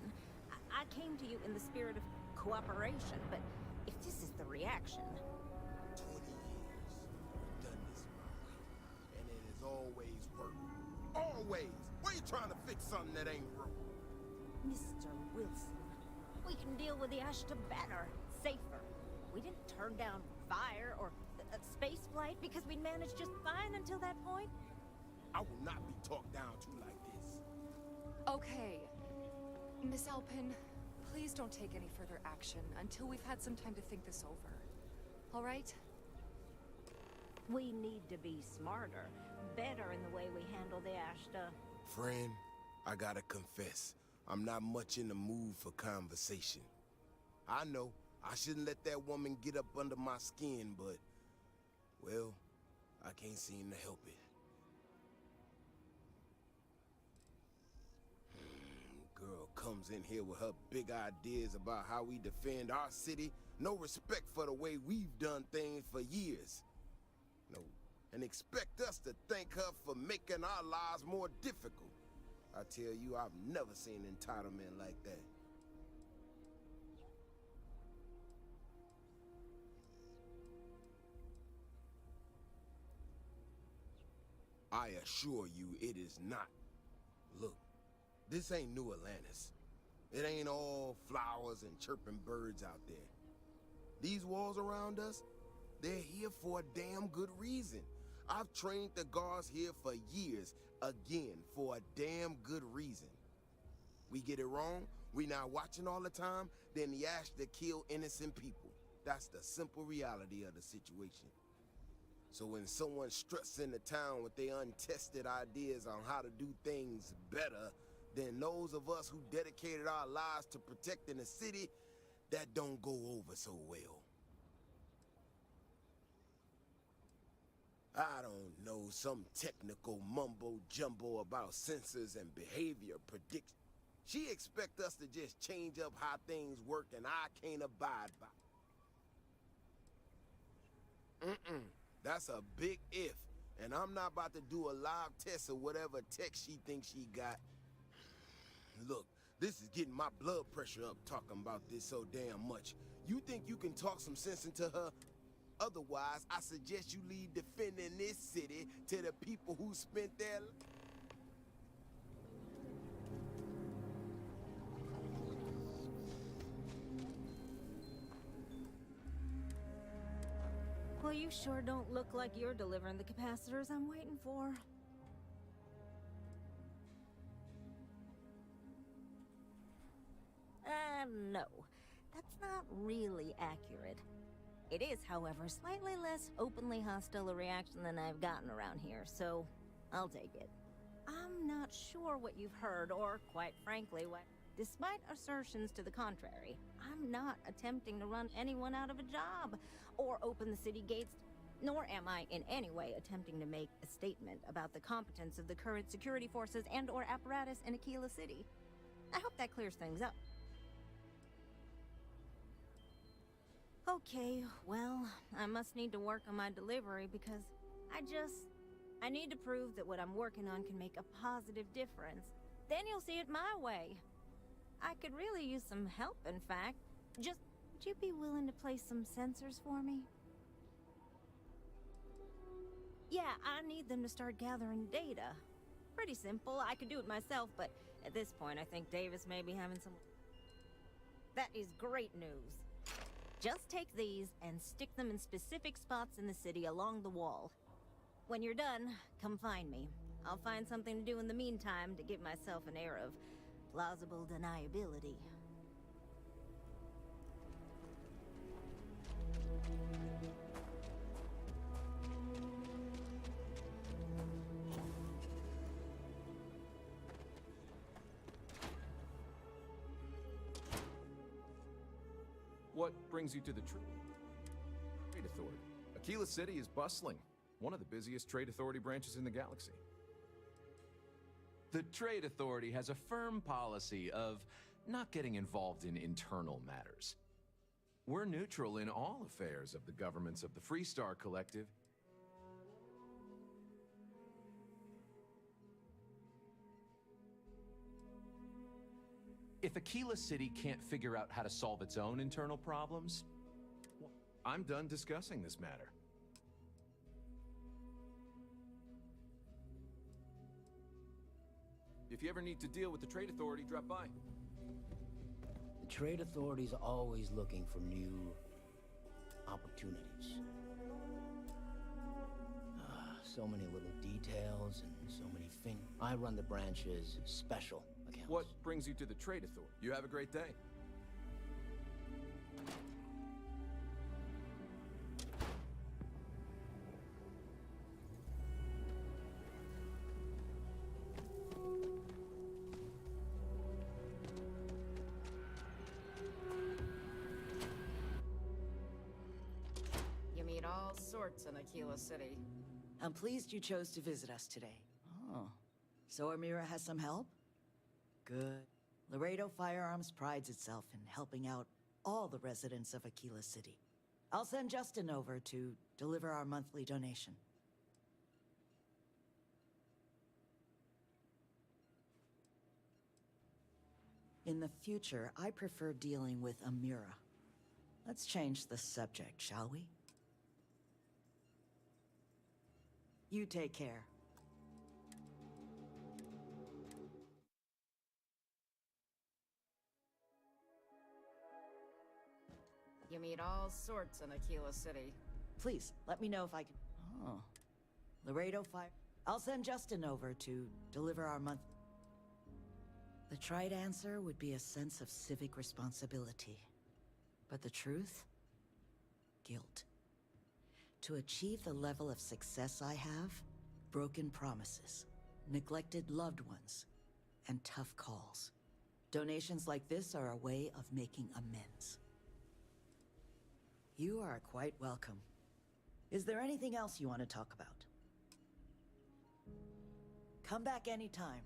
I came to you in the spirit of cooperation, but if this is the reaction... 20 years. We've done this my way, and it has always worked. Always! Why you trying to fix something that ain't broke? Mr. Wilson, we can deal with the Ashta better, safer. We didn't turn down fire or space flight because we managed just fine until that point. I will not be talked down to like this. Okay. Miss Alpin, please don't take any further action until we've had some time to think this over. all right? We need to be smarter, better in the way we handle the Ashta. Friend, I gotta confess, I'm not much in the mood for conversation. I know, I shouldn't let that woman get up under my skin, but, well, I can't seem to help it. Girl comes in here with her big ideas about how we defend our city, no respect for the way we've done things for years. No, and expect us to thank her for making our lives more difficult. I tell you, I've never seen entitlement like that. I assure you it is not. Look, this ain't New Atlantis. It ain't all flowers and chirping birds out there. These walls around us, they're here for a damn good reason. I've trained the guards here for years, again, for a damn good reason. We get it wrong, we not watching all the time, then the Ashta kill innocent people. That's the simple reality of the situation. So when someone struts into town with their untested ideas on how to do things better than those of us who dedicated our lives to protecting the city, that don't go over so well. I don't know, some technical mumbo-jumbo about sensors and behavior prediction. She expect us to just change up how things work and I can't abide by. That's a big if, and I'm not about to do a live test of whatever tech she thinks she got. Look, this is getting my blood pressure up talking about this so damn much. You think you can talk some sense into her? Otherwise, I suggest you leave defending this city to the people who spent their... Well, you sure don't look like you're delivering the capacitors I'm waiting for. No. That's not really accurate. It is, however, slightly less openly hostile a reaction than I've gotten around here, so I'll take it. I'm not sure what you've heard, or, quite frankly, what... Despite assertions to the contrary, I'm not attempting to run anyone out of a job, or open the city gates, nor am I in any way attempting to make a statement about the competence of the current security forces and/or apparatus in Aquila City. I hope that clears things up. Okay, well, I must need to work on my delivery because I need to prove that what I'm working on can make a positive difference. Then you'll see it my way. I could really use some help, in fact. Would you be willing to place some sensors for me? Yeah, I need them to start gathering data. Pretty simple, I could do it myself, but at this point I think Davis may be having some... That is great news. Just take these and stick them in specific spots in the city along the wall. When you're done, come find me. I'll find something to do in the meantime to give myself an air of plausible deniability. What brings you to the Trade Authority? Aquila City is bustling, one of the busiest trade authority branches in the galaxy. The Trade Authority has a firm policy of not getting involved in internal matters. We're neutral in all affairs of the governments of the Freestar Collective. If Aquila City can't figure out how to solve its own internal problems, well, I'm done discussing this matter. If you ever need to deal with the Trade Authority, drop by. The Trade Authority's always looking for new opportunities. So many little details and so many things. I run the branch's special accounts. What brings you to the Trade Authority? You have a great day. sorts in Aquila City. I'm pleased you chose to visit us today. Oh. So Amira has some help? Good. Laredo Firearms prides itself in helping out all the residents of Aquila City. I'll send Justin over to deliver our monthly donation. In the future, I prefer dealing with Amira. Let's change the subject, shall we? You take care. You meet all sorts in Aquila City. Please, let me know if I can... Oh. Laredo Fire... I'll send Justin over to deliver our month... The trite answer would be a sense of civic responsibility. But the truth? Guilt. To achieve the level of success I have, broken promises, neglected loved ones, and tough calls. Donations like this are a way of making amends. You are quite welcome. Is there anything else you want to talk about? Come back anytime.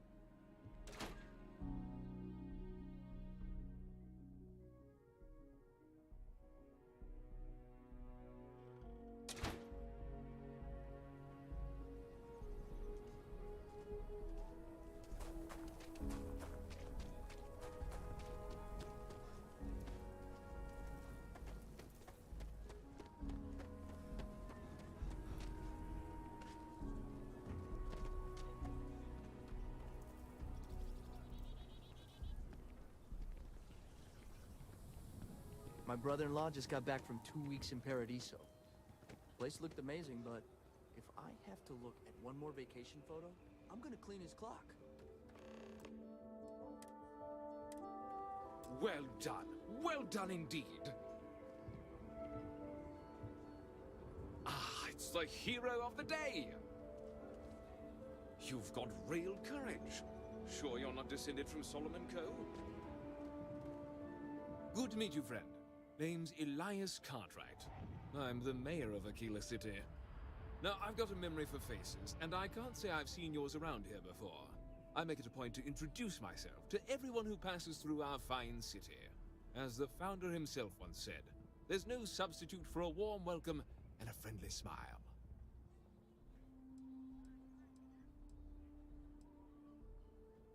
My brother-in-law just got back from 2 weeks in Paradiso. Place looked amazing, but if I have to look at one more vacation photo, I'm gonna clean his clock. Well done. Well done indeed. Ah, it's the hero of the day. You've got real courage. Sure you're not descended from Solomon Coe? Good to meet you, friend. Name's Elias Cartwright. I'm the mayor of Aquila City. Now, I've got a memory for faces, and I can't say I've seen yours around here before. I make it a point to introduce myself to everyone who passes through our fine city. As the founder himself once said, there's no substitute for a warm welcome and a friendly smile.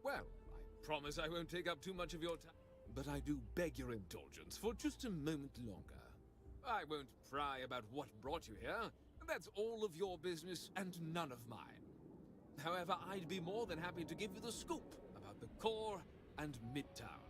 Well, I promise I won't take up too much of your time. But I do beg your indulgence for just a moment longer. I won't pry about what brought you here. That's all of your business and none of mine. However, I'd be more than happy to give you the scoop about the core and Midtown.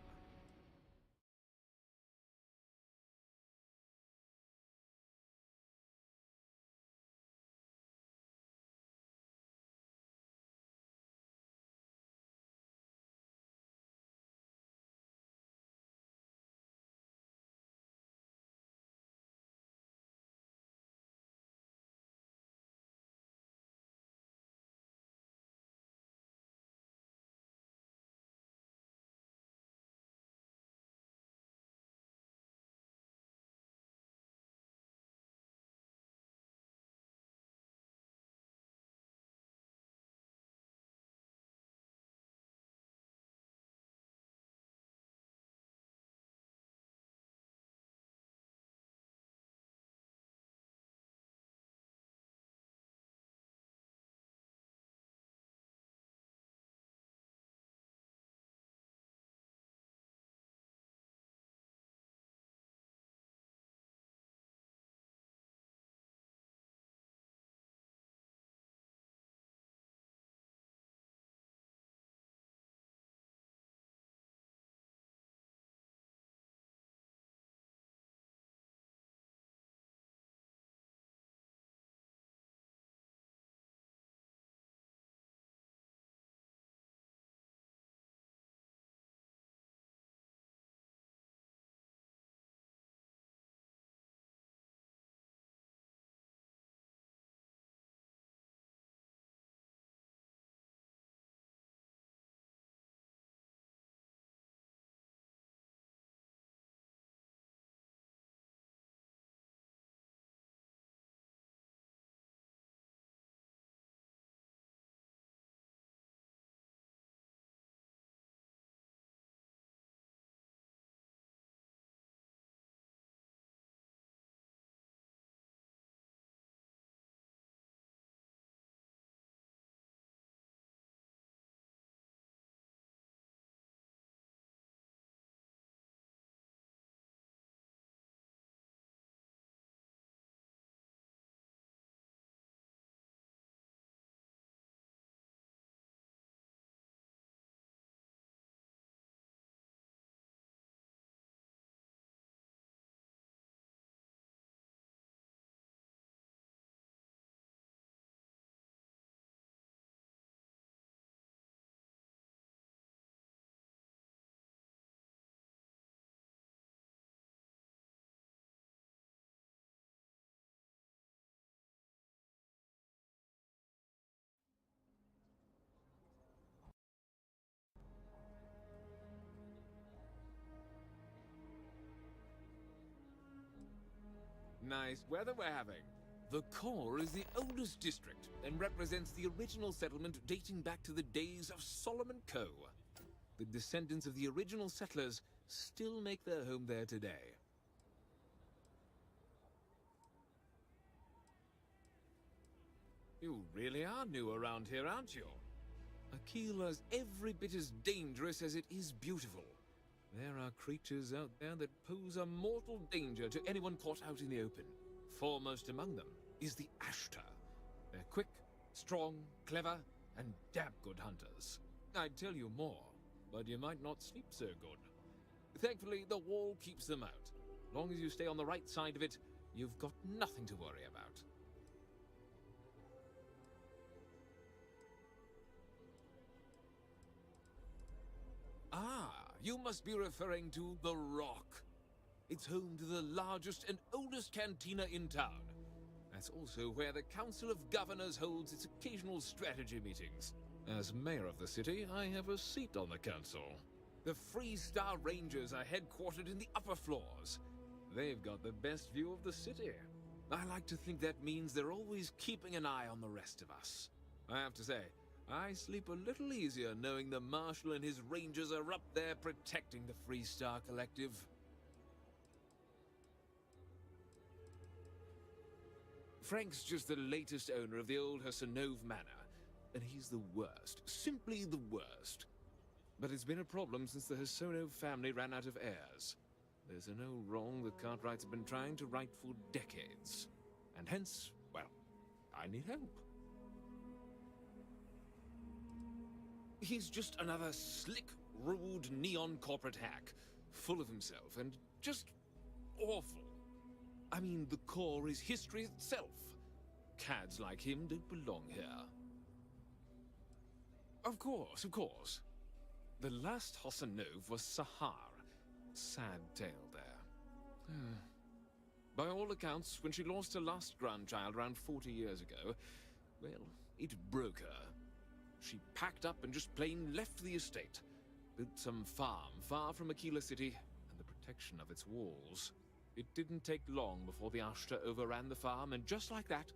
nice weather we're having. The core is the oldest district and represents the original settlement dating back to the days of Solomon Coe. The descendants of the original settlers still make their home there today. You really are new around here, aren't you? Aquila's every bit as dangerous as it is beautiful. There are creatures out there that pose a mortal danger to anyone caught out in the open. Foremost among them is the Ashtar. They're quick, strong, clever, and damn good hunters. I'd tell you more, but you might not sleep so good. Thankfully, the wall keeps them out. Long as you stay on the right side of it, you've got nothing to worry about. Ah, you must be referring to The Rock. It's home to the largest and oldest cantina in town. That's also where the Council of Governors holds its occasional strategy meetings. As mayor of the city, I have a seat on the council. The Freestar Rangers are headquartered in the upper floors. They've got the best view of the city. I like to think that means they're always keeping an eye on the rest of us. I have to say, I sleep a little easier knowing the Marshal and his Rangers are up there protecting the Freestar Collective. Frank's just the latest owner of the old Hassanov Manor, and he's the worst, simply the worst. But it's been a problem since the Hassanov family ran out of heirs. There's an old wrong the Cartwrights have been trying to right for decades. And hence, well, I need help. He's just another slick, rude, neon corporate hack, full of himself and just awful. I mean, the core is history itself. Cads like him don't belong here. Of course, of course. The last Hassanov was Sahar. Sad tale there. By all accounts, when she lost her last grandchild around 40 years ago, well, it broke her. She packed up and just plain left the estate. Built some farm far from Aquila City and the protection of its walls. It didn't take long before the Ashtar overran the farm, and just like that,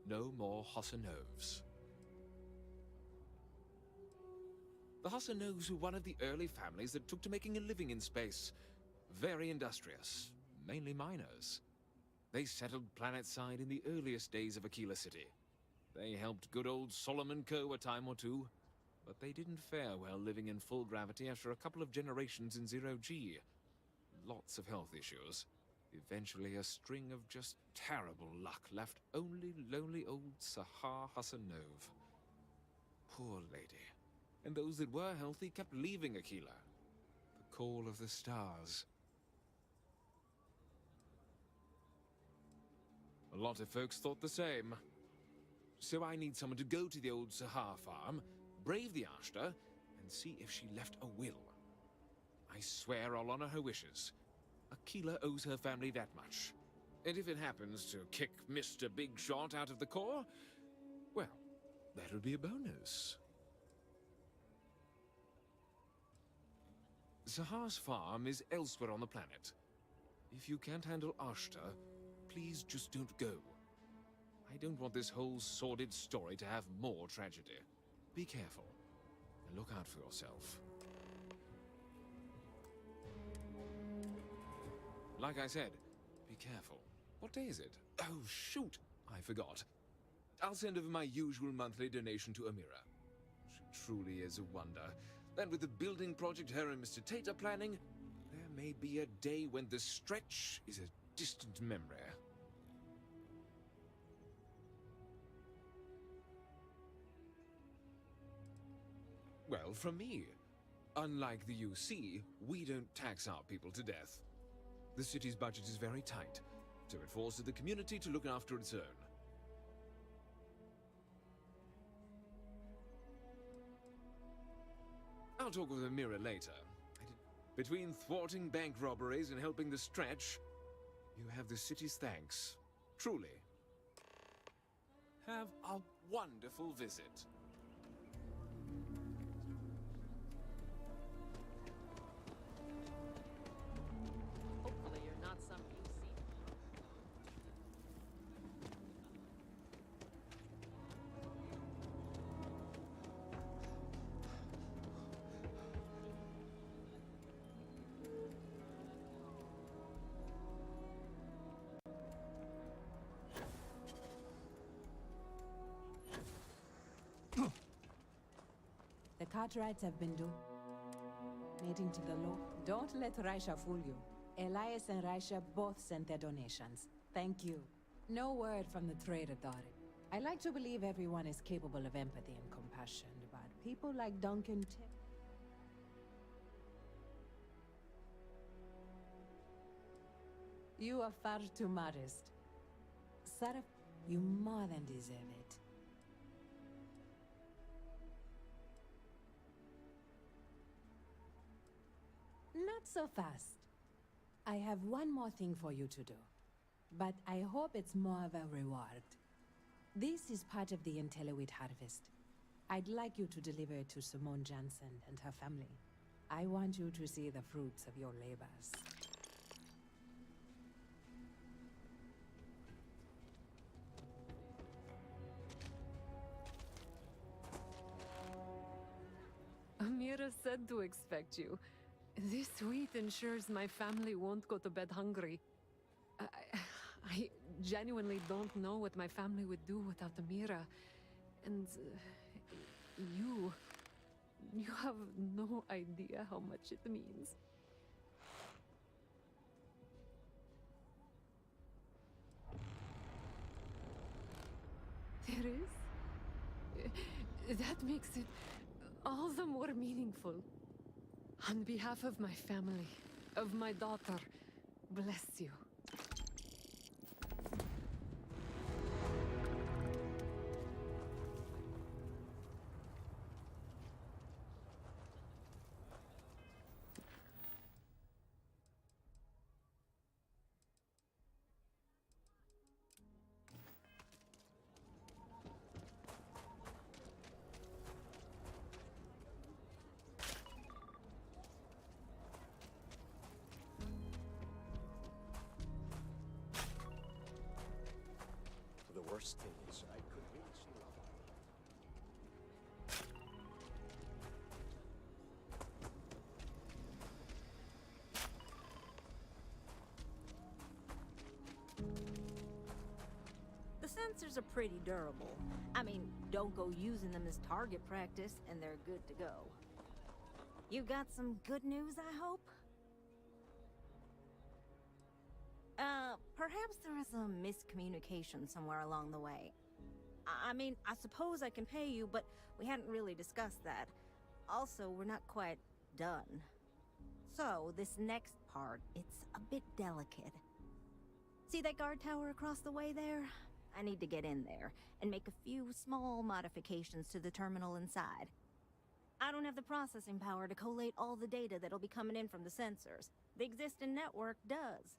no more Hassanovs. The Hassanovs were one of the early families that took to making a living in space. Very industrious, mainly miners. They settled planetside in the earliest days of Aquila City. They helped good old Solomon Coe a time or two, but they didn't fare well living in full gravity after a couple of generations in zero-G. Lots of health issues. Eventually a string of just terrible luck left only lonely old Sahar Hassanov. Poor lady. And those that were healthy kept leaving Aquila. The call of the stars. A lot of folks thought the same. So I need someone to go to the old Sahar farm, brave the Ashtar, and see if she left a will. I swear I'll honor her wishes. Aquila owes her family that much. And if it happens to kick Mr. Big Shot out of the core, well, that'll be a bonus. Sahar's farm is elsewhere on the planet. If you can't handle Ashtar, please just don't go. I don't want this whole sordid story to have more tragedy. Be careful, and look out for yourself. Like I said, be careful. What day is it? Oh, shoot! I forgot. I'll send over my usual monthly donation to Amira. She truly is a wonder. And with the building project her and Mr. Tate are planning, there may be a day when the stretch is a distant memory. Well, from me. Unlike the UC, we don't tax our people to death. The city's budget is very tight, so it falls to the community to look after its own. I'll talk with Amira later. Between thwarting bank robberies and helping the stretch, you have the city's thanks. Truly. Have a wonderful visit. Hopefully you're not some UC. Cartwrights have been donating to the law. Don't let Raisha fool you. Elias and Raisha both sent their donations. Thank you. No word from the Trade Authority. I like to believe everyone is capable of empathy and compassion, but people like Duncan You are far too modest. Sarah, you more than deserve it. Not so fast. I have one more thing for you to do, but I hope it's more of a reward. This is part of the Intellowit harvest. I'd like you to deliver it to Simone Jansen and her family. I want you to see the fruits of your labors. Amira said to expect you. This wheat ensures my family won't go to bed hungry. I genuinely don't know what my family would do without Amira. And you have no idea how much it means. There is? That makes it all the more meaningful. On behalf of my family, of my daughter, bless you. The worst thing is, I could really see The sensors are pretty durable. I mean, don't go using them as target practice, and they're good to go. You got some good news, I hope? Perhaps there is a miscommunication somewhere along the way. I mean, I suppose I can pay you, but we hadn't really discussed that. Also, we're not quite done. So, this next part, it's a bit delicate. See that guard tower across the way there? I need to get in there and make a few small modifications to the terminal inside. I don't have the processing power to collate all the data that'll be coming in from the sensors. The existing network does.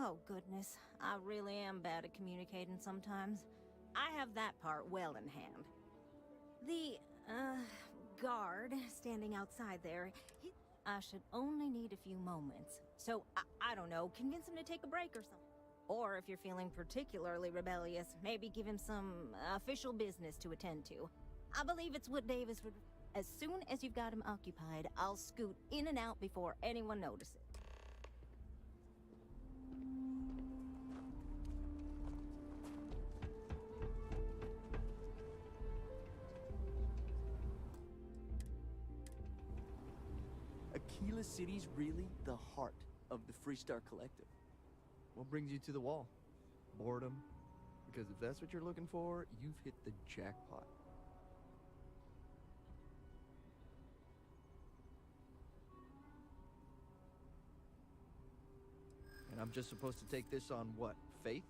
Oh goodness, I really am bad at communicating sometimes. I have that part well in hand. The, guard standing outside there, I should only need a few moments. So, I don't know, convince him to take a break or something. Or if you're feeling particularly rebellious, maybe give him some official business to attend to. I believe it's what Davis would... As soon as you've got him occupied, I'll scoot in and out before anyone notices. Aquila City's really the heart of the Freestar Collective. What brings you to the wall? Boredom? Because if that's what you're looking for, you've hit the jackpot. And I'm just supposed to take this on what, faith?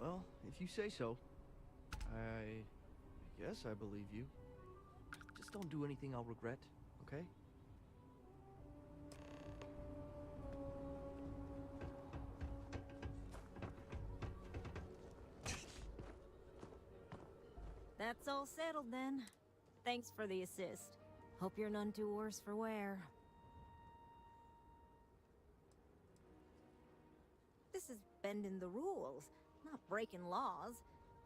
Well, if you say so, I guess I believe you. Just don't do anything I'll regret, okay? That's all settled then. Thanks for the assist. Hope you're none too worse for wear. This is bending the rules, not breaking laws.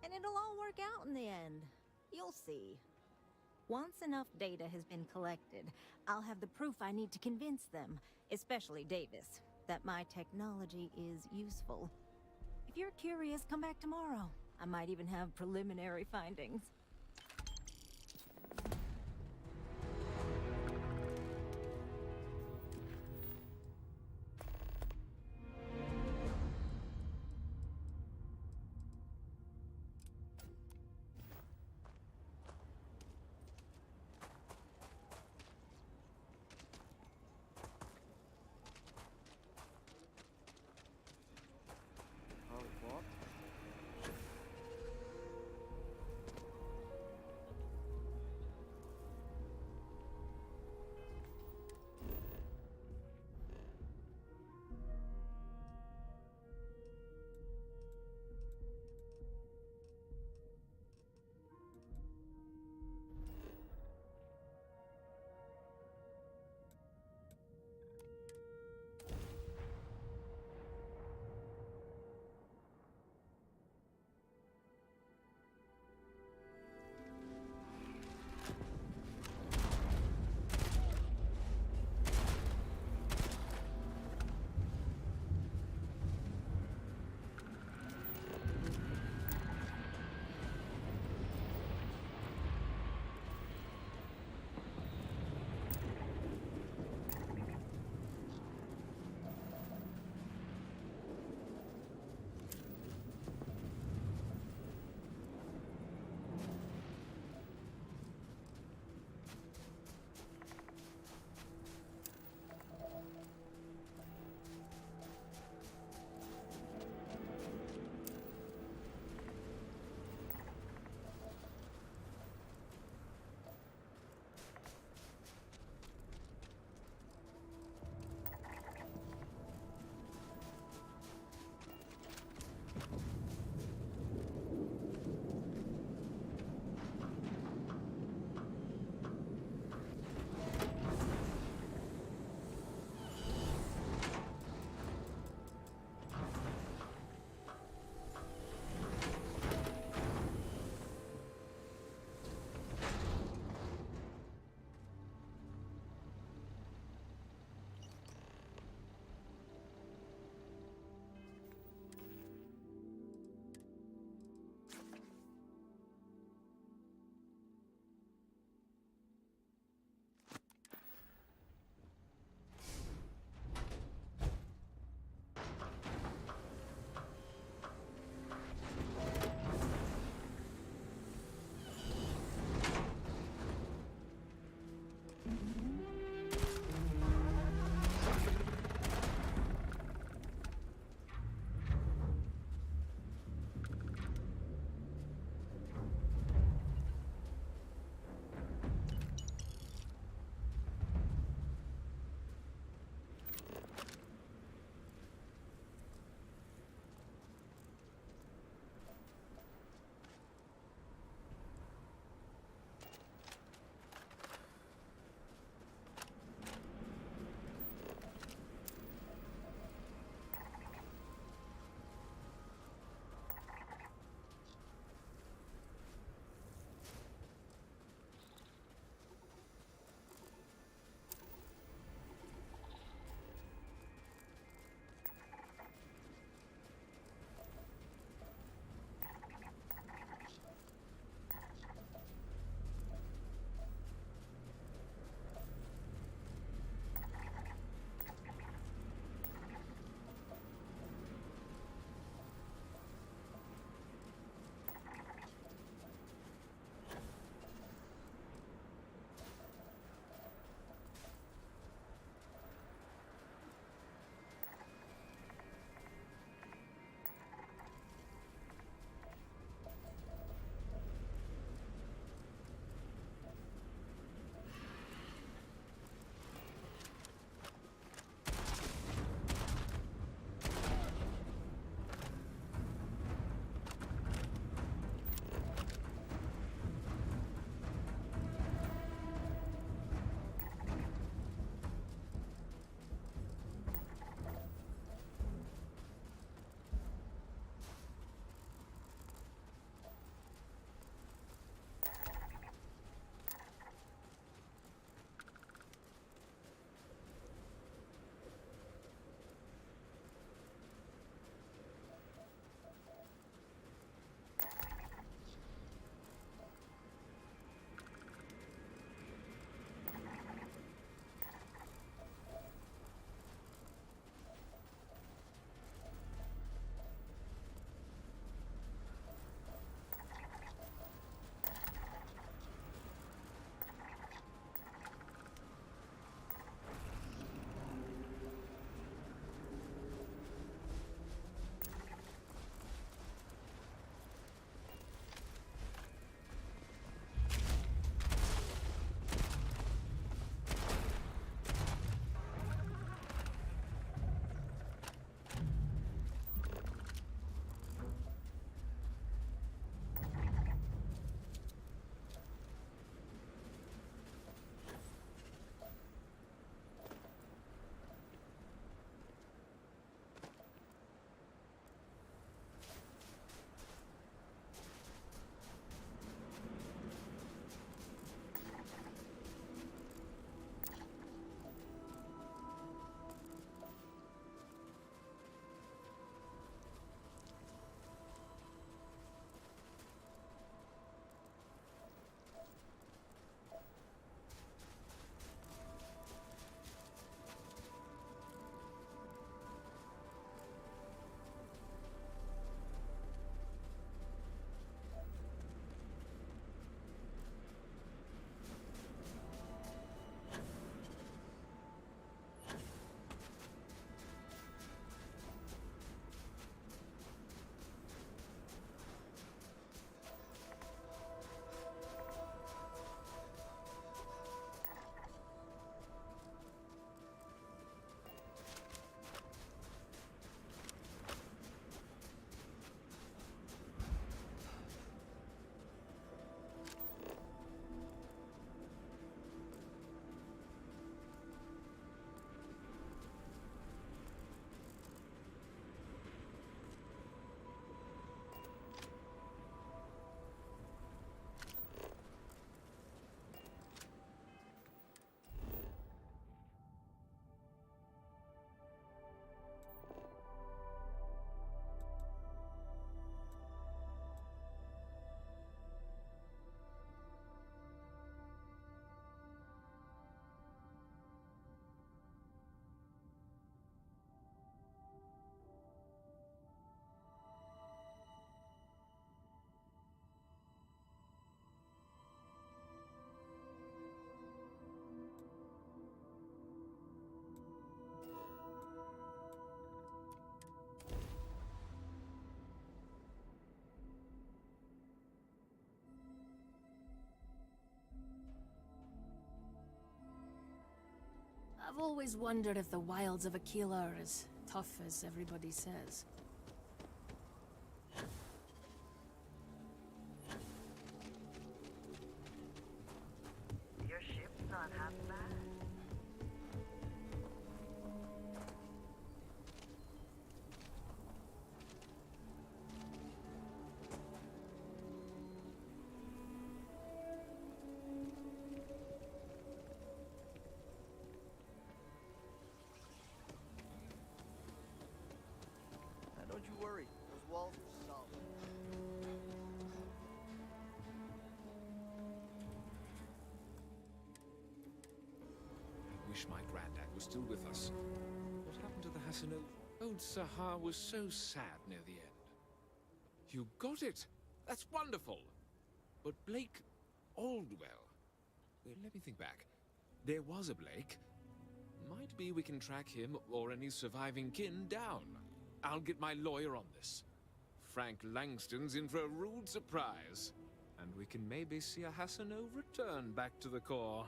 And it'll all work out in the end. You'll see. Once enough data has been collected, I'll have the proof I need to convince them, especially Davis, that my technology is useful. If you're curious, come back tomorrow. I might even have preliminary findings. always wondered if the wilds of Aquila are as tough as everybody says. Your ship's not half bad. Now don't you worry, those walls are solid. I wish my granddad was still with us. What happened to the Hassanov? Old Sahar was so sad near the end. You got it! That's wonderful! But Blake Aldwell... let me think back. There was a Blake. Might be we can track him or any surviving kin down. I'll get my lawyer on this. Frank Langston's in for a rude surprise. And we can maybe see a Hassanov return back to the core.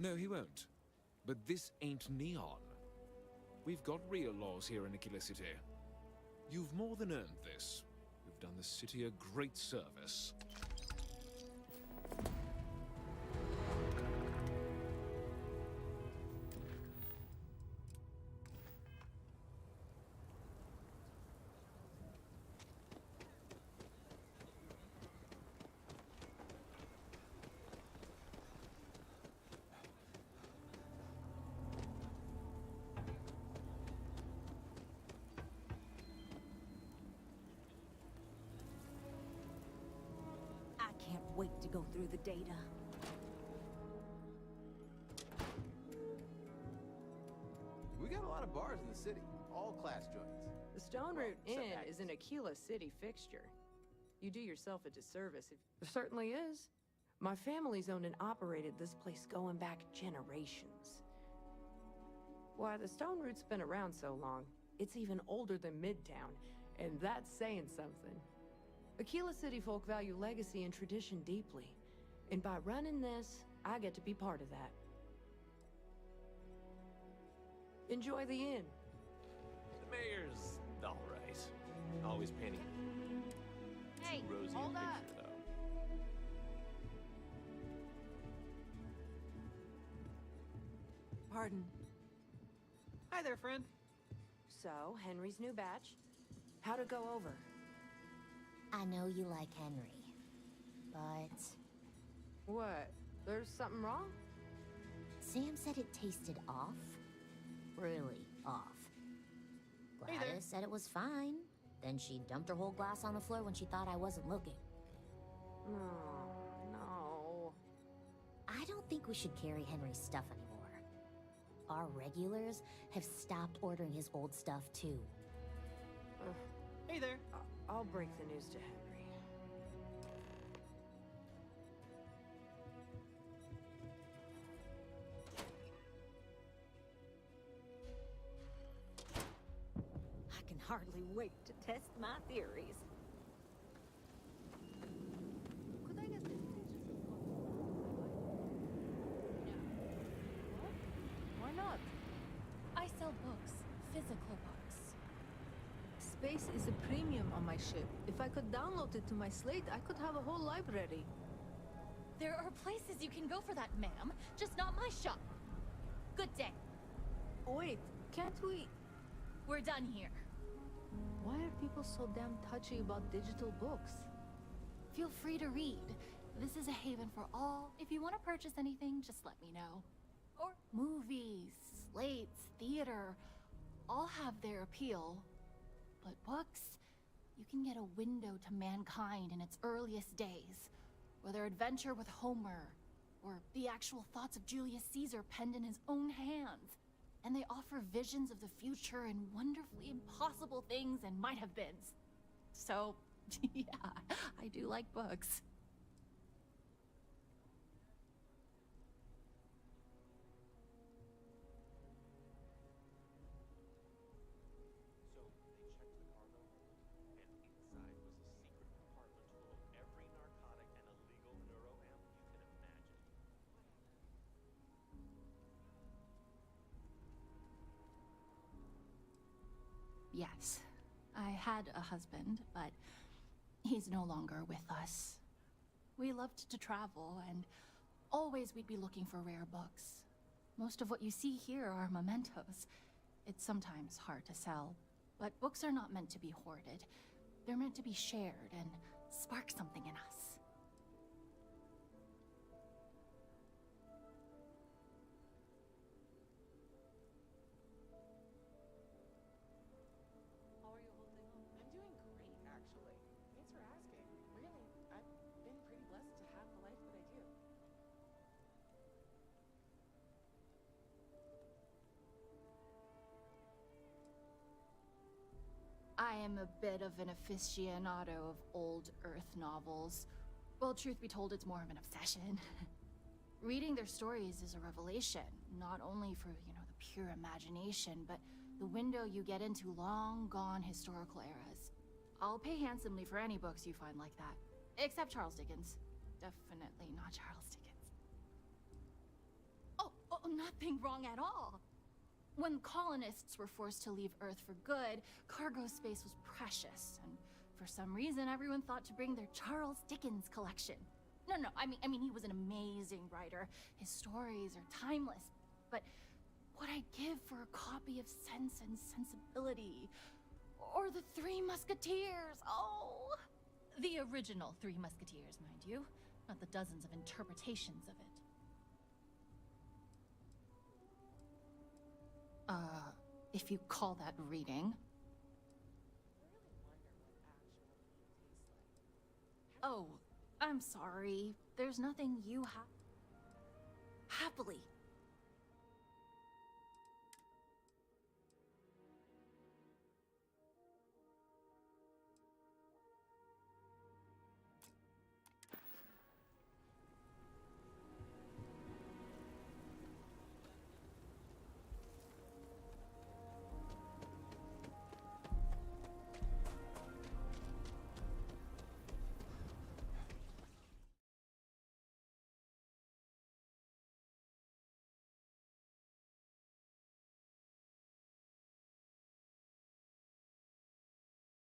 No, he won't. But this ain't Neon. We've got real laws here in Aquila City. You've more than earned this. You've done the city a great service. I can't wait to go through the data. We got a lot of bars in the city, all class joints. The Stone Root except Inn Agnes. is an Aquila City fixture. You do yourself a disservice if... It certainly is. My family's owned and operated this place going back generations. Why, the Stone Root's been around so long, it's even older than Midtown, and that's saying something. Aquila City folk value legacy and tradition deeply, and by running this, I get to be part of that. Enjoy the inn. The mayor's all right. Always painting Hey, too rosy hold a up. picture, though. Pardon. Hi there, friend. So, Henry's new batch. How'd it go over? I know you like Henry, but... What? There's something wrong? Sam said it tasted off. Really off. Hey there. Gladys said it was fine. Then she dumped her whole glass on the floor when she thought I wasn't looking. No. I don't think we should carry Henry's stuff anymore. Our regulars have stopped ordering his old stuff, too. Hey there. I'll break the news to Henry. I can hardly wait to test my theories. Could I get Why not? I sell books, physical books. Space is a premium on my ship. If I could download it to my slate, I could have a whole library. There are places you can go for that, ma'am. Just not my shop. Good day. Wait, can't we? We're done here. Why are people so damn touchy about digital books? Feel free to read. This is a haven for all. If you want to purchase anything, just let me know. Or movies, slates, theater, all have their appeal. But books, you can get a window to mankind in its earliest days. Whether adventure with Homer, or the actual thoughts of Julius Caesar penned in his own hands. And they offer visions of the future and wonderfully impossible things and might-have-beens. So, yeah, I do like books. So they checked the cargo, and inside was a secret compartment full of every narcotic and illegal neuroamp you can yes. I had a husband, but he's no longer with us. We loved to travel, and always we'd be looking for rare books. Most of what you see here are mementos. It's sometimes hard to sell, but books are not meant to be hoarded. They're meant to be shared and spark something in us. How are you holding up? I'm doing great, actually. Thanks for asking. Really, I've been pretty blessed to have the life that I do. I am a bit of an aficionado of old Earth novels. Well, truth be told, it's more of an obsession. Reading their stories is a revelation, not only for, the pure imagination, but the window you get into long-gone historical eras. I'll pay handsomely for any books you find like that. Except Charles Dickens. Definitely not Charles Dickens. Oh, nothing wrong at all. When colonists were forced to leave Earth for good, cargo space was precious, and for some reason everyone thought to bring their Charles Dickens collection. No, I mean he was an amazing writer. His stories are timeless, but what I'd give for a copy of Sense and Sensibility, or The Three Musketeers, oh! The original Three Musketeers, mind you, not the dozens of interpretations of it. If you call that reading. Oh, I'm sorry. There's nothing you have. Happily,